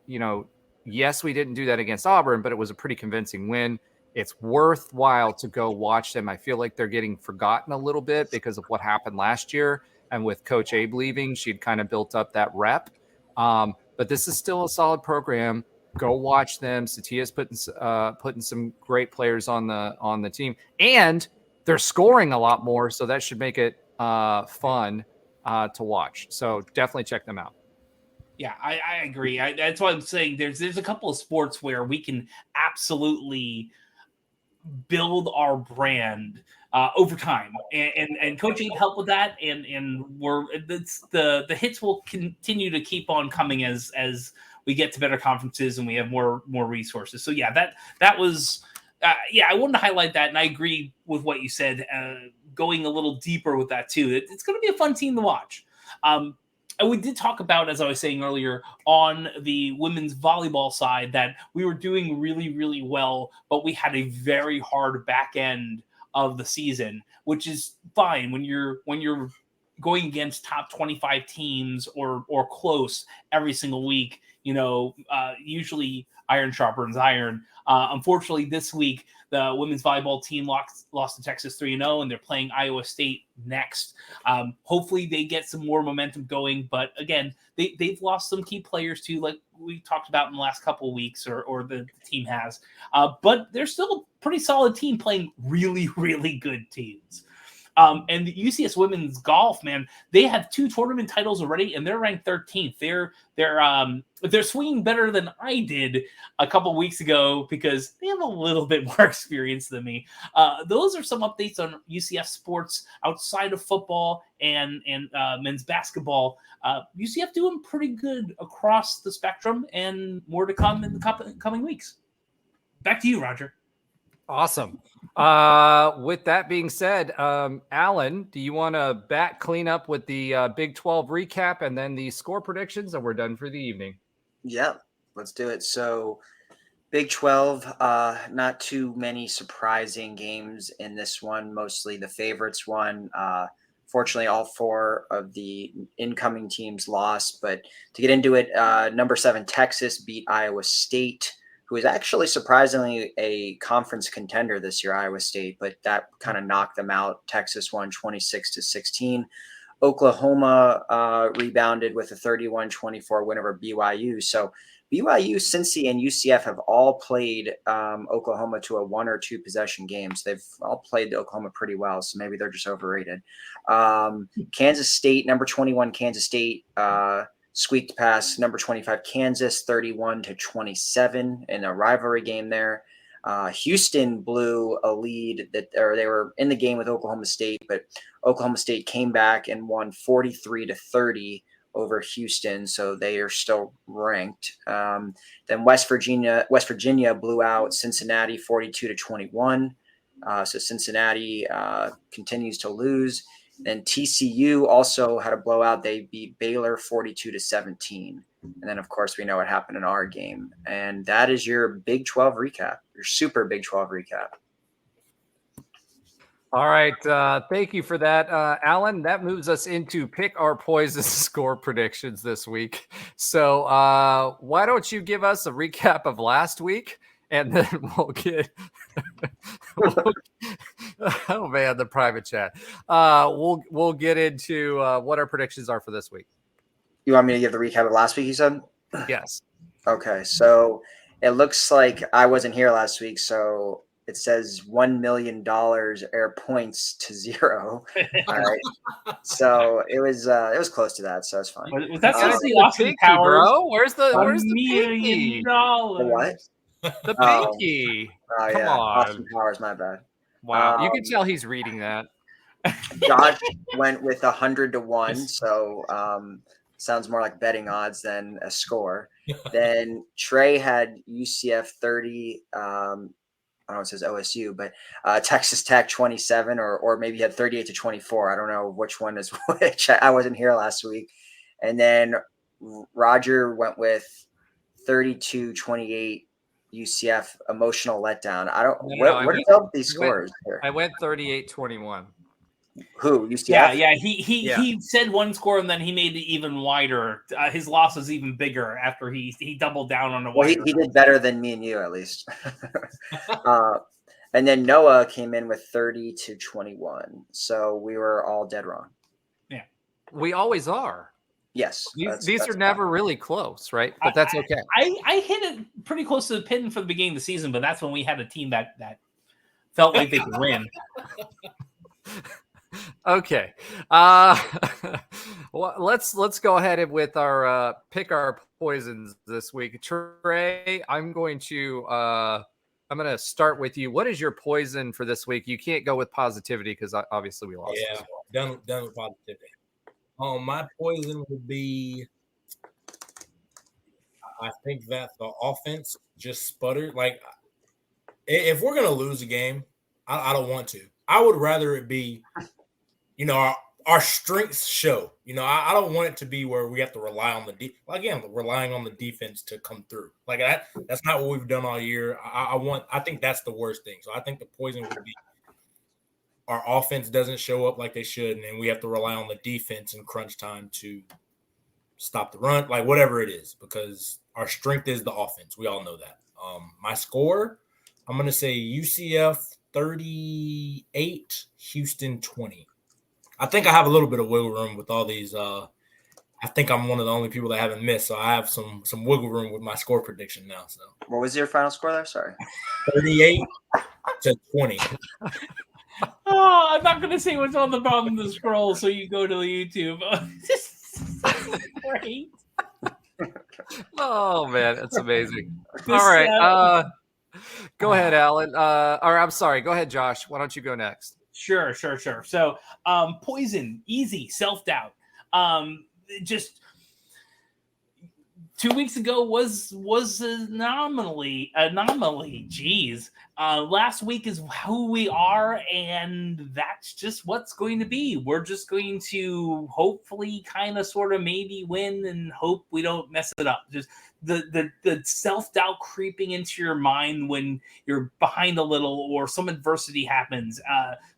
yes, we didn't do that against Auburn, but it was a pretty convincing win. It's worthwhile to go watch them. I feel like they're getting forgotten a little bit because of what happened last year. And with Coach Abe leaving, she'd kind of built up that rep. But this is still a solid program. Go watch them. Satia's putting some great players on the team, and they're scoring a lot more, so that should make it fun to watch. So definitely check them out. Yeah, I agree. That's why I'm saying there's a couple of sports where we can absolutely build our brand over time, and Coach Abe helped with that, and the hits will continue to keep on coming as we get to better conferences and we have more resources. So yeah, that was I wanted to highlight that, and I agree with what you said. Going a little deeper with that too, it's going to be a fun team to watch. And we did talk about, as I was saying earlier, on the women's volleyball side, that we were doing really, really well, but we had a very hard back end of the season, which is fine when you're going against top 25 teams or close every single week. Usually iron sharpens iron. Unfortunately, this week the women's volleyball team lost to Texas 3-0, and they're playing Iowa State next. Hopefully, they get some more momentum going. But again, they've lost some key players too, like we talked about in the last couple of weeks, or the team has. But they're still a pretty solid team playing really, really good teams. And the UCS women's golf, man, they have 2 tournament titles already, and they're ranked 13th. They're swinging better than I did a couple weeks ago because they have a little bit more experience than me. Those are some updates on UCF sports outside of football and men's basketball. UCF doing pretty good across the spectrum, and more to come in the coming weeks. Back to you, Roger. Awesome. With that being said, Alan, do you want to clean up with the Big 12 recap and then the score predictions, and we're done for the evening? Yeah, let's do it. So Big 12, not too many surprising games in this one, mostly the favorites won. Fortunately, all 4 of the incoming teams lost. But to get into it, number 7, Texas beat Iowa State, who is actually surprisingly a conference contender this year, Iowa State, but that kind of knocked them out. Texas won 26-16. Oklahoma rebounded with a 31-24 win over BYU. So BYU, Cincy, and UCF have all played Oklahoma to a 1 or 2 possession games. They've all played Oklahoma pretty well, so maybe they're just overrated. Kansas State, number 21, Kansas State, squeaked past number 25 Kansas 31-27 in a rivalry game there. Houston blew a lead they were in the game with Oklahoma State, but Oklahoma State came back and won 43-30 over Houston, so they are still ranked. Then West Virginia blew out Cincinnati 42-21. So Cincinnati continues to lose. Then TCU also had a blowout. They beat Baylor 42-17. And then, of course, we know what happened in our game. And that is your Big 12 recap, your super Big 12 recap. All right. Thank you for that, Alan. That moves us into pick our poison score predictions this week. So why don't you give us a recap of last week? And then we'll get oh man, the private chat. We'll get into what our predictions are for this week. You want me to give the recap of last week, you said? Yes. Okay, so it looks like I wasn't here last week, so it says $1 million air points to 0. All right. So it was close to that, so it's fine. Was that the Austin pinky, Powers? bro? Where's the $1 pinky? million. The what? The pinky. Oh, Come yeah. on. Austin Powers, my bad. Wow. You can tell he's reading that. Josh went with 100-1, so sounds more like betting odds than a score. Then Trey had UCF 30. I don't know, it says OSU, but Texas Tech 27, or maybe he had 38-24. I don't know which one is which. I wasn't here last week. And then Roger went with 32-28 UCF emotional letdown. Where did you go these scores? I went 38-21. Who? UCF? Yeah. He said one score and then he made it even wider. His loss was even bigger after he doubled down on the wider. He did better than me and you, at least. And then Noah came in with 30-21. So we were all dead wrong. Yeah. We always are. Yes. These are never really close, right? But that's okay. I hit it pretty close to the pin for the beginning of the season, but that's when we had a team that felt like they could win. Okay. Well, let's go ahead with our pick our poisons this week. Trey, I'm going to start with you. What is your poison for this week? You can't go with positivity because obviously we lost. Yeah, done with positivity. My poison would be, I think that the offense just sputtered. Like, if we're gonna lose a game, I don't want to. I would rather it be, our strengths show. I don't want it to be where we have to rely on relying on the defense to come through. Like that's not what we've done all year. I think that's the worst thing. So I think the poison would be our offense doesn't show up like they should, and then we have to rely on the defense in crunch time to stop the run, like whatever it is, because our strength is the offense. We all know that. My score, I'm going to say UCF 38, Houston 20. I think I have a little bit of wiggle room with all these. I think I'm one of the only people that haven't missed, so I have some wiggle room with my score prediction now. So, what was your final score there? Sorry, 38 to 20. Oh, I'm not going to say what's on the bottom of the scroll, so you go to the YouTube. This is great. Oh man, that's amazing. All right, go ahead, Alan. Or I'm sorry, go ahead, Josh. Why don't you go next? Sure. So, poison, easy, self-doubt. Just 2 weeks ago was an anomaly. Geez. Last week is who we are, and that's just what's going to be. We're just going to hopefully kind of sort of maybe win and hope we don't mess it up. Just the self-doubt creeping into your mind when you're behind a little or some adversity happens.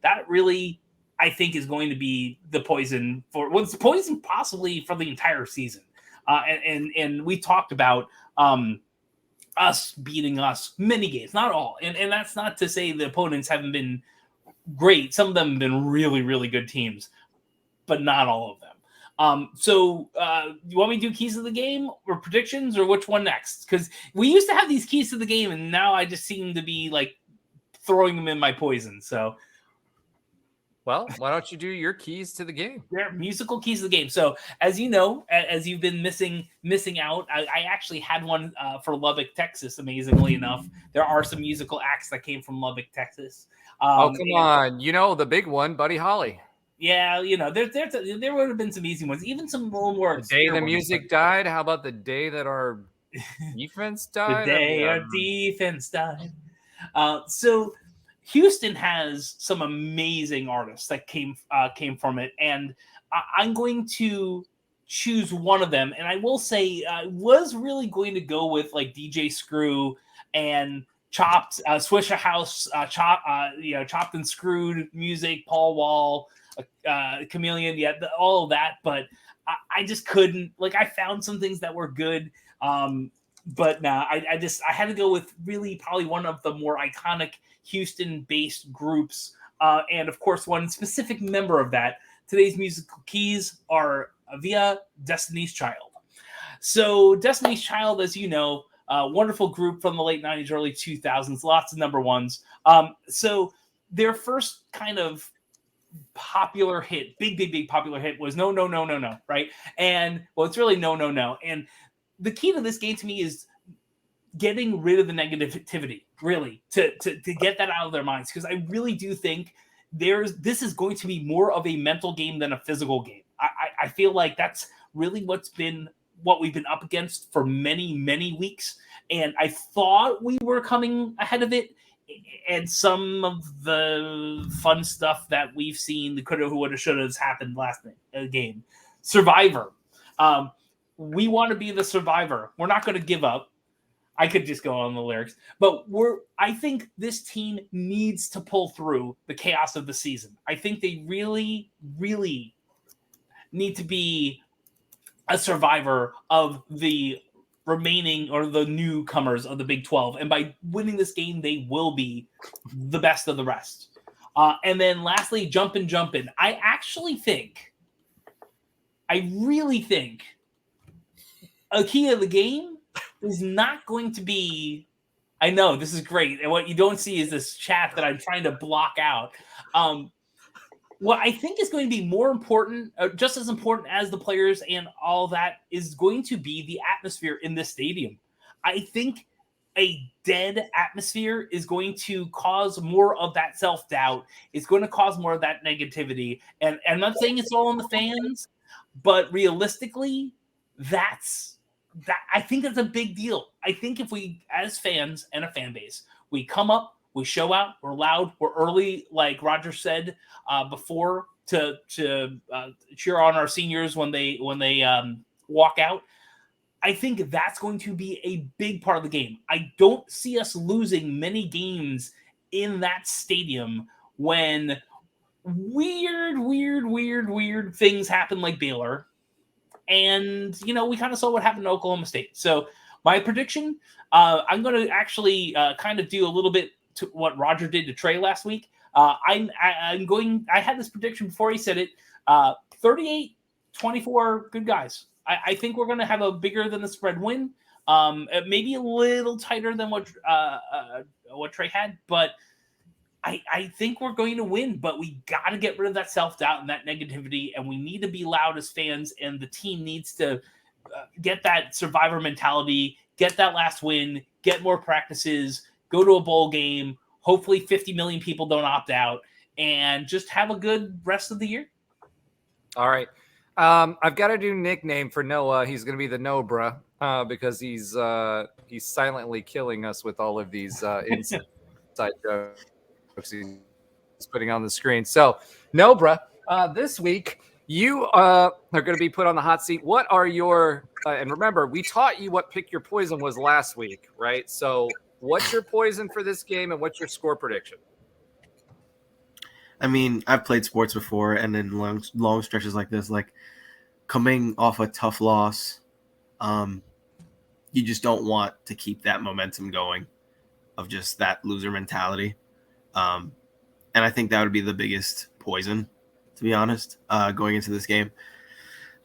That really, I think, is going to be the poison possibly for the entire season. And we talked about us beating us many games, not all. And that's not to say the opponents haven't been great. Some of them have been really, really good teams, but not all of them. So you want me to do keys of the game or predictions, or which one next? Because we used to have these keys to the game, and now I just seem to be like throwing them in my poison. So, well, why don't you do your keys to the game? They're musical keys to the game. So, as you know, as you've been missing out, I actually had one for Lubbock, Texas. Amazingly enough, there are some musical acts that came from Lubbock, Texas. Oh, come on. You know, the big one, Buddy Holly. Yeah, you know, there would have been some easy ones, even some little more. The day the music died. How about the day that our defense died? The day our defense died. So Houston has some amazing artists that came from it, and I'm going to choose one of them. And I will say, I was really going to go with like DJ Screw and Chopped, Swisher House, Chopped and Screwed music, Paul Wall. Chameleon, all of that, but I just couldn't. Like, I found some things that were good, but nah, I had to go with really probably one of the more iconic Houston-based groups, and of course one specific member of that. Today's musical keys are via Destiny's Child. So Destiny's Child, as you know, wonderful group from the late 90s, early 2000s, lots of number ones. So their first kind of popular hit, big popular hit was No, right? And well, it's really No. And the key to this game to me is getting rid of the negativity, really, to get that out of their minds, because I really do think this is going to be more of a mental game than a physical game. I feel like that's really what we've been up against for many weeks, and I thought we were coming ahead of it. And some of the fun stuff that we've seen, the coulda, woulda, shoulda, has happened last game. Survivor. We want to be the survivor. We're not going to give up. I could just go on the lyrics, but I think this team needs to pull through the chaos of the season. I think they really, really need to be a survivor of the remaining or the newcomers of the Big 12. And by winning this game, they will be the best of the rest. And then lastly, jumpin'. I really think a key of the game is not going to be, I know this is great. And what you don't see is this chat that I'm trying to block out. What I think is going to be more important, just as important as the players and all that, is going to be the atmosphere in this stadium. I think a dead atmosphere is going to cause more of that self-doubt. It's going to cause more of that negativity. And I'm not saying it's all on the fans, but realistically, I think that's a big deal. I think if we, as fans and a fan base, we come up, we show out, we're loud, we're early, like Roger said before, to cheer on our seniors when they walk out. I think that's going to be a big part of the game. I don't see us losing many games in that stadium when weird things happen like Baylor. And, we kind of saw what happened to Oklahoma State. So my prediction, I'm going to actually kind of do a little bit to what Roger did to Tre last week. I had this prediction before he said it, 38-24 good guys. I think we're going to have a bigger than the spread win. Maybe a little tighter than what Tre had, but I think we're going to win, but we got to get rid of that self-doubt and that negativity, and we need to be loud as fans, and the team needs to get that survivor mentality, get that last win, get more practices, go to a bowl game, hopefully 50 million people don't opt out, and just have a good rest of the year. All right. I've got to do nickname for Noah. He's going to be the Nobra because he's silently killing us with all of these inside jokes he's putting on the screen. So, Nobra, this week you are going to be put on the hot seat. What are your and remember, we taught you what pick your poison was last week, right? So, what's your poison for this game, and what's your score prediction? I mean, I've played sports before, and in long stretches like this, like coming off a tough loss, you just don't want to keep that momentum going of just that loser mentality. And I think that would be the biggest poison, to be honest, going into this game.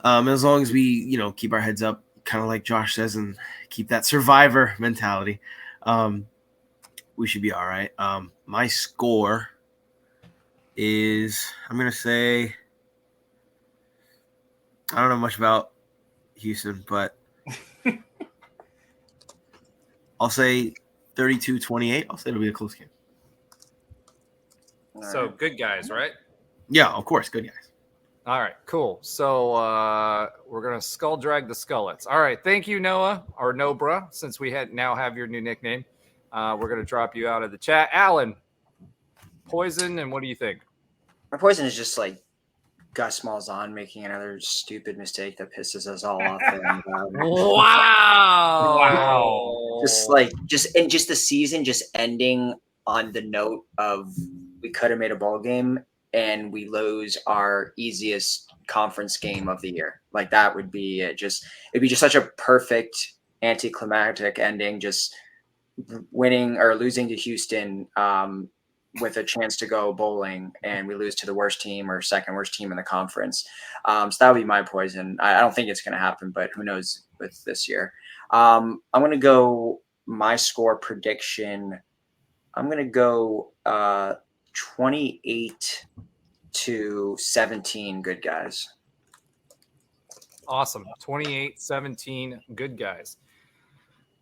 As long as we, keep our heads up, kind of like Josh says, and keep that survivor mentality, we should be all right. My score is, I'm going to say, I don't know much about Houston, but I'll say 32-28. I'll say it'll be a close game. So good guys, right? Yeah, of course. Good guys. All right, cool. So we're going to skull drag the Skullets. All right. Thank you, Noah, or Nobra, since we now have your new nickname. We're going to drop you out of the chat. Alan, poison, and what do you think? My poison is just like Gus Malzahn making another stupid mistake that pisses us all off. Wow. Just the season just ending on the note of we could have made a bowl game and we lose our easiest conference game of the year. Like that would be it. It'd be just such a perfect anticlimactic ending, just winning or losing to Houston with a chance to go bowling, and we lose to the worst team or second worst team in the conference. So that would be my poison. I don't think it's going to happen, but who knows with this year. I'm going to go my score prediction. I'm going to go 28-17 good guys. Awesome. 28-17 good guys.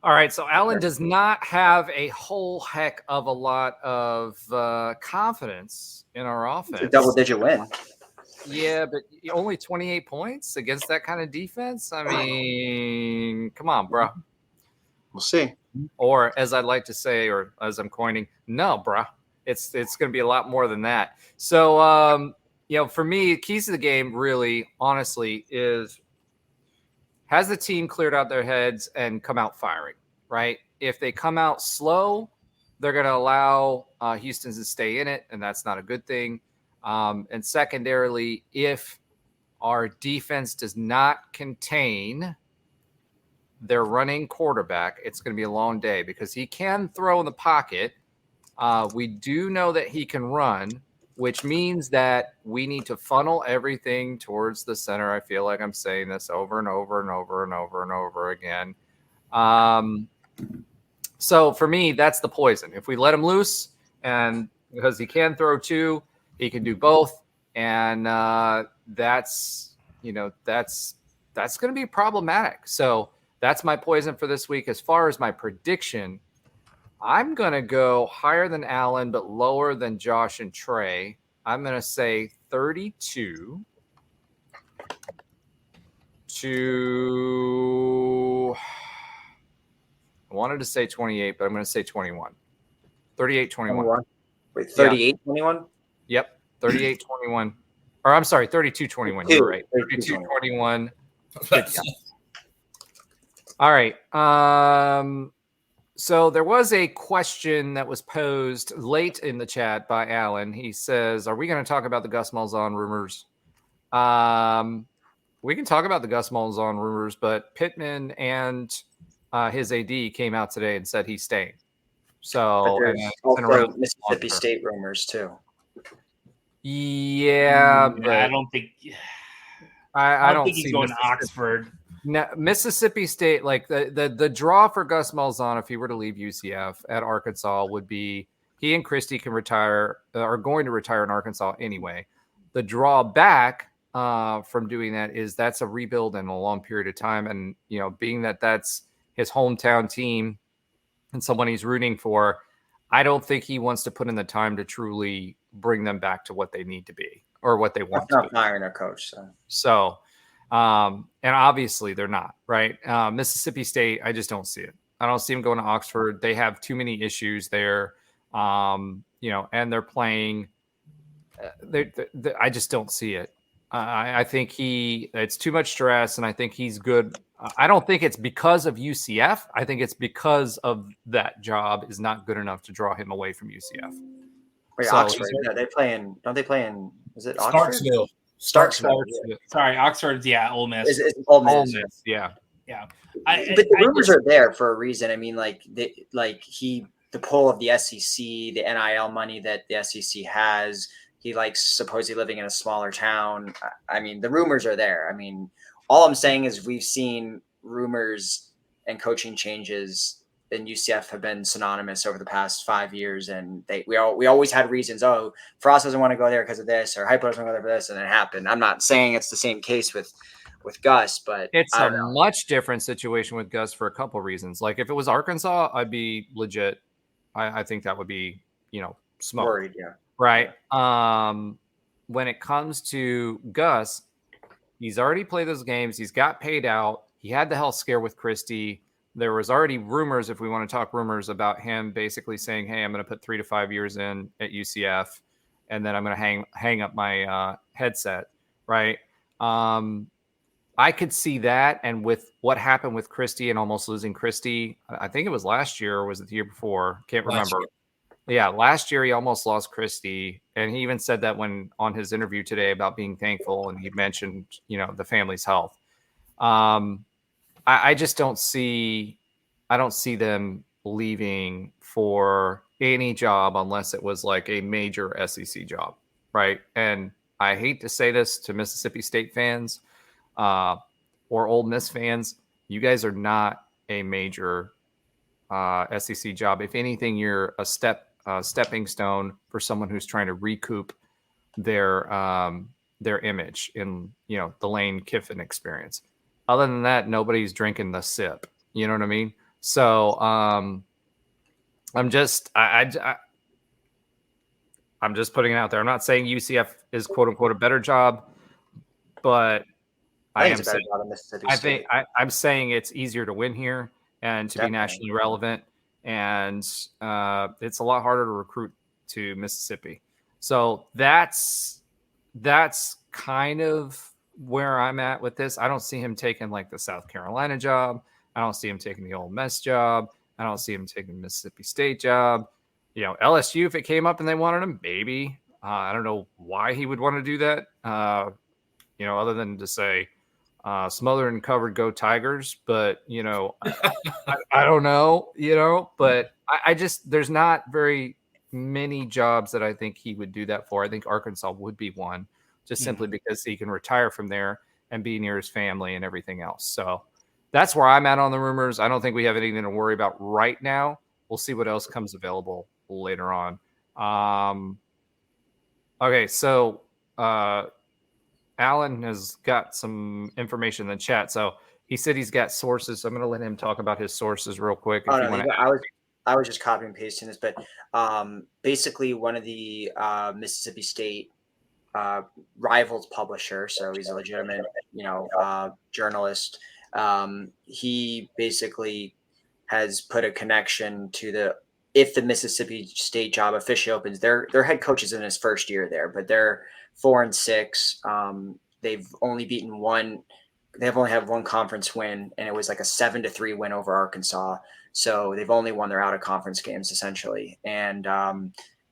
All right, so Alan does not have a whole heck of a lot of confidence in our offense. It's a double-digit win. Yeah, but only 28 points against that kind of defense? I mean, come on, bro. We'll see. Or as I'd like to say, or as I'm coining, no, bro. It's going to be a lot more than that. So, for me, keys to the game really, honestly, is has the team cleared out their heads and come out firing, right? If they come out slow, they're going to allow Houston to stay in it, and that's not a good thing. And secondarily, if our defense does not contain their running quarterback, it's going to be a long day because he can throw in the pocket. We do know that he can run, which means that we need to funnel everything towards the center. I feel like I'm saying this over and over and over and over and over again. So for me, that's the poison. If we let him loose, and because he can throw two, he can do both. And that's going to be problematic. So that's my poison for this week. As far as my prediction, I'm going to go higher than Alan, but lower than Josh and Tre. I'm going to say 32 to, I wanted to say 28, but I'm going to say 21. 38-21. Wait, 38-21? Yep, 38-21. Or I'm sorry, 32-21. You're right. 32-21. All right. So there was a question that was posed late in the chat by Alan. He says, "Are we going to talk about the Gus Malzahn rumors?" We can talk about the Gus Malzahn rumors, but Pittman and his AD came out today and said he's staying. So But there's also Mississippi State rumors too. Yeah, but I don't think. I don't think see he's going to Oxford. No, Mississippi State, like the draw for Gus Malzahn, if he were to leave UCF at Arkansas, would be he and Christie can retire, are going to retire in Arkansas anyway. The drawback from doing that is that's a rebuild in a long period of time, and being that that's his hometown team and someone he's rooting for, I don't think he wants to put in the time to truly bring them back to what they need to be or what they want to be. Firing a coach, So. And obviously they're not, right? Mississippi State, I just don't see it. I don't see them going to Oxford. They have too many issues there, and they're playing. I just don't see it. I think it's too much stress, and I think he's good. I don't think it's because of UCF. I think it's because of that job is not good enough to draw him away from UCF. Wait, so, Oxford? Yeah, don't they play in? Is it Oxford? Starksville. Sorry, Oxford's Ole Miss. It's Ole Miss. Yeah. But the rumors are there for a reason. I mean, the pull of the SEC, the NIL money that the SEC has. He likes supposedly living in a smaller town. I mean, the rumors are there. I mean, all I'm saying is we've seen rumors and coaching changes in UCF have been synonymous over the past 5 years, and we always had reasons. Oh, Frost doesn't want to go there because of this, or Hypo doesn't want to go there for this, and it happened. I'm not saying it's the same case with Gus, but it's a much different situation with Gus for a couple of reasons. Like if it was Arkansas, I'd be legit. I think that would be smoke. Worried, yeah. Right. When it comes to Gus, he's already played those games. He's got paid out. He had the health scare with Christie. There was already rumors, if we want to talk rumors, about him basically saying, hey, I'm going to put 3 to 5 years in at UCF, and then I'm going to hang up my headset, right? I could see that, and with what happened with Christie and almost losing Christie, I think it was last year or was it the year before? Can't remember. Yeah, last year he almost lost Christie, and he even said that when on his interview today about being thankful, and he mentioned, the family's health. I just don't see them leaving for any job unless it was like a major SEC job, right? And I hate to say this to Mississippi State fans or Ole Miss fans, you guys are not a major SEC job. If anything, you're a stepping stone for someone who's trying to recoup their image in the Lane Kiffin experience. Other than that, nobody's drinking the sip. You know what I mean? So I'm just putting it out there. I'm not saying UCF is quote unquote a better job, but I'm saying it's easier to win here and to be nationally relevant, and it's a lot harder to recruit to Mississippi. So that's kind of where I'm at with this. I don't see him taking like the South Carolina job. I don't see him taking the Ole Miss job. I don't see him taking the Mississippi State job. LSU, if it came up and they wanted him, maybe. I don't know why he would want to do that. Other than to say, smothered and covered, go Tigers. But, I don't know, but I just, there's not very many jobs that I think he would do that for. I think Arkansas would be one, just simply because he can retire from there and be near his family and everything else. So that's where I'm at on the rumors. I don't think we have anything to worry about right now. We'll see what else comes available later on. Okay, so Alan has got some information in the chat. So he said he's got sources. So I'm going to let him talk about his sources real quick. I was just copying and pasting this, but basically one of the Mississippi State Rivals publisher, so he's a legitimate, journalist. He basically has put a connection to if the Mississippi State job officially opens, their head coach is in his first year there, but they're 4-6. They've only beaten one they've only had one conference win, and it was like a 7-3 win over Arkansas. So they've only won their out of conference games essentially. And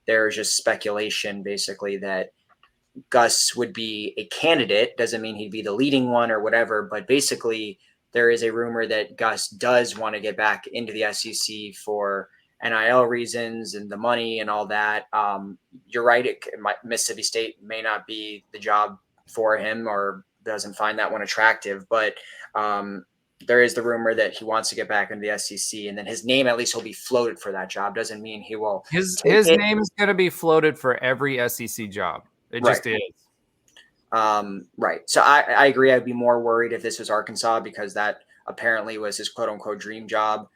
there's just speculation basically that Gus would be a candidate. Doesn't mean he'd be the leading one or whatever, but basically there is a rumor that Gus does want to get back into the SEC for NIL reasons and the money and all that. You're right. Mississippi State may not be the job for him or doesn't find that one attractive, but there is the rumor that he wants to get back into the SEC, and then his name at least will be floated for that job. Doesn't mean he will. His name is going to be floated for every SEC job. It just is. Right. So I agree. I'd be more worried if this was Arkansas because that apparently was his quote unquote dream job.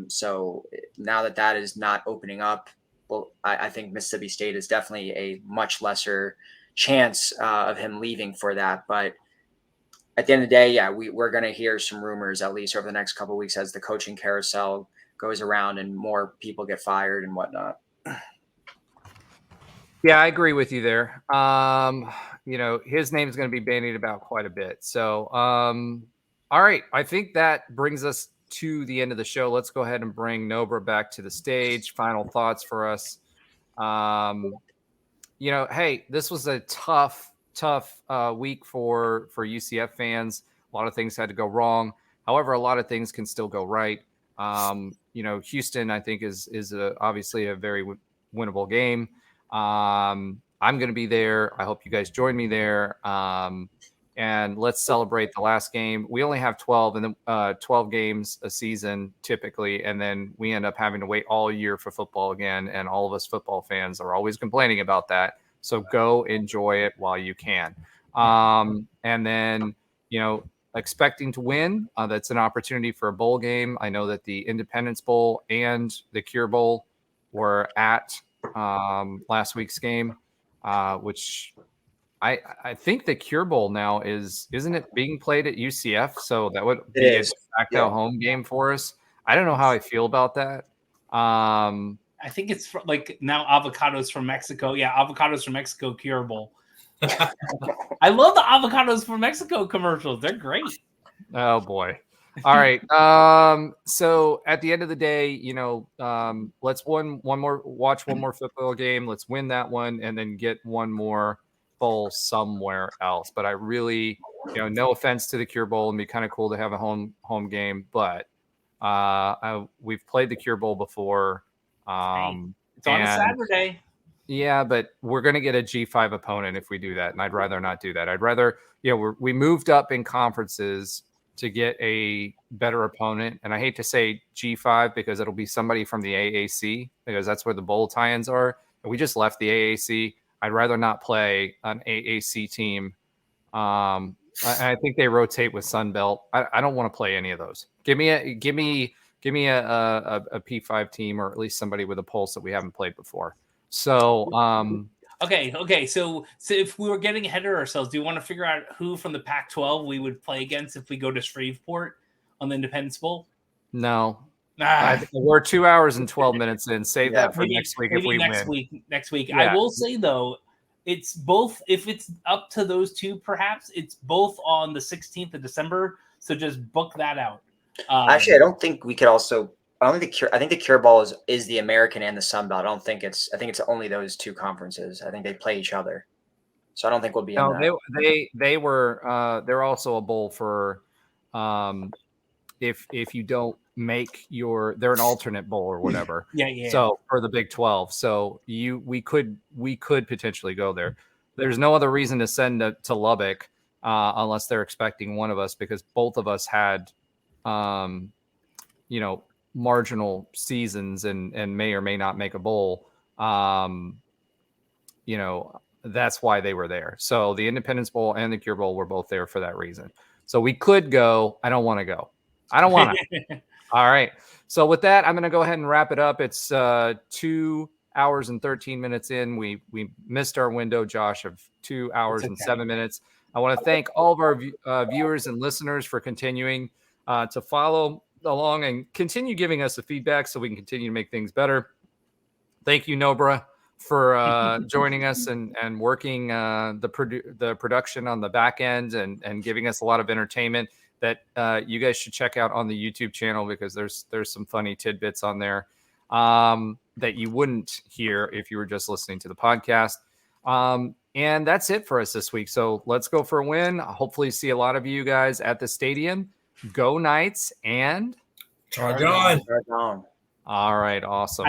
So now that is not opening up, well, I think Mississippi State is definitely a much lesser chance of him leaving for that. But at the end of the day, yeah, we're going to hear some rumors at least over the next couple of weeks as the coaching carousel goes around and more people get fired and whatnot. Yeah, I agree with you there. His name is going to be bandied about quite a bit. So, all right. I think that brings us to the end of the show. Let's go ahead and bring Nobra back to the stage. Final thoughts for us. Hey, this was a tough week for UCF fans. A lot of things had to go wrong. However, a lot of things can still go right. Houston, I think, is obviously a very winnable game. I'm going to be there. I hope you guys join me there. And let's celebrate the last game. We only have 12 games a season typically, and then we end up having to wait all year for football again. And all of us football fans are always complaining about that. So go enjoy it while you can. And then, expecting to win. That's an opportunity for a bowl game. I know that the Independence Bowl and the Cure Bowl were at last week's game, which I think the Cure Bowl now isn't it being played at UCF? So that would be a de facto home game for us. I don't know how I feel about that. I think it's like now avocados from Mexico. Yeah, avocados from Mexico Cure Bowl. I love the avocados from Mexico commercials. They're great. Oh boy. All right. So at the end of the day, let's watch one more football game. Let's win that one and then get one more bowl somewhere else. But I really, no offense to the Cure Bowl, and be kind of cool to have a home game, but we've played the Cure Bowl before. It's on a Saturday. Yeah, but we're going to get a G5 opponent if we do that, and I'd rather not do that. I'd rather, we moved up in conferences to get a better opponent, and I hate to say G5 because it'll be somebody from the AAC because that's where the bowl tie-ins are. And we just left the AAC. I'd rather not play an AAC team. I think they rotate with Sun Belt. I don't want to play any of those. Give me a P5 team, or at least somebody with a pulse that we haven't played before. So, okay. So if we were getting ahead of ourselves, do you want to figure out who from the Pac-12 we would play against if we go to Shreveport on the Independence Bowl? No. We're 2 hours and 12 minutes in. Save that for next week if we win. Next week. Yeah. I will say, though, it's both. If it's up to those two, perhaps it's both on the 16th of December. So just book that out. Actually, I don't think we could also. I think the Cure Bowl is the American and the Sun Belt. I think it's only those two conferences. I think they play each other. So I don't think we'll be in that. They're also a bowl for if you don't make they're an alternate bowl or whatever. Yeah. So for the Big 12. So we could potentially go there. There's no other reason to send to Lubbock unless they're expecting one of us, because both of us had marginal seasons and may or may not make a bowl. That's why they were there. So the Independence Bowl and the Cure Bowl were both there for that reason. So we could go. I don't want to go. I don't want to. All right. So with that, I'm going to go ahead and wrap it up. It's 2 hours and 13 minutes in. We missed our window, Josh, of 2 hours and 7 minutes. I want to thank all of our viewers and listeners for continuing to follow along and continue giving us the feedback so we can continue to make things better. Thank you, Nobra. for joining us and working the production on the back end and giving us a lot of entertainment that you guys should check out on the YouTube channel, because there's some funny tidbits on there that you wouldn't hear if you were just listening to the podcast. And that's it for us this week. So let's go for a win. Hopefully see a lot of you guys at the stadium. Go Knights and Charge on. Charge on. All right, awesome.